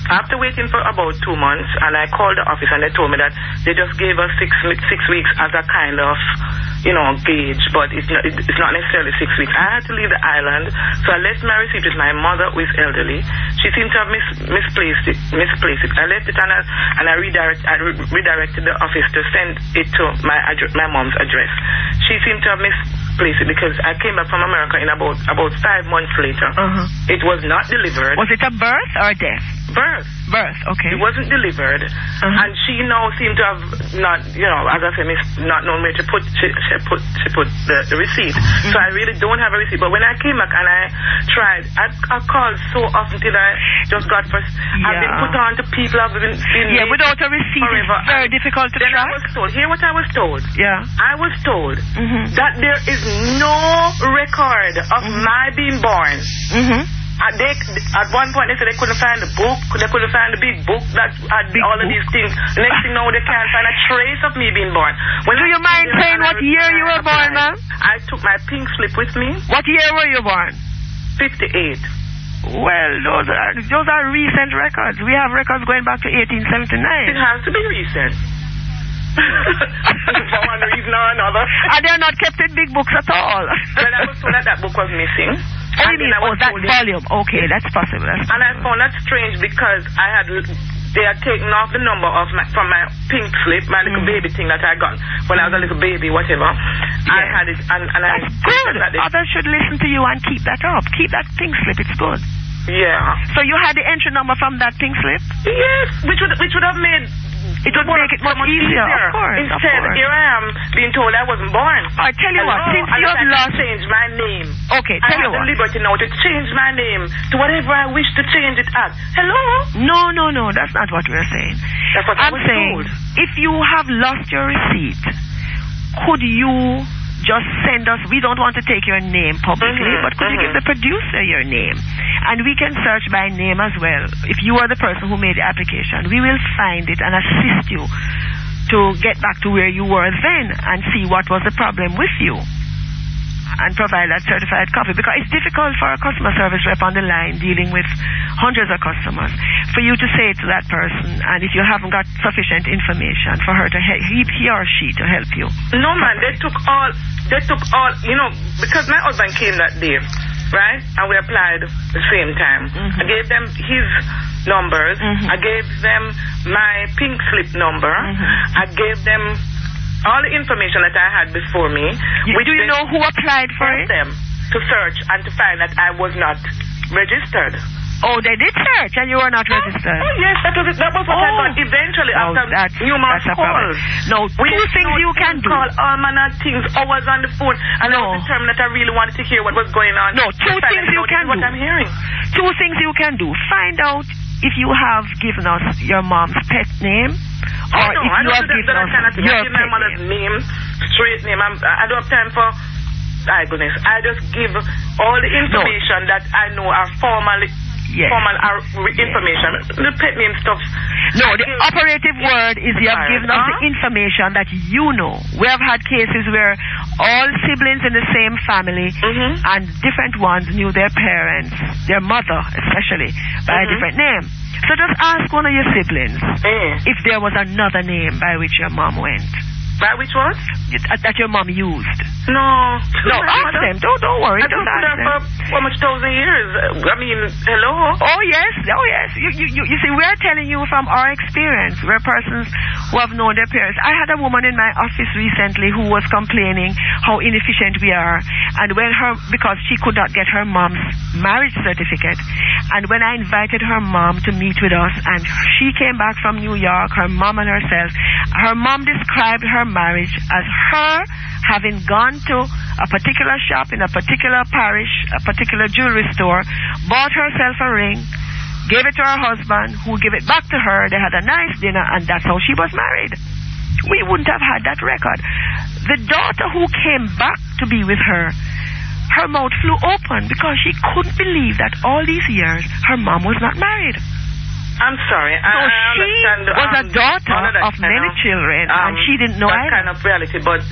After waiting for about 2 months, and I called the office, and they told me that they just gave us 6 weeks as a kind of, gauge, but it's not necessarily 6 weeks. I had to leave the island, so I left my receipt with my mother, who is elderly. She seemed to have misplaced it. I left it, and I redirected the office to send it to my mom's address. She seemed to have misplaced it because I came back from America in about 5 months later. It was not delivered. Was it a birth or a death? Birth, okay. It wasn't delivered, and she now seemed to have not, as I said, not known where to put. She put the receipt. So I really don't have a receipt. But when I came back and I tried, I called so often till I just got first. I've been put on to people. I've been without a receipt, forever. It's very difficult to track. I was told. Hear what I was told. Yeah. I was told that there is no record of my being born. At one point, they said they couldn't find the book. They couldn't find the big book that had all of these things. Next thing now, they can't find a trace of me being born. Do you mind saying what year you were born, ma'am? I took my pink slip with me. What year were you born? 58. Well, those are recent records. We have records going back to 1879. It has to be recent. For one reason or another. And they're not kept in big books at all. Well, I was told that book was missing. That volume. Okay, that's possible. And I found that strange because they they had taken off the number from my pink slip, my little baby thing that I got when I was a little baby, whatever. I had it, and I... That's good. Others should listen to you and keep that up. Keep that pink slip. It's good. Yeah. So you had the entry number from that pink slip? Yes, which would have made... It would make it much easier. Of course. Instead, here I am being told I wasn't born. I tell you what, since you have lost... change my name. Okay, tell you what. I have the liberty now to change my name to whatever I wish to change it as. Hello? No, that's not what we're saying. That's what I'm I was saying, told. if you have lost your receipt, could you just send us, we don't want to take your name publicly, but could you give the producer your name? And we can search by name as well. If you are the person who made the application, we will find it and assist you to get back to where you were then and see what was the problem with you and provide that certified copy, because it's difficult for a customer service rep on the line dealing with hundreds of customers for you to say to that person, and if you haven't got sufficient information for her to help, he or she to help you. No, man, they took all, because my husband came that day, right, and we applied the same time. I gave them his numbers, I gave them my pink slip number, I gave them all the information that I had before me. Do you know who applied for it? Them to search and to find that I was not registered. Oh, they did search and you were not registered. Oh, yes, that was it. That was what I got eventually after numerous calls. No, two things you can do. Call all manner of things, hours on the phone, and I was determined that I really wanted to hear what was going on. No, two things you can do. What I'm hearing. Two things you can do. Find out if you have given us your mom's pet name. Or if you have given us your my mother's name, straight name. I don't have time for, goodness. I just give all the information that I know are formal information. The pet name stuff. No, the operative word is you have given us the information that you know. We have had cases where all siblings in the same family and different ones knew their parents, their mother especially, by a different name. So just ask one of your siblings if there was another name by which your mom went. By which one? That your mom used. No, ask them. Don't worry. I've been there for how much 1,000 years? I mean, hello? Oh, yes. You see, we're telling you from our experience. We're persons who have known their parents. I had a woman in my office recently who was complaining how inefficient we are, and because she could not get her mom's marriage certificate, and when I invited her mom to meet with us, and she came back from New York, her mom and herself, her mom described her marriage as her having gone to a particular shop in a particular parish, a particular jewelry store, bought herself a ring, gave it to her husband, who gave it back to her. They had a nice dinner, and that's how she was married. We wouldn't have had that record. The daughter who came back to be with her mouth flew open because she couldn't believe that all these years her mom was not married. I'm sorry. So she was a daughter of many children, and she didn't know that kind of reality, but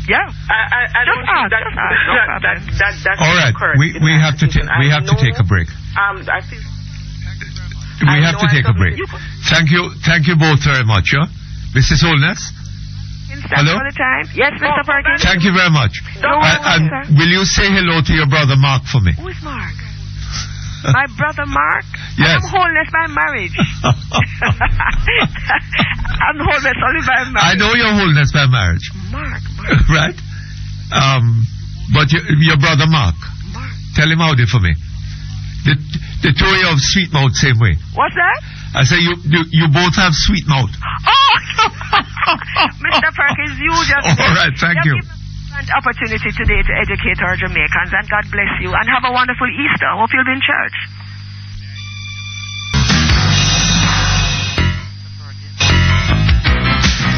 yeah, I don't think that's all right. We have to take a break. I feel we have to take a break. Thank you both very much. Mrs. Holness. Hello. For the time. Yes, Mr. Perkins. Thank you very much. And will you say hello to your brother Mark for me? Who is Mark? My brother Mark? Yes. I'm homeless by marriage. I'm homeless only by marriage. I know you're homeless by marriage. Mark. Right? But your brother Mark. Tell him howdy for me. The two of you have sweet mouth same way. What's that? I say you both have sweet mouth. Oh! Mr. Perkins, you just... All right, thank you. An opportunity today to educate our Jamaicans, and God bless you, and have a wonderful Easter. Hope you'll be in church.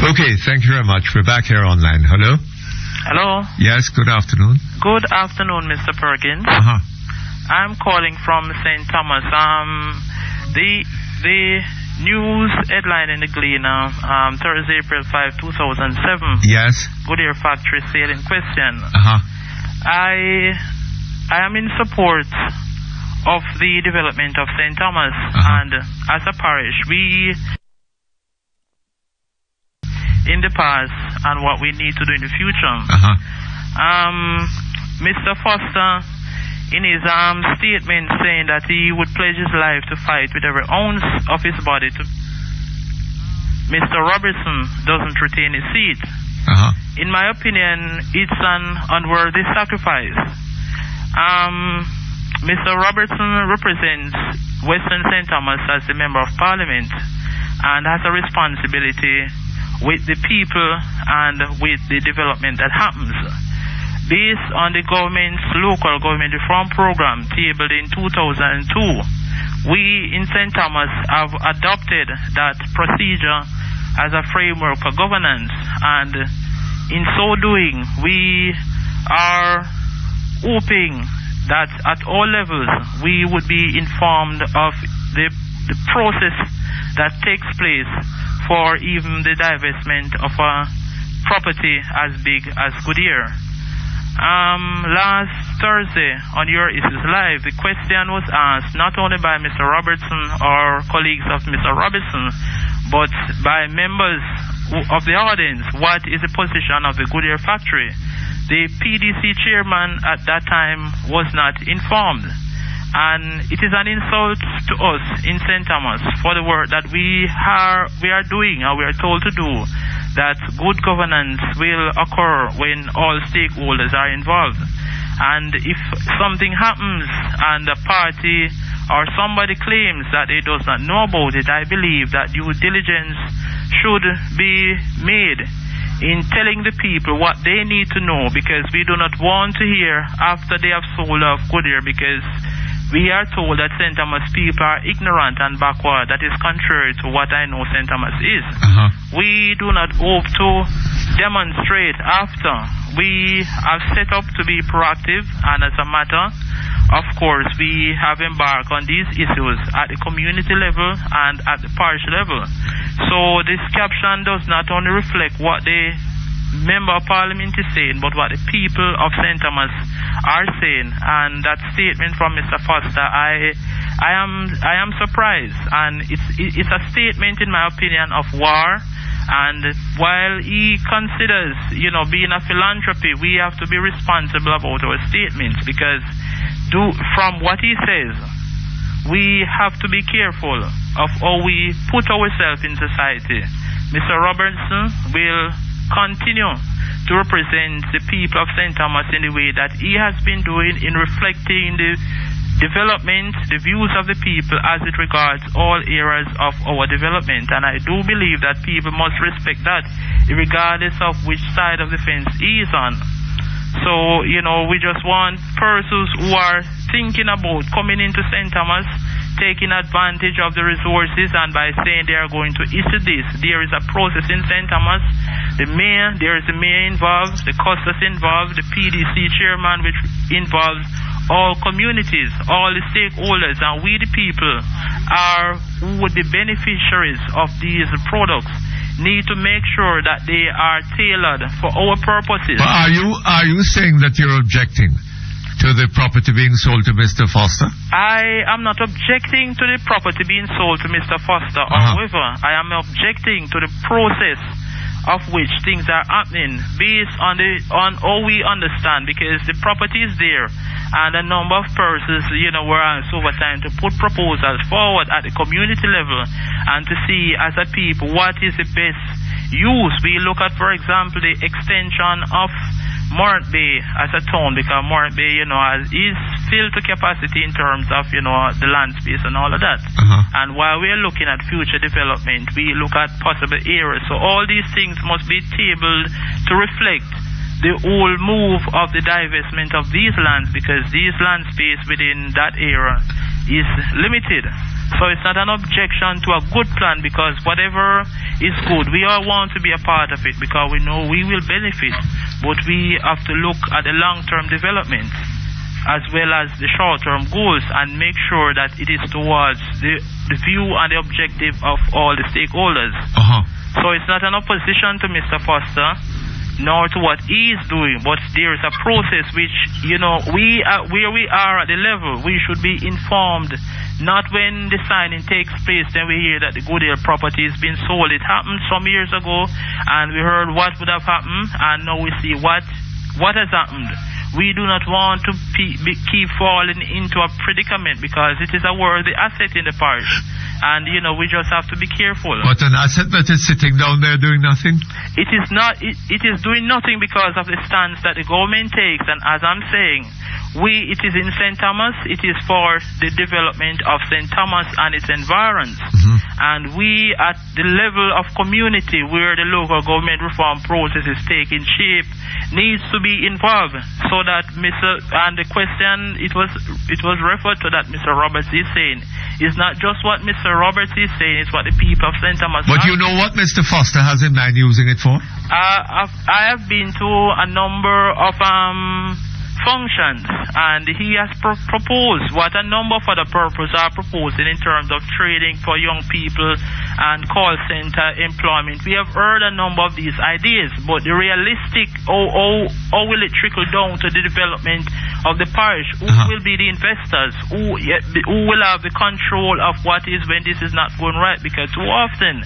Okay, thank you very much. We're back here online. Hello? Hello? Yes, good afternoon. Good afternoon, Mr. Perkins. I'm calling from St. Thomas. The news headline in the Gleaner, Thursday, April 5, 2007. Yes. Goodyear factory sale in question. I am in support of the development of St. Thomas, and as a parish, we in the past and what we need to do in the future. Mr. Foster, in his statement, saying that he would pledge his life to fight with every ounce of his body to Mr. Robertson doesn't retain his seat. In my opinion, it's an unworthy sacrifice. Mr. Robertson represents Western St. Thomas as the Member of Parliament and has a responsibility with the people and with the development that happens. Based on the government's local government reform program tabled in 2002, we in St. Thomas have adopted that procedure as a framework for governance, and in so doing, we are hoping that at all levels we would be informed of the process that takes place for even the divestment of a property as big as Goodyear. Last Thursday on Your Issues Live, the question was asked not only by Mr. Robertson or colleagues of Mr. Robertson, but by members of the audience, what is the position of the Goodyear factory? The PDC chairman at that time was not informed. And it is an insult to us in St. Thomas for the work that we are doing and we are told to do, that good governance will occur when all stakeholders are involved. And if something happens and a party or somebody claims that they does not know about it, I believe that due diligence should be made in telling the people what they need to know, because we do not want to hear after they have sold off Goodyear, because we are told that St. Thomas people are ignorant and backward. That is contrary to what I know St. Thomas is. We do not hope to demonstrate after. We have set up to be proactive, and as a matter, of course, we have embarked on these issues at the community level and at the parish level. So this caption does not only reflect what the Member of Parliament is saying, but what the people of St. Thomas are saying. And that statement from Mr. Foster, I am surprised, and it's a statement, in my opinion, of war. And while he considers, being a philanthropy, we have to be responsible about our statements, because from what he says, we have to be careful of how we put ourselves in society. Mr. Robertson will continue to represent the people of St. Thomas in the way that he has been doing, in reflecting the development, the views of the people as it regards all areas of our development. And I do believe that people must respect that, regardless of which side of the fence he is on. So, we just want persons who are thinking about coming into St. Thomas, taking advantage of the resources, and by saying they are going to issue this. There is a process in St. Thomas. There is the mayor involved, the custos involved, the PDC chairman, which involves all communities, all the stakeholders, and we the people who would be beneficiaries of these products need to make sure that they are tailored for our purposes. But are you saying that you're objecting to the property being sold to Mr. Foster? I am not objecting to the property being sold to Mr. Foster. However, I am objecting to the process of which things are happening based on how we understand, because the property is there and a number of persons, were asked over time to put proposals forward at the community level and to see as a people what is the best use. We look at, for example, the extension of Morant Bay as a town, because Morant Bay, is filled to capacity in terms of, the land space and all of that. And while we're looking at future development, we look at possible areas. So all these things must be tabled to reflect the whole move of the divestment of these lands, because these land space within that area is limited. So it's not an objection to a good plan, because whatever is good, we all want to be a part of it, because we know we will benefit. But we have to look at the long-term development as well as the short-term goals, and make sure that it is towards the view and the objective of all the stakeholders. So it's not an opposition to Mr. Foster, nor to what he is doing, but there is a process which, where we are at the level, we should be informed. Not when the signing takes place, then we hear that the Goodyear property is being sold. It happened some years ago, and we heard what would have happened, and now we see what has happened. we do not want to keep falling into a predicament, because it is a worthy asset in the parish. And, we just have to be careful. But an asset that is sitting down there doing nothing? It is not. It is doing nothing because of the stance that the government takes. And as I'm saying, it is in St. Thomas. It is for the development of St. Thomas and its environs. Mm-hmm. And we, at the level of community where the local government reform process is taking shape, needs to be involved, so that and the question it was referred to that Mr. Roberts is saying is not just what Mr. Roberts is saying, it's what the people of St. Thomas. But you know what Mr. Foster has in mind using it for? I have been to a number of functions, and he has proposed what a number for the purpose are proposing in terms of training for young people and call center employment. We have heard a number of these ideas, but the realistic, how will it trickle down to the development of the parish? Who will be the investors? Who will have the control of what is when this is not going right? Because too often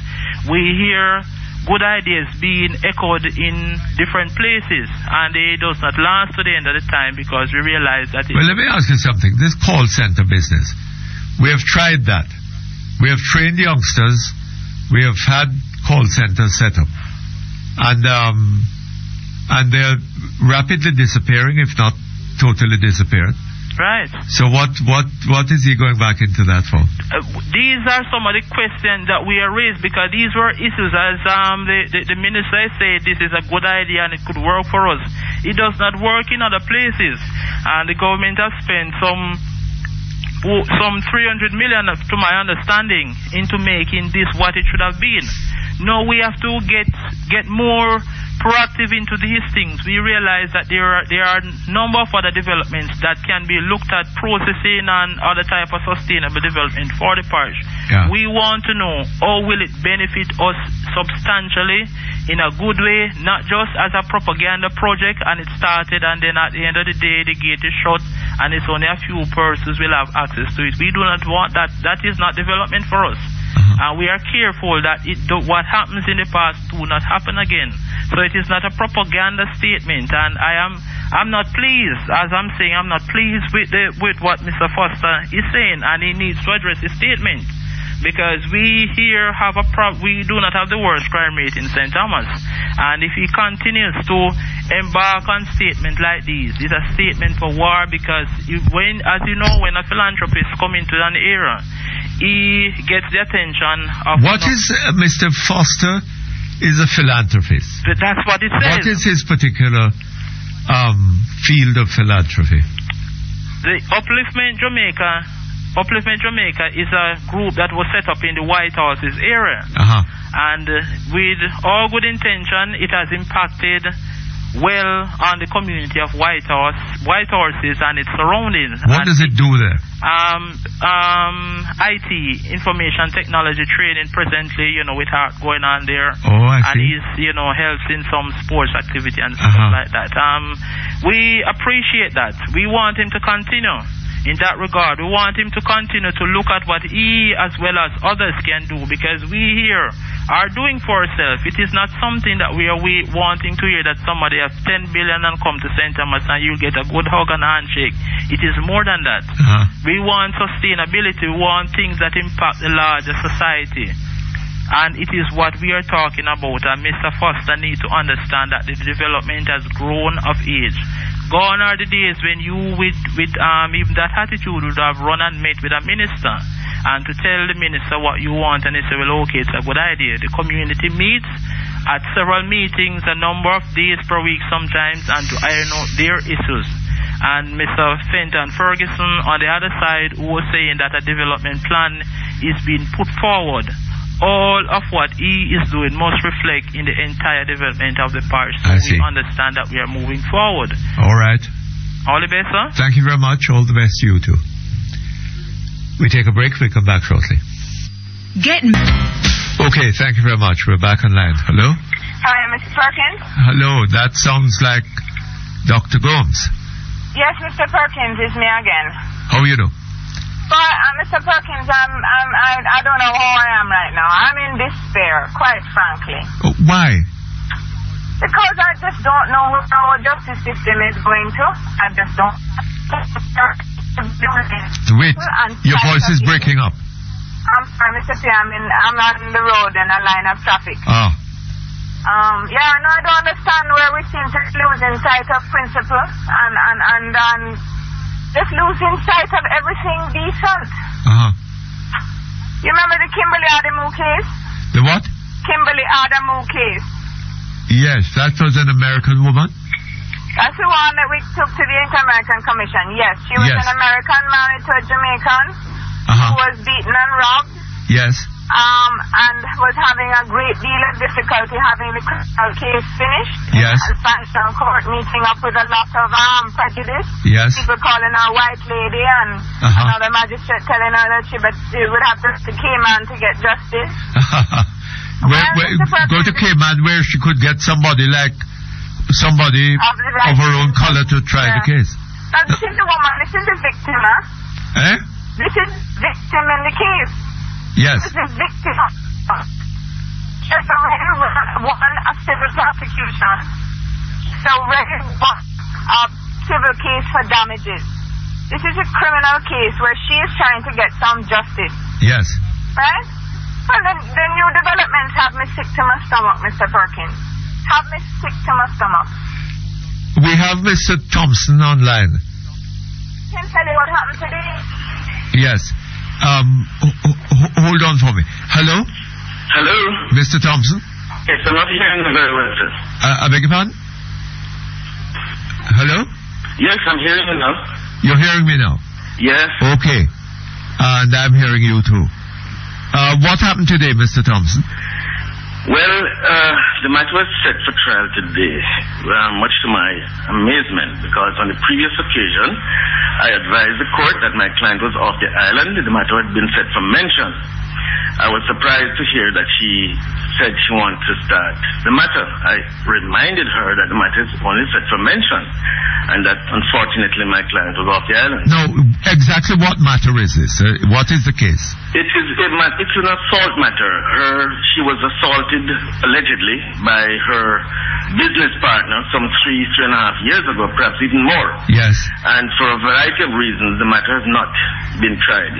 we hear good ideas being echoed in different places, and they does not last to the end of the time, because we realize that well, let me ask you something. This call center business, we have tried that. We have trained youngsters. We have had call centers set up, and they're rapidly disappearing, if not totally disappeared. Right. So what is he going back into that for? These are some of the questions that we are raised, because these were issues, as the minister said, this is a good idea and it could work for us. It does not work in other places, and the government has spent some 300 million, to my understanding, into making this what it should have been. Now we have to get more proactive into these things. We realize that there are a number of other developments that can be looked at, processing and other type of sustainable development for the parish. Yeah. We want to know how will it benefit us substantially in a good way, not just as a propaganda project and it started and then at the end of the day the gate is shut and it's only a few persons will have access to it. We do not want that. That is not development for us. And we are careful that what happens in the past do not happen again. So it is not a propaganda statement, and I'm not pleased, as I'm saying, I'm not pleased with what Mr. Foster is saying, and he needs to address his statement, because we here we do not have the worst crime rate in St. Thomas, and if he continues to embark on statements like these, it's a statement for war, because when a philanthropist comes into an era, he gets the attention of... What is Mr. Foster is a philanthropist? That's what it says. What is his particular field of philanthropy? The Upliftment Jamaica is a group that was set up in the White Horses area. And with all good intention, it has impacted well on the community of White Horses and its surroundings. What does it do there? IT, information technology training presently, with art going on there. Oh, I see. And he's, helps in some sports activity and stuff like that. We appreciate that. We want him to continue in that regard. We want him to continue to look at what he as well as others can do, because we here are doing for ourselves. It is not something that we are wanting to hear that somebody has 10 billion and come to St. Thomas and you'll get a good hug and a handshake. It is more than that. We want sustainability. We want things that impact the larger society. And it is what we are talking about. And Mr. Foster needs to understand that the development has grown of age. Gone are the days when you, with even that attitude, would have run and met with a minister and to tell the minister what you want, and they say, well, okay, it's a good idea. The community meets at several meetings, a number of days per week sometimes, and to iron out their issues. And Mr. Fenton Ferguson, on the other side, who was saying that a development plan is being put forward. All of what he is doing must reflect in the entire development of the parish. So we understand that we are moving forward. All right. All the best, sir. Thank you very much. All the best to you too. We take a break. We come back shortly. Okay, thank you very much. We're back online. Hello? Hi, Mr. Perkins. Hello. That sounds like Dr. Gomes. Yes, Mr. Perkins, it's me again. How are you doing? But, Mr. Perkins, I don't know how I am right now. I'm in despair, quite frankly. Why? Because I just don't know what our justice system is going to. I just don't. Wait, your voice is breaking up. I'm sorry, Mr. P. I'm on the road in a line of traffic. Ah. I don't understand where we seem to be losing sight of principle and just losing sight of everything decent. You remember the Kimberly Adamu case? The what? Kimberly Adamu case. Yes, that was an American woman. That's the one that we took to the Inter-American Commission. Yes, she was an American married to a Jamaican who was beaten and robbed. Yes. And was having a great deal of difficulty having the criminal case finished. Yes. And Sanctuary Court meeting up with a lot of prejudice. Yes. People calling her white lady and another magistrate telling her that she would have to go to Cayman to get justice. Go to Cayman where she could get somebody of her own color to try the case. Now this is the woman, this is the victim, huh? Eh? This is victim in the case. Yes. This is victim. She's already won a civil prosecution. She's already won a civil case for damages. This is a criminal case where she is trying to get some justice. Yes. Right? Well, the new developments have me sick to my stomach, Mr. Perkins. Have me sick to my stomach. We have Mr. Thompson online. Can I tell you what happened today? Yes. Hold on for me. Hello? Hello? Mr. Thompson? Yes, I'm not hearing you very well, sir. I beg your pardon? Hello? Yes, I'm hearing you now. You're hearing me now? Yes. Okay. And I'm hearing you too. What happened today, Mr. Thompson? Well, the matter was set for trial today, much to my amazement, because on the previous occasion, I advised the court that my client was off the island. The matter had been set for mention. I was surprised to hear that she said she wanted to start the matter. I reminded her that the matter is only set for mention, and that unfortunately my client was off the island. No, exactly what matter is this? What is the case? It's an assault matter. She was assaulted allegedly by her business partner some 3.5 years ago, perhaps even more. Yes. And for a variety of reasons, the matter has not been tried.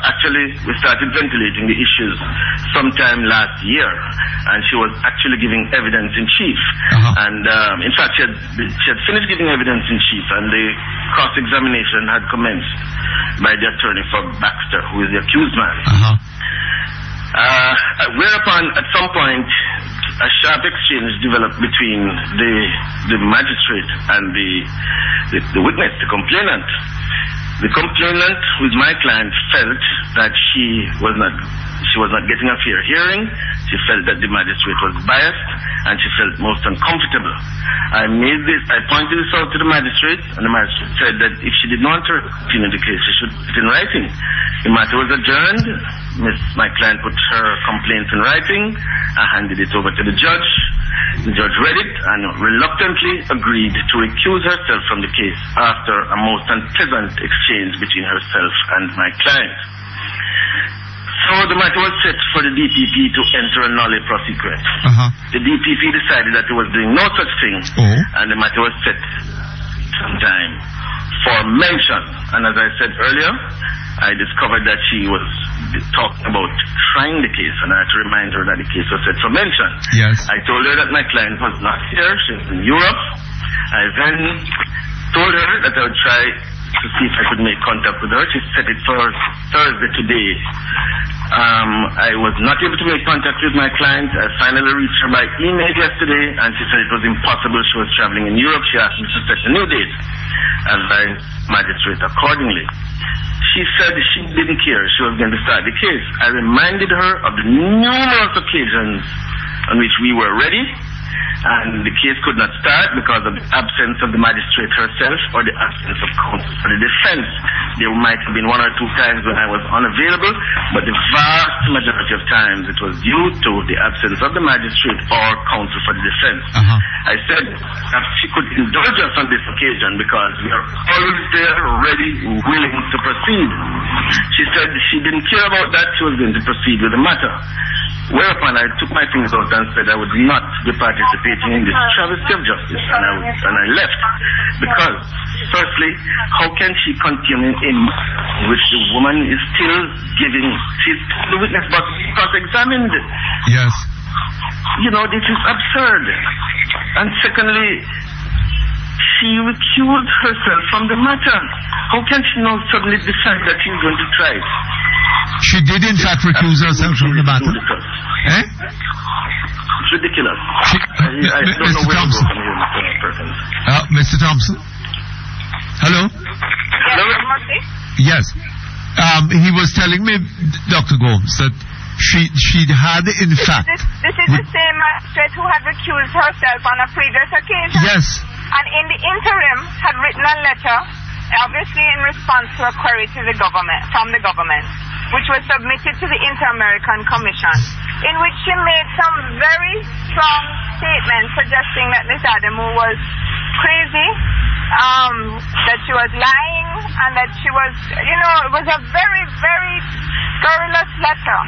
Actually, we started ventilating the issues sometime last year, and she was actually giving evidence in chief. And in fact, she had finished giving evidence in chief, and the cross-examination had commenced by the attorney for Baxter, who is the accused man. Whereupon, at some point, a sharp exchange developed between the magistrate and the witness, the complainant. The complainant, who is my client, felt that she was not getting a fair hearing. She felt that the magistrate was biased, and she felt most uncomfortable. I pointed this out to the magistrate, and the magistrate said that if she did not continue the case, she should put it in writing. The matter was adjourned. My client put her complaint in writing. I handed it over to the judge. The judge read it and reluctantly agreed to recuse herself from the case after a most unpleasant exchange between herself and my client. So the matter was set for the DPP to enter a nolle prosequent. The DPP decided that it was doing no such thing, and the matter was set sometime for mention. And as I said earlier, I discovered that she was talking about trying the case, and I had to remind her that the case was set for mention. Yes. I told her that my client was not here, she was in Europe. I then told her that I would try to see if I could make contact with her. She set it for Thursday today. I was not able to make contact with my client. I finally reached her by email yesterday, and she said it was impossible. She was traveling in Europe. She asked me to set a new date, and I magistrate accordingly. She said she didn't care. She was going to start the case. I reminded her of the numerous occasions on which we were ready, and the case could not start because of the absence of the magistrate herself or the absence of counsel for the defense. There might have been 1 or 2 times when I was unavailable, but the vast majority of times it was due to the absence of the magistrate or counsel for the defense. I said that she could indulge us on this occasion because we are always there, ready, willing to proceed. She said she didn't care about that. She was going to proceed with the matter. Whereupon I took my things out and said I would not be participating in this travesty of justice, and I left. Because, firstly, how can she continue in which the woman is still giving, she's the witness box cross-examined? Yes. You know, this is absurd. And secondly, she recused herself from the matter. How can she now suddenly decide that she's going to try it? She did, in fact, recuse herself from the matter. Eh? It's ridiculous. I don't know where to go from here, Mr. Perkins. Mr. Thompson? Hello? Hello? Yes. He was telling me, Dr. Gomes, that she had, in fact... This is the same magistrate who had recused herself on a previous occasion. Yes. And in the interim had written a letter, obviously in response to a query to the government, from the government, which was submitted to the Inter-American Commission, in which she made some very strong statements suggesting that Miss Adamu was crazy, that she was lying, and that she was, it was a very, very scurrilous letter.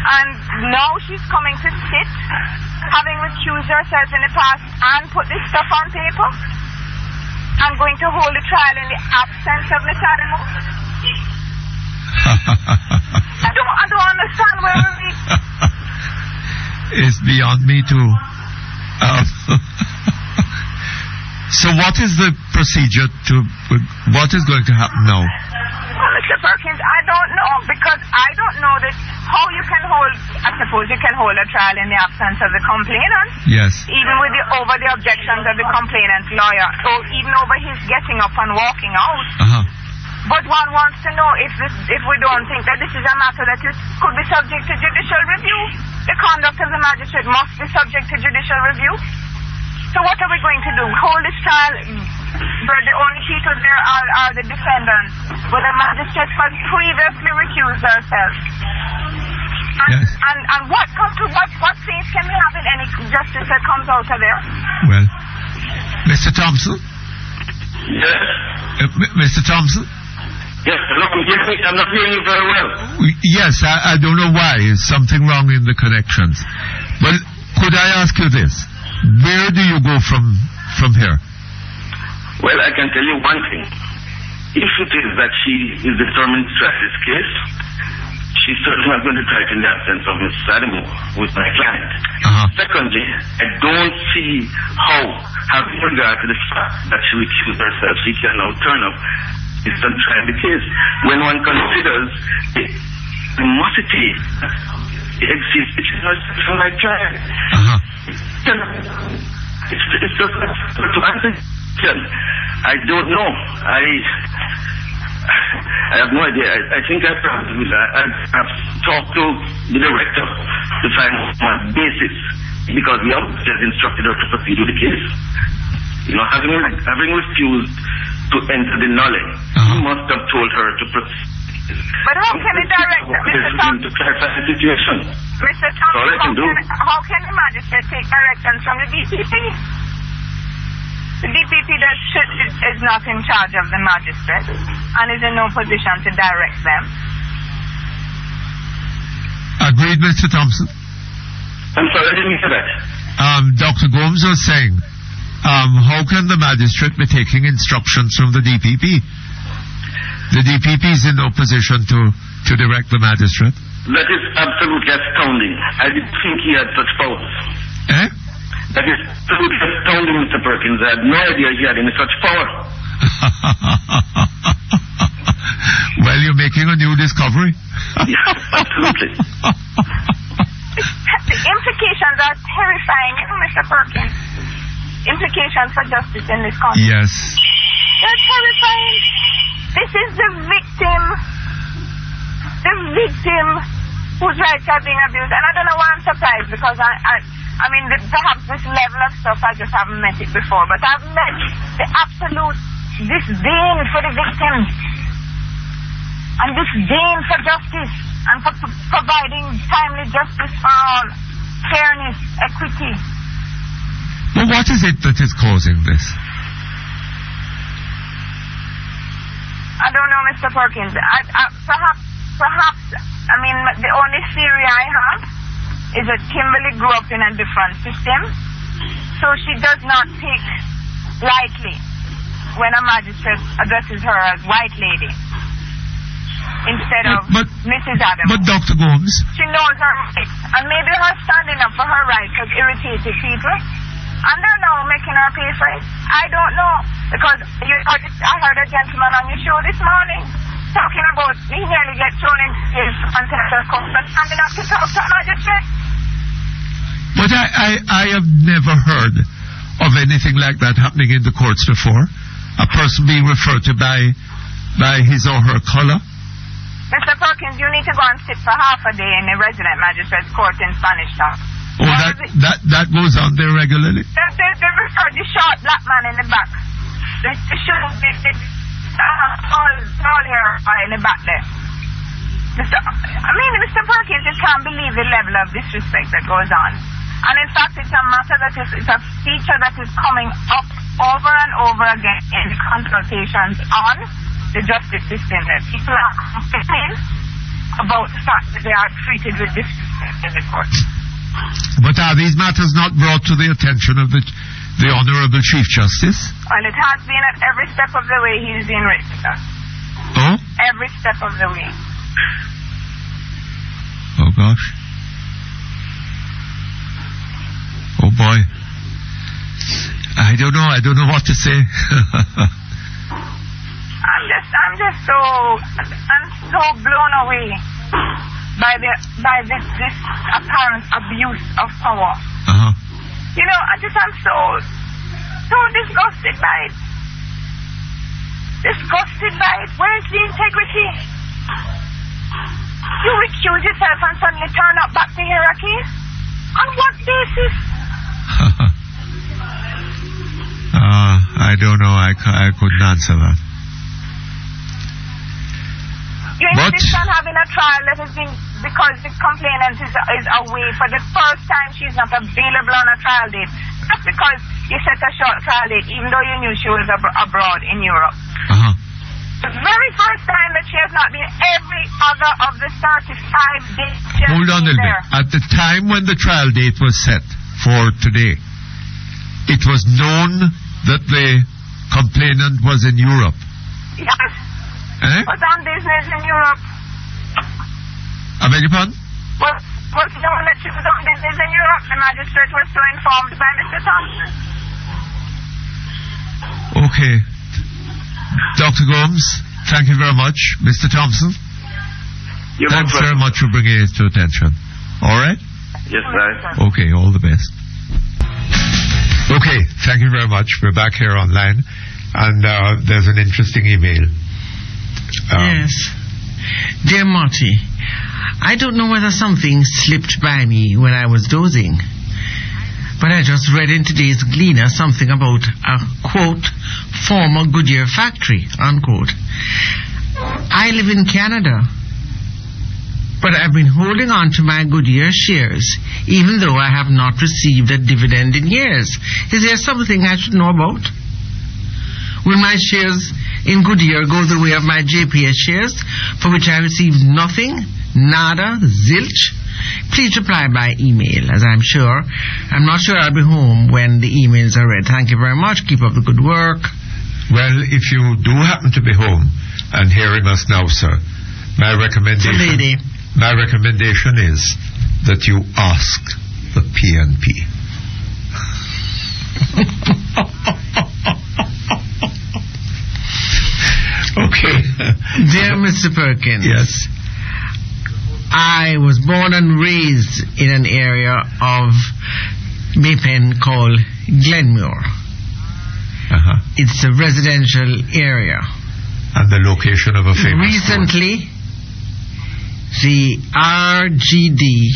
And now she's coming to sit, having recused herself in the past, and put this stuff on paper, and going to hold a trial in the absence of Miss Adamu. I don't understand where we... It's beyond me too. So what is the procedure what is going to happen now? Well, Mr. Perkins, I don't know, because I don't know that how you can hold, I suppose you can hold a trial in the absence of the complainant. Yes. Even with over the objections of the complainant's lawyer, or even over his getting up and walking out. Uh-huh. But one wants to know if we don't think that this is a matter that could be subject to judicial review. The conduct of the magistrate must be subject to judicial review. So what are we going to do? Hold this trial where the only people there are the defendants, where the magistrate has previously recused herself. Yes. And what faith can we have in any justice that comes out of there? Well, Mr. Thompson? Yes. Mr. Thompson? Yes, hello, I'm not hearing you very well. Yes, I don't know why. Is something wrong in the connections? Well, could I ask you this? Where do you go from here? Well, I can tell you one thing. If it is that she is determined to try this case, she's certainly not going to try it in the absence of Miss Adamu, who is my client. Uh-huh. Secondly, I don't see how, having regard to the fact that she recused herself, she can now turn up and try the case. When one considers the animosity exists between herself and my client. Uh-huh. It's just to answer. I don't know. I have no idea. I think I probably have talked to the director to find out my basis, because the officer has instructed her to proceed with the case. Having refused to enter the knowledge, he must have told her to proceed. But how can the director, Mr. Thompson, to clarify the situation? Mr. Thompson, how can the magistrate take directions from the DPP? The DPP is not in charge of the magistrate and is in no position to direct them. Agreed, Mr. Thompson. I'm sorry, I didn't hear that. Dr. Gomes was saying, how can the magistrate be taking instructions from the DPP? The DPP is in no position to direct the magistrate. That is absolutely astounding. I didn't think he had such powers. Eh? That is absolutely astounding, Mr. Perkins. I had no idea he had any such power. Well, you're making a new discovery. Yeah, absolutely. The implications are terrifying, Mr. Perkins. Implications for justice in this country. Yes. They're terrifying. This is the victim whose rights are being abused. And I don't know why I'm surprised, because I mean, perhaps this level of stuff, I just haven't met it before. But I've met the absolute disdain for the victims, and disdain for justice, and for providing timely justice for all, fairness, equity. Well, what is it that is causing this? I don't know, Mr. Perkins. Perhaps, I mean, the only theory I have is that Kimberly grew up in a different system, so she does not take lightly when a magistrate addresses her as white lady instead of Mrs. Adams. But Dr. Gomes, she knows her rights, and maybe her standing up for her rights has irritated people, and they're now making her pay for it. I don't know, because I heard a gentleman on your show this morning talking about he nearly gets thrown into his contempt of court for standing up to talk to a magistrate. But I have never heard of anything like that happening in the courts before. A person being referred to by his or her color. Mr. Perkins, you need to go and sit for half a day in the resident magistrate's court in Spanish Town. Oh, that goes on there regularly? They refer the short black man in the back. They shouldn't be all here in the back there. Mr. Perkins, you can't believe the level of disrespect that goes on. And in fact, it's a matter that it's a feature that is coming up over and over again in the consultations on the justice system, that people are complaining about the fact that they are treated with disrespect in the court. But are these matters not brought to the attention of the Honourable Chief Justice? Well, it has been at every step of the way he's been raised. Oh? Every step of the way. Oh, gosh. Oh, boy. I don't know what to say. I'm just so blown away by this apparent abuse of power. Uh-huh. I'm so disgusted by it. Where is the integrity? You recuse yourself and suddenly turn up back to hierarchy? On what basis? I don't know. I couldn't answer that. You insist on having a trial that has been, because the complainant is away for the first time, she's not available on a trial date. Just because you set a short trial date, even though you knew she was abroad in Europe. Uh-huh. The very first time that she has not been, every other of the 35 days. Hold on a little bit. At the time when the trial date was set for today, it was known that the complainant was in Europe. Yes. Was on business in Europe. I beg your pardon? Was known that she was on business in Europe. The magistrate was so informed by Mr. Thompson. Okay. Dr. Gomes, thank you very much. Mr. Thompson, thanks very much for bringing it to attention. All right? Yes, sir. Okay, all the best. Okay, thank you very much. We're back here online, and there's an interesting email. Yes. Dear Mutty, I don't know whether something slipped by me when I was dozing, but I just read in today's Gleaner something about a, quote, former Goodyear factory, unquote. I live in Canada, but I've been holding on to my Goodyear shares, even though I have not received a dividend in years. Is there something I should know about? Will my shares in Goodyear go the way of my JPS shares, for which I received nothing, nada, zilch? Please reply by email, as I'm not sure I'll be home when the emails are read. Thank you very much. Keep up the good work. Well, if you do happen to be home and hearing us now, sir, my recommendation is that you ask the PNP. Okay. Dear Mr. Perkins. Yes. I was born and raised in an area of Maypen called Glenmore. Uh-huh. It's a residential area. And the location of a famous Recently, the RGD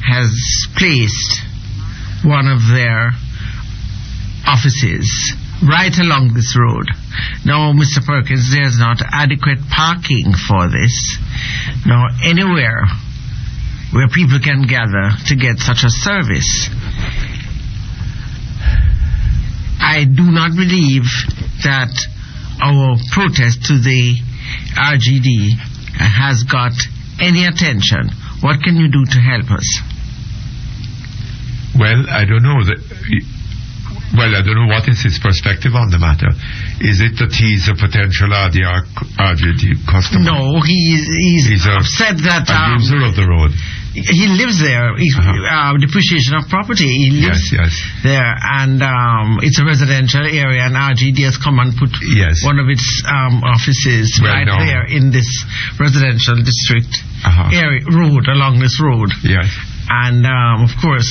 has placed one of their offices right along this road. Now, Mr. Perkins, there's not adequate parking for this, nor anywhere where people can gather to get such a service. I do not believe that our protest to the RGD has got any attention. What can you do to help us? Well, I don't know. I don't know what is his perspective on the matter. Is it that he's a potential RGD customer? No, he's upset that a user of the road. He lives there. Depreciation of property. He lives there, and it's a residential area. And RGD has come and put one of its offices there in this residential district area road along this road. Yes, and of course,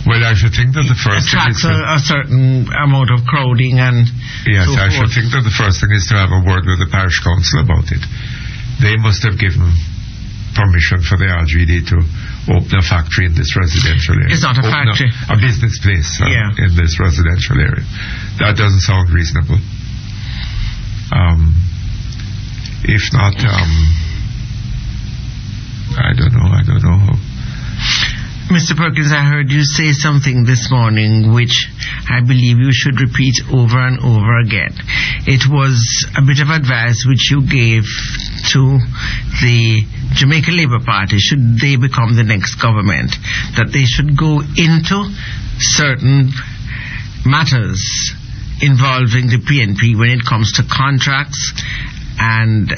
Well, I should think that the first thing is a certain amount of crowding and I should think that the first thing is to have a word with the parish council about it. They must have given permission for the RGD to open a factory in this residential area. It's not a factory. A business place in this residential area. That doesn't sound reasonable. If not, I don't know. Mr. Perkins, I heard you say something this morning which I believe you should repeat over and over again. It was a bit of advice which you gave to the Jamaica Labour Party, should they become the next government, that they should go into certain matters involving the PNP when it comes to contracts and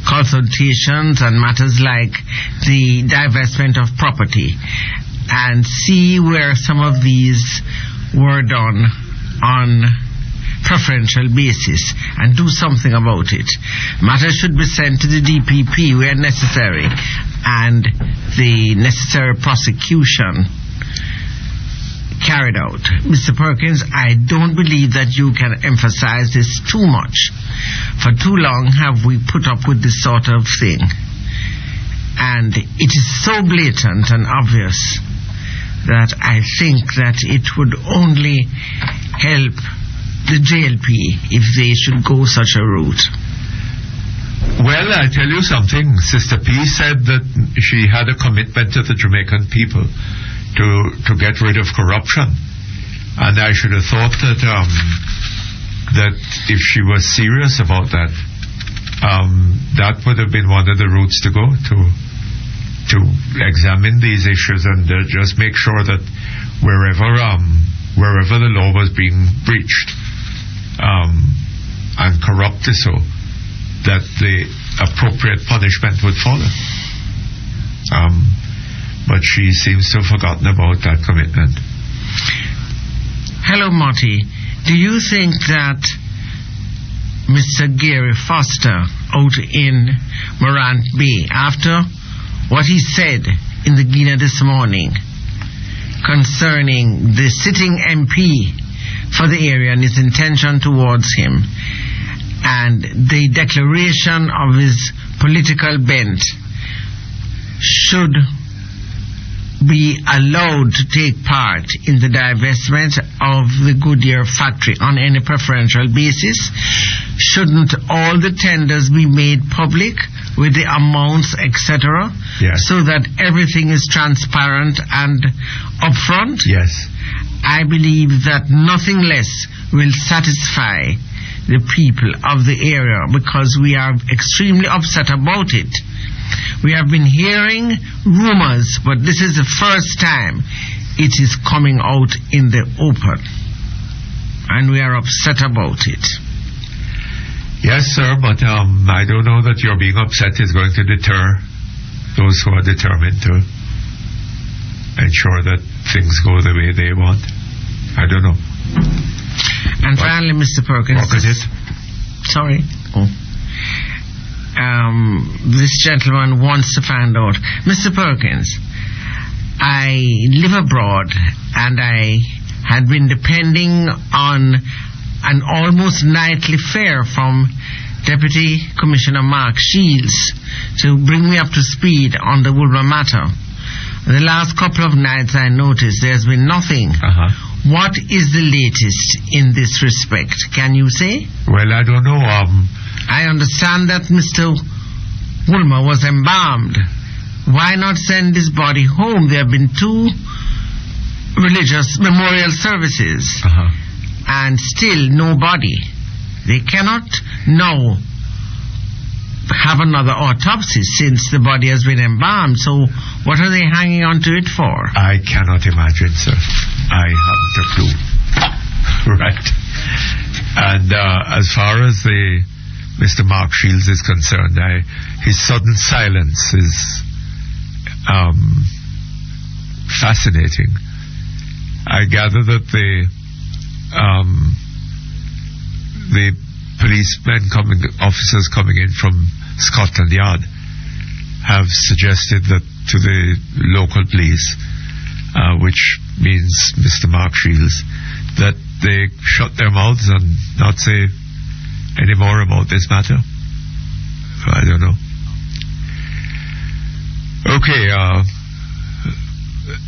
consultations and matters like the divestment of property, and see where some of these were done on preferential basis and do something about it. Matters should be sent to the DPP where necessary, and the necessary prosecution carried out. Mr. Perkins, I don't believe that you can emphasize this too much. For too long have we put up with this sort of thing, and it is so blatant and obvious that I think that it would only help the JLP if they should go such a route. Well, I tell you something. Sister P said that she had a commitment to the Jamaican people to get rid of corruption, and I should have thought that that if she was serious about that, that would have been one of the routes to go, to examine these issues and just make sure that wherever the law was being breached and corrupted so, that the appropriate punishment would follow. But she seems to have forgotten about that commitment. Hello, Mutty. Do you think that Mr. Gary Foster out in Morant Bay, after what he said in the Guinea this morning concerning the sitting MP for the area and his intention towards him, and the declaration of his political bent, should be allowed to take part in the divestment of the Goodyear factory on any preferential basis? Shouldn't all the tenders be made public with the amounts, etc., so that everything is transparent and upfront? Yes. I believe that nothing less will satisfy the people of the area, because we are extremely upset about it. We have been hearing rumors, but this is the first time it is coming out in the open, and we are upset about it. Yes, sir, but I don't know that your being upset is going to deter those who are determined to ensure that things go the way they want. I don't know. And finally, Mr. Perkins. What is it? Sorry. This gentleman wants to find out, Mr. Perkins, I live abroad and I had been depending on an almost nightly fare from Deputy Commissioner Mark Shields to bring me up to speed on the Wilmot matter. The last couple of nights I noticed there's been nothing. What is the latest in this respect? Can you say? Well, I don't know. I understand that Mr. Wilmot was embalmed. Why not send his body home? There have been 2 religious memorial services, and still no body. They cannot now have another autopsy since the body has been embalmed. So What are they hanging on to it for? I cannot imagine, sir. I haven't a clue. Right. And as far as Mr. Mark Shields is concerned, his sudden silence is fascinating. I gather that the officers coming in from Scotland Yard have suggested that to the local police, which means Mr. Mark Shields, that they shut their mouths and not say any more about this matter. I don't know. Okay,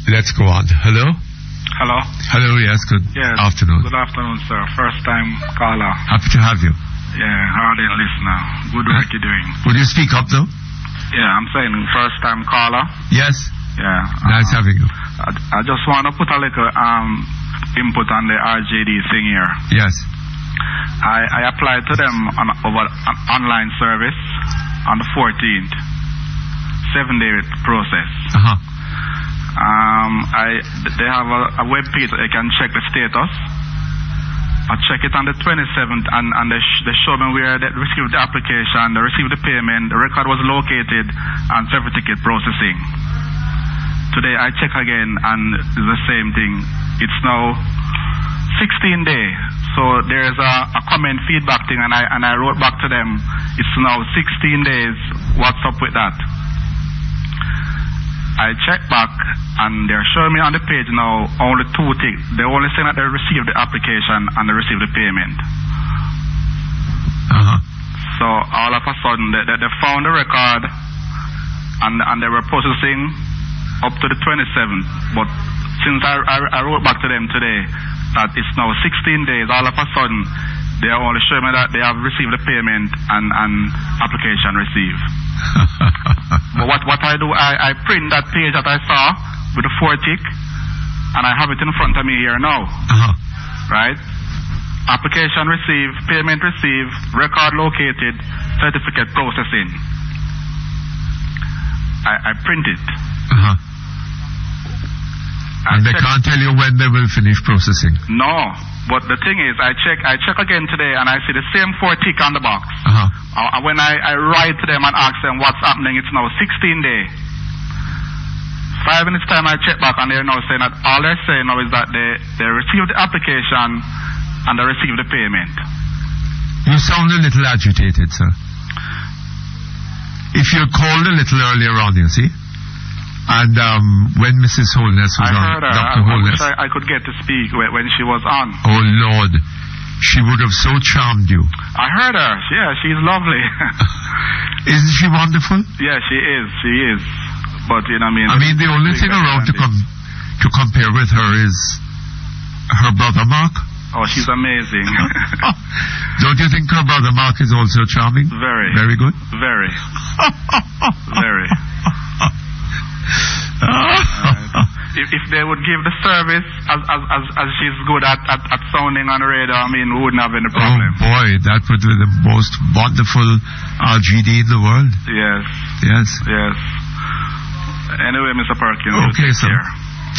let's go on. Hello? Hello? Hello, yes, good afternoon. Good afternoon, sir. First time caller. Happy to have you. Yeah, ardent listener. Good work you're doing. Would you speak up, though? Yeah, I'm saying first time caller. Yes. Yeah. Nice having you. I just want to put a little input on the RJD thing here. Yes. I applied to them over an online service on the 14th. 7-day process. They have a web page that you can check the status. I check it on the 27th and they show me where they received the application, they received the payment, the record was located, and certificate processing. Today I check again and it's the same thing. It's now 16 days. So there's a comment feedback thing and I wrote back to them, it's now 16 days, what's up with that? I check back and they're showing me on the page now only 2 things. They're only saying that they received the application and they received the payment. So all of a sudden they found the record and they were processing up to the 27th. But since I wrote back to them today that it's now 16 days, all of a sudden they are only showing me that they have received the payment and application received. But what I do, I print that page that I saw with the 4 tick and I have it in front of me here now. Right? Application received, payment received, record located, certificate processing. I print it. And they can't tell you when they will finish processing? No. But the thing is, I check again today and I see the same 4 tick on the box. When I write to them and ask them what's happening, it's now 16 days. 5 minutes time I check back and they're now saying that all they're saying now is that they received the application and they received the payment. You sound a little agitated, sir. If you called a little earlier on, you see, and when Mrs. Holness was on, Dr. Holness, I wish I could get to speak when she was on. Oh Lord, she would have so charmed you. I heard her. Yeah, she's lovely. Isn't she wonderful? Yeah, she is. She is. But you know, I mean, the only thing around to compare with her is her brother Mark. Oh, she's amazing. Don't you think her brother Mark is also charming? Very. Very good? Very. Very. If they would give the service as she's good at sounding on the radio, I mean, we wouldn't have any problem. Oh boy, that would be the most wonderful RGD in the world. Yes. Yes. Yes. Anyway, Mr. Perkins. Okay, sir.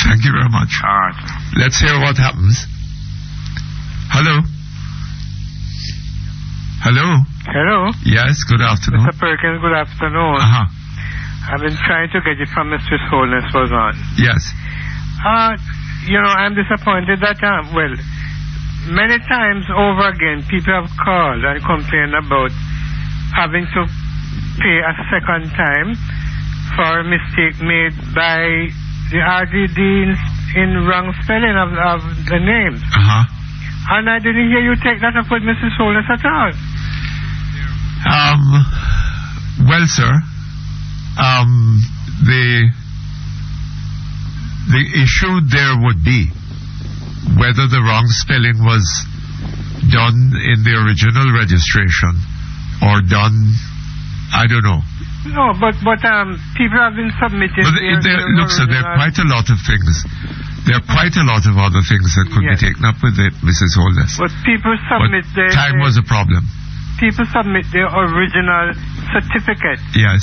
Thank you very much. All right. Let's hear what happens. Hello. Hello. Hello. Yes, good afternoon. Mr. Perkins, good afternoon. I've been trying to get it from Mistress Holness was on. Yes. I'm disappointed that, many times over again, people have called and complained about having to pay a second time for a mistake made by the RGD in wrong spelling of the names. And I didn't hear you take that up with Mrs. Holness at all. Well, sir, the issue there would be whether the wrong spelling was done in the original registration or done, I don't know. No, but people have been submitting. But look, sir, there are quite a lot of things. There are quite a lot of other things that could be taken up with it, Mrs. Holness. But people submit time was a problem. People submit their original certificate. Yes.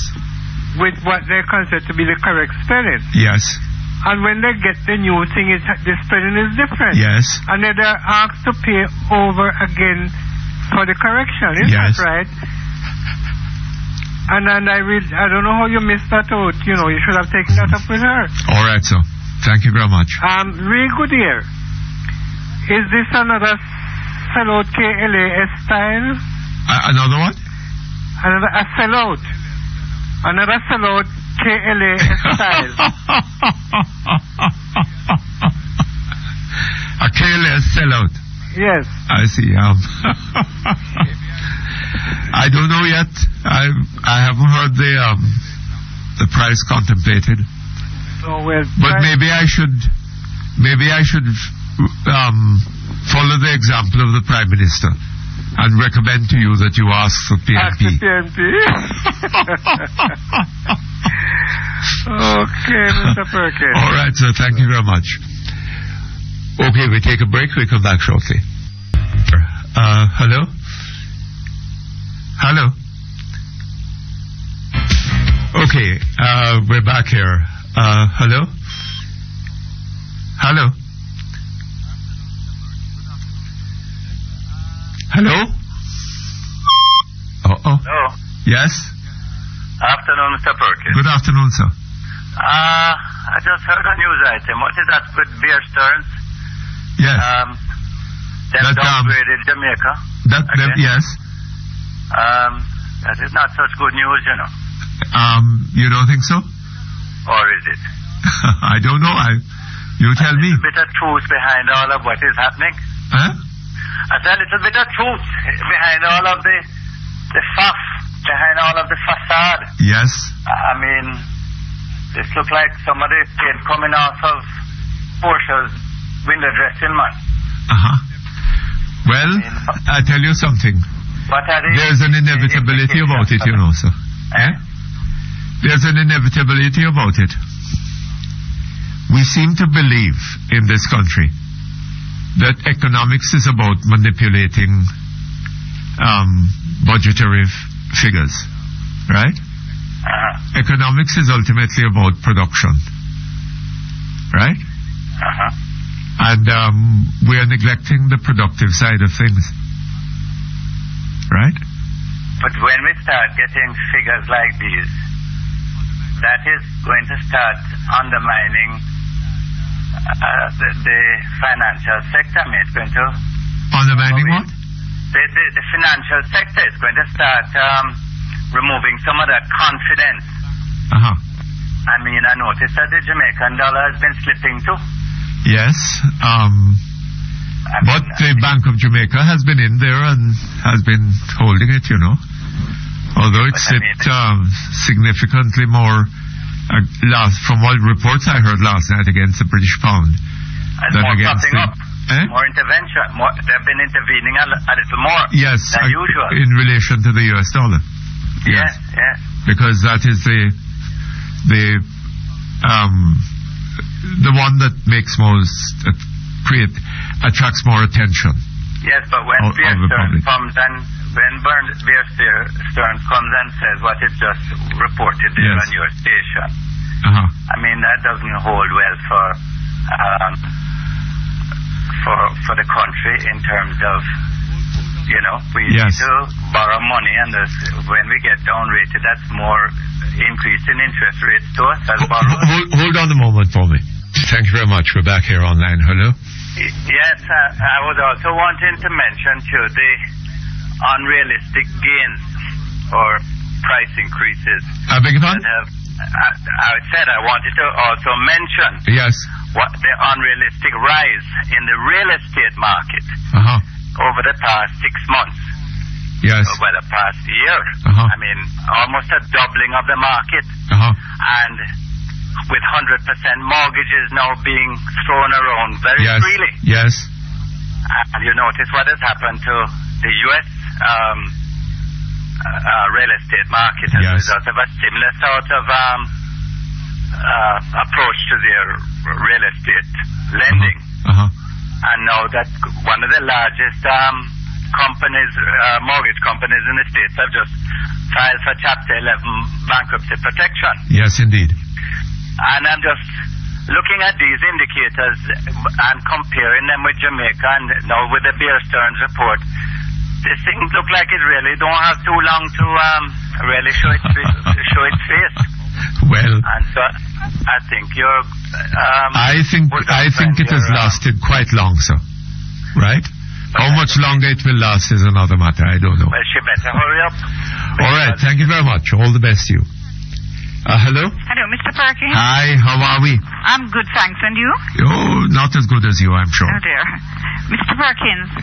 with what they consider to be the correct spelling. Yes. And when they get the new thing, the spelling is different. Yes. And then they're asked to pay over again for the correction. Is that right? And I don't know how you missed that out. You know, you should have taken that up with her. All right, sir. Thank you very much. Real good here. Is this another sellout KLAS style? Another what? A sellout. Another sellout KLAS style. A KLAS sellout. Yes. I see. I don't know yet. I haven't heard the price contemplated. Oh, well, but maybe I should follow the example of the Prime Minister and recommend to you that you ask for PNP. Okay, Mr. Perkins. All right, sir. Thank you very much. Okay, we take a break. We come back shortly. Hello? Hello? Okay, we're back here. Hello? Hello? Hello? Uh-oh. Hello? Yes? Afternoon, Mr. Perkins. Good afternoon, sir. I just heard a news item. What is that with Bear Stearns? Yes. Them downgraded Jamaica. Yes. That is not such good news, you know. You don't think so? Or is it? I don't know. You tell me. A bit of truth behind all of what is happening. Huh? I said a little bit of truth behind all of the fuff, behind all of the facade. Yes. I mean, this looks like somebody coming off of Portia's window dressing, man. Uh-huh. Well, I tell you something. There's an inevitability about it, you know, sir. Eh? There's an inevitability about it. We seem to believe in this country that economics is about manipulating budgetary figures, right? Uh-huh. Economics is ultimately about production, right? Uh-huh. And we are neglecting the productive side of things, right? But when we start getting figures like these, that is going to start undermining the financial sector. I mean, it's going to... Undermining what? The financial sector is going to start removing some of that confidence. Uh-huh. I mean, I noticed that the Jamaican dollar has been slipping too. Yes. But the Bank of Jamaica has been in there and has been holding it, you know. Although it slipped significantly more, from what reports I heard last night, against the British pound. Than against more intervention. They've been intervening a little more than usual. In relation to the US dollar. Yes. Because that is the one that makes attracts more attention. Yes, but when Bear Stearns comes and Bear Stearns comes and says what is just reported there on your station, I mean that doesn't hold well for the country in terms of, you know, we need to borrow money, and when we get down-rated, that's more increase in interest rates to us as borrowers. Hold on a moment for me. Thank you very much. We're back here online. Hello? Yes, I was also wanting to mention to the unrealistic gains or price increases. I beg your pardon? I said I wanted to also mention what the unrealistic rise in the real estate market over the past 6 months. Yes. Over the past year. I mean, almost a doubling of the market. And with 100% mortgages now being thrown around very freely. Yes. And you notice what has happened to the U.S. Real estate market as a result of a similar sort of approach to their real estate lending. And now that one of the largest companies, mortgage companies in the States have just filed for Chapter 11 bankruptcy protection. Yes, indeed. And I'm just looking at these indicators and comparing them with Jamaica and now with the Bear Stearns report. This thing look like it really don't have too long to really show its face. Well, and so I think you're. I think it has lasted quite long, sir. Right? How much longer it will last is another matter. I don't know. Well, she better hurry up. All right. Thank you very much. All the best to you. Hello? Hello, Mr. Perkins. Hi, how are we? I'm good, thanks. And you? Oh, not as good as you, I'm sure. Oh, dear. Mr. Perkins,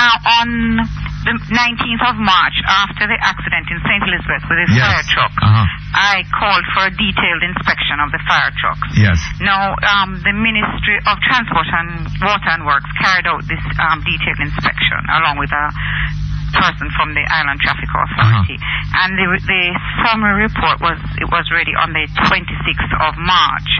on the 19th of March, after the accident in St. Elizabeth with a fire truck, I called for a detailed inspection of the fire trucks. Yes. Now, the Ministry of Transport and Water and Works carried out this detailed inspection along with a person from the Island Traffic Authority, and the summary report was ready on the 26th of March,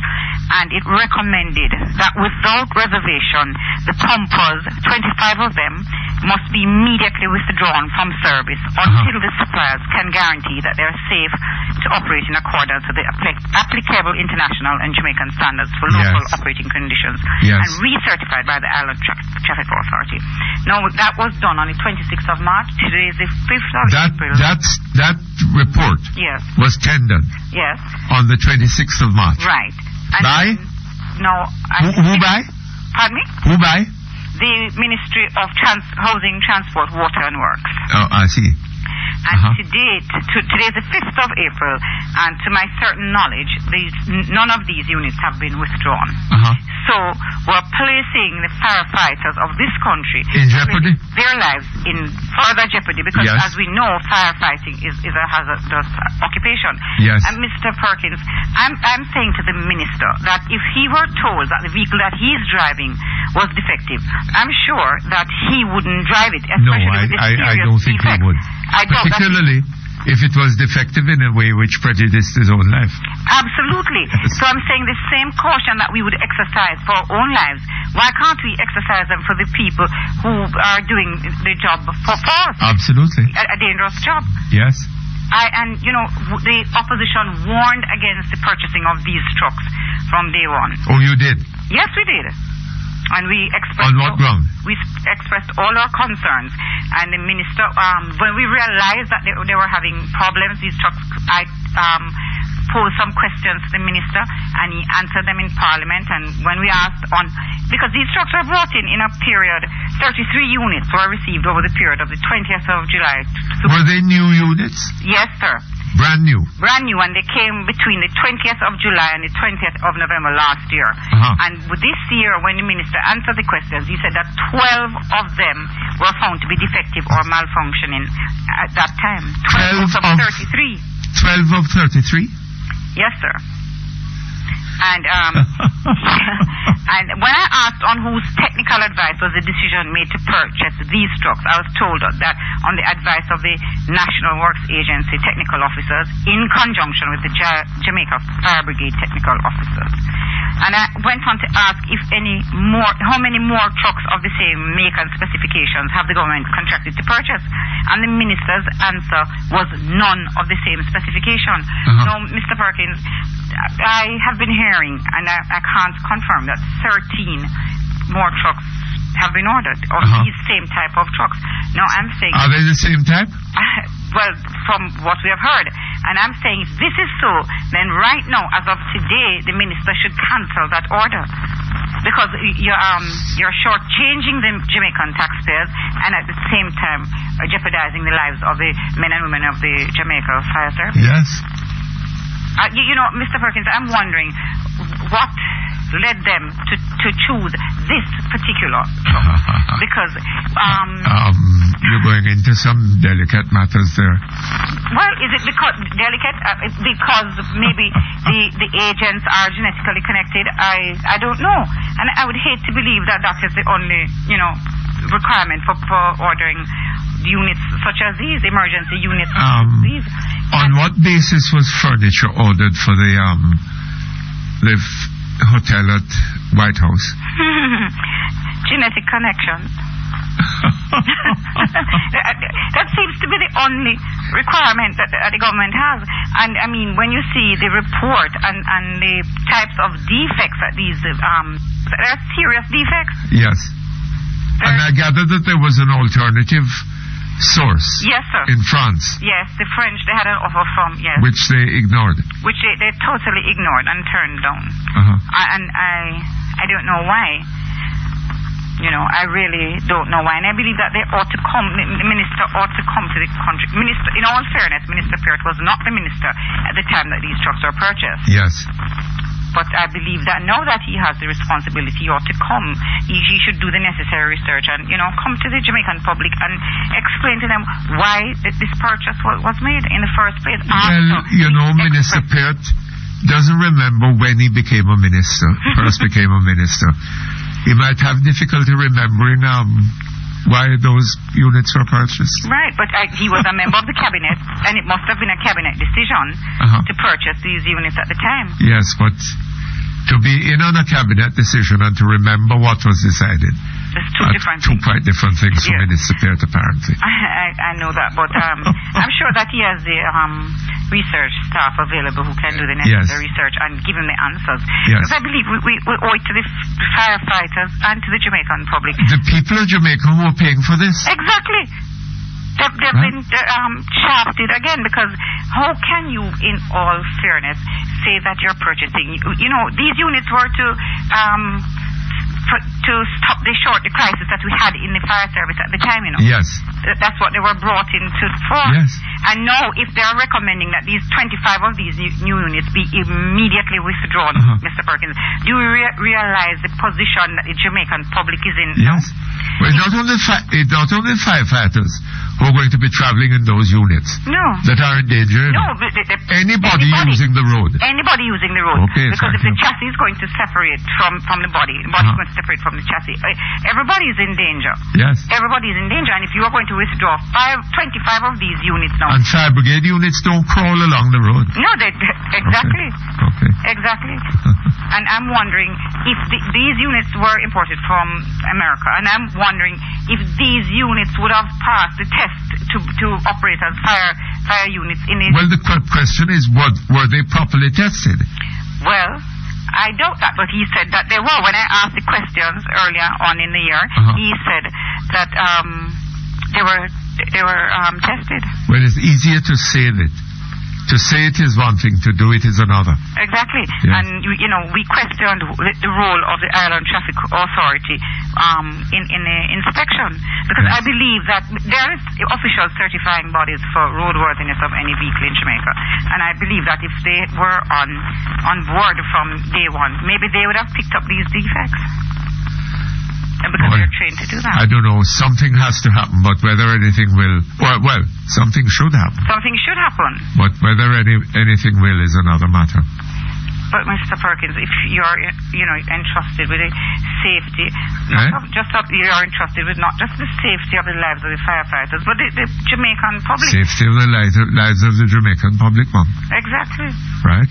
and it recommended that without reservation the pumpers, 25 of them, must be immediately withdrawn from service until the suppliers can guarantee that they are safe to operate in accordance with the applicable international and Jamaican standards for local operating conditions, and recertified by the Island Traffic Authority. Now, that was done on the 26th of March. Today is the 5th of April. That report was tendered on the 26th of March. Right. And by? Who by? Pardon me? Who by? The Ministry of Housing, Transport, Water and Works. Oh, I see. And today is the 5th of April, and to my certain knowledge, none of these units have been withdrawn. So we're placing the firefighters of this country in jeopardy, their lives in further jeopardy, because as we know, firefighting is a hazardous occupation. Yes. And Mr. Perkins, I'm saying to the minister that if he were told that the vehicle that he's driving was defective, I'm sure that he wouldn't drive it. Especially with the serious I don't think he would. Particularly if it was defective in a way which prejudiced his own life. Absolutely. So I'm saying the same caution that we would exercise for our own lives, why can't we exercise them for the people who are doing the job for us? Absolutely. A dangerous job. Yes. And the opposition warned against the purchasing of these trucks from day one. Oh, you did? Yes, we did. And we expressed... On what ground? We expressed all our concerns. And the minister, when we realized that they were having problems, these trucks, I posed some questions to the minister, and he answered them in Parliament. And when we asked because these trucks were brought in a period, 33 units were received over the period of the 20th of July. Were they new units? Yes, sir. Brand new? Brand new, and they came between the 20th of July and the 20th of November last year. And with this year, when the minister answered the questions, he said that 12 of them were found to be defective or malfunctioning at that time. 12 of 33. 12 of 33? Yes, sir. And and when I asked on whose technical advice was the decision made to purchase these trucks, I was told that on the advice of the National Works Agency technical officers in conjunction with the Jamaica Fire Brigade technical officers. And I went on to ask how many more trucks of the same make and specifications have the government contracted to purchase. And the minister's answer was none of the same specification. Now, Mr. Perkins, I have been hearing, and I can't confirm, that 13 more trucks have been ordered of these same type of trucks. Now, I'm saying... Are they the same type? Well, from what we have heard. And I'm saying if this is so, then right now, as of today, the minister should cancel that order. Because you're shortchanging the Jamaican taxpayers and at the same time jeopardizing the lives of the men and women of the Jamaica Fire Service. Yes. Mr. Perkins, I'm wondering what led them to choose this particular truck. Because... you're going into some delicate matters there. Well, is it because delicate? Because maybe the agents are genetically connected? I don't know. And I would hate to believe that is the only, requirement for ordering units such as these, emergency units such as these. On what basis was furniture ordered for the hotel at White House? Genetic connections. That seems to be the only requirement that the government has. And I mean, when you see the report and the types of defects that these, they're serious defects. Yes. And I gather that there was an alternative source. Yes, sir. In France. Yes, the French, they had an offer from, yes. Which they ignored. Which they totally ignored and turned down. And I don't know why. You know, I really don't know why. And I believe that they ought to come, the minister ought to come to the country. Minister, in all fairness, Minister Peart was not the minister at the time that these trucks were purchased. Yes. But I believe that now that he has the responsibility, he ought to come. He should do the necessary research and, you know, come to the Jamaican public and explain to them why this purchase was made in the first place. Well, you know, Minister Peart doesn't remember when he became a minister, first became a minister. He might have difficulty remembering why those units were purchased. Right, but he was a member of the cabinet, and it must have been a cabinet decision to purchase these units at the time. Yes, but to be in on a cabinet decision and to remember what was decided. There's two quite different things for Minister Peart, apparently. I know that, but I'm sure that he has the research staff available who can do the necessary research and give him the answers. Yes. Because I believe we owe it to the firefighters and to the Jamaican public. The people of Jamaica who are paying for this. Exactly. They've been shafted again, because how can you, in all fairness, say that you're purchasing? You know, these units were to stop the crisis that we had in the fire service at the time, you know. Yes. That's what they were brought in for. Yes. And now, if they are recommending that these 25 of these new units be immediately withdrawn, Mr. Perkins, do you realize the position that the Jamaican public is in? Yes. Well, it's not only firefighters who are going to be traveling in those units. No. That are in danger. No. Anybody using the road. Anybody using the road. Okay, because if the chassis is going to separate from the body is going to separate from the chassis, everybody is in danger. Yes. Everybody is in danger, and if you are going to withdraw 25 of these units now. And fire brigade units don't crawl along the road. No, exactly. Okay. Exactly. And I'm wondering if these units were imported from America, and I'm wondering if these units would have passed the test to operate as fire units in it. Well, the question is, were they properly tested? Well, I doubt that, but he said that they were. When I asked the questions earlier on in the year, he said that they were tested. Well, it's easier to say that. To say it is one thing, to do it is another. Exactly. Yes. And, you know, we questioned the role of the Island Traffic Authority in the inspection. Because I believe that there is official certifying bodies for roadworthiness of any vehicle in Jamaica. And I believe that if they were on board from day one, maybe they would have picked up these defects. Because they're trained to do that. I don't know. Something has to happen, but whether anything will... Well, something should happen. Something should happen. But whether anything will is another matter. But, Mr. Perkins, if you're, entrusted with the safety... you're entrusted with not just the safety of the lives of the firefighters, but the Jamaican public. Safety of the lives of the Jamaican public, Mom. Exactly. Right?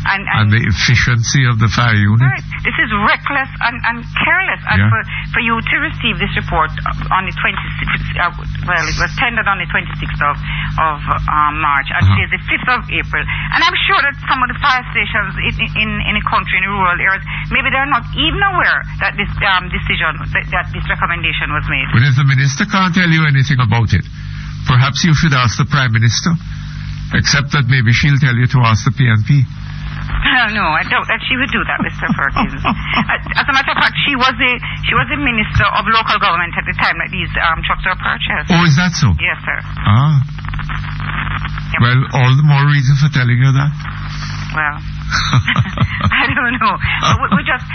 And the efficiency of the fire unit. Right. This is reckless and careless. And for you to receive this report on the 26th, it was tendered on the 26th of March, and today is the 5th of April. And I'm sure that some of the fire stations in the country, in the rural areas, maybe they're not even aware that this decision, that this recommendation was made. Well, if the minister can't tell you anything about it, perhaps you should ask the Prime Minister, except that maybe she'll tell you to ask the PNP. No, I doubt that she would do that, Mr. Perkins. As a matter of fact, she was the minister of local government at the time that these trucks were purchased. Oh, is that so? Yes, sir. Yep. Well, all the more reason for telling you that. Well, I don't know. We just,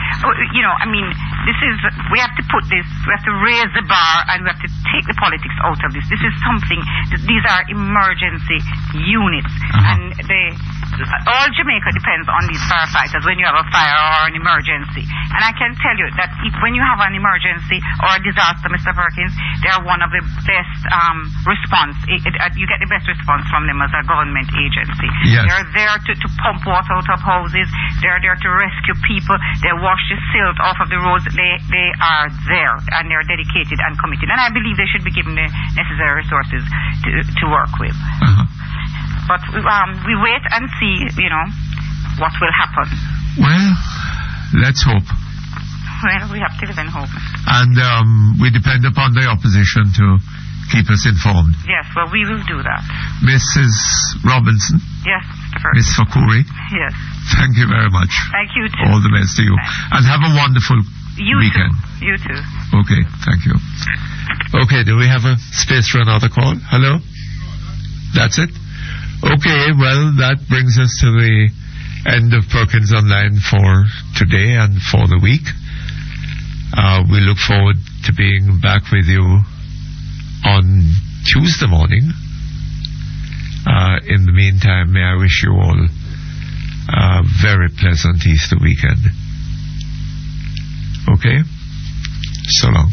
we have to put this, we have to raise the bar, and we have to take the politics out of this. This is something, these are emergency units. And all Jamaica depends on these firefighters when you have a fire or an emergency. And I can tell you that when you have an emergency or a disaster, Mr. Perkins, they are one of the best response. You get the best response from them as a government agency. Yes. They're there to pump water out of houses. They're there to rescue people. They wash the silt off of the roads. They are there, and they're dedicated and committed. And I believe they should be given the necessary resources to work with. But we wait and see, what will happen. Well, let's hope. Well, we have to live in hope. And we depend upon the opposition to keep us informed. Yes, well, we will do that. Mrs. Robinson. Yes, Mr. Perkins. Miss Fakuri. Yes. Thank you very much. Thank you, too. All the best to you. Thanks. And have a wonderful weekend. You too. Okay, thank you. Okay, do we have a space for another call? Hello? That's it? Okay, well, that brings us to the end of Perkins Online for today and for the week. We look forward to being back with you on Tuesday morning. In the meantime, may I wish you all a very pleasant Easter weekend. Okay? So long.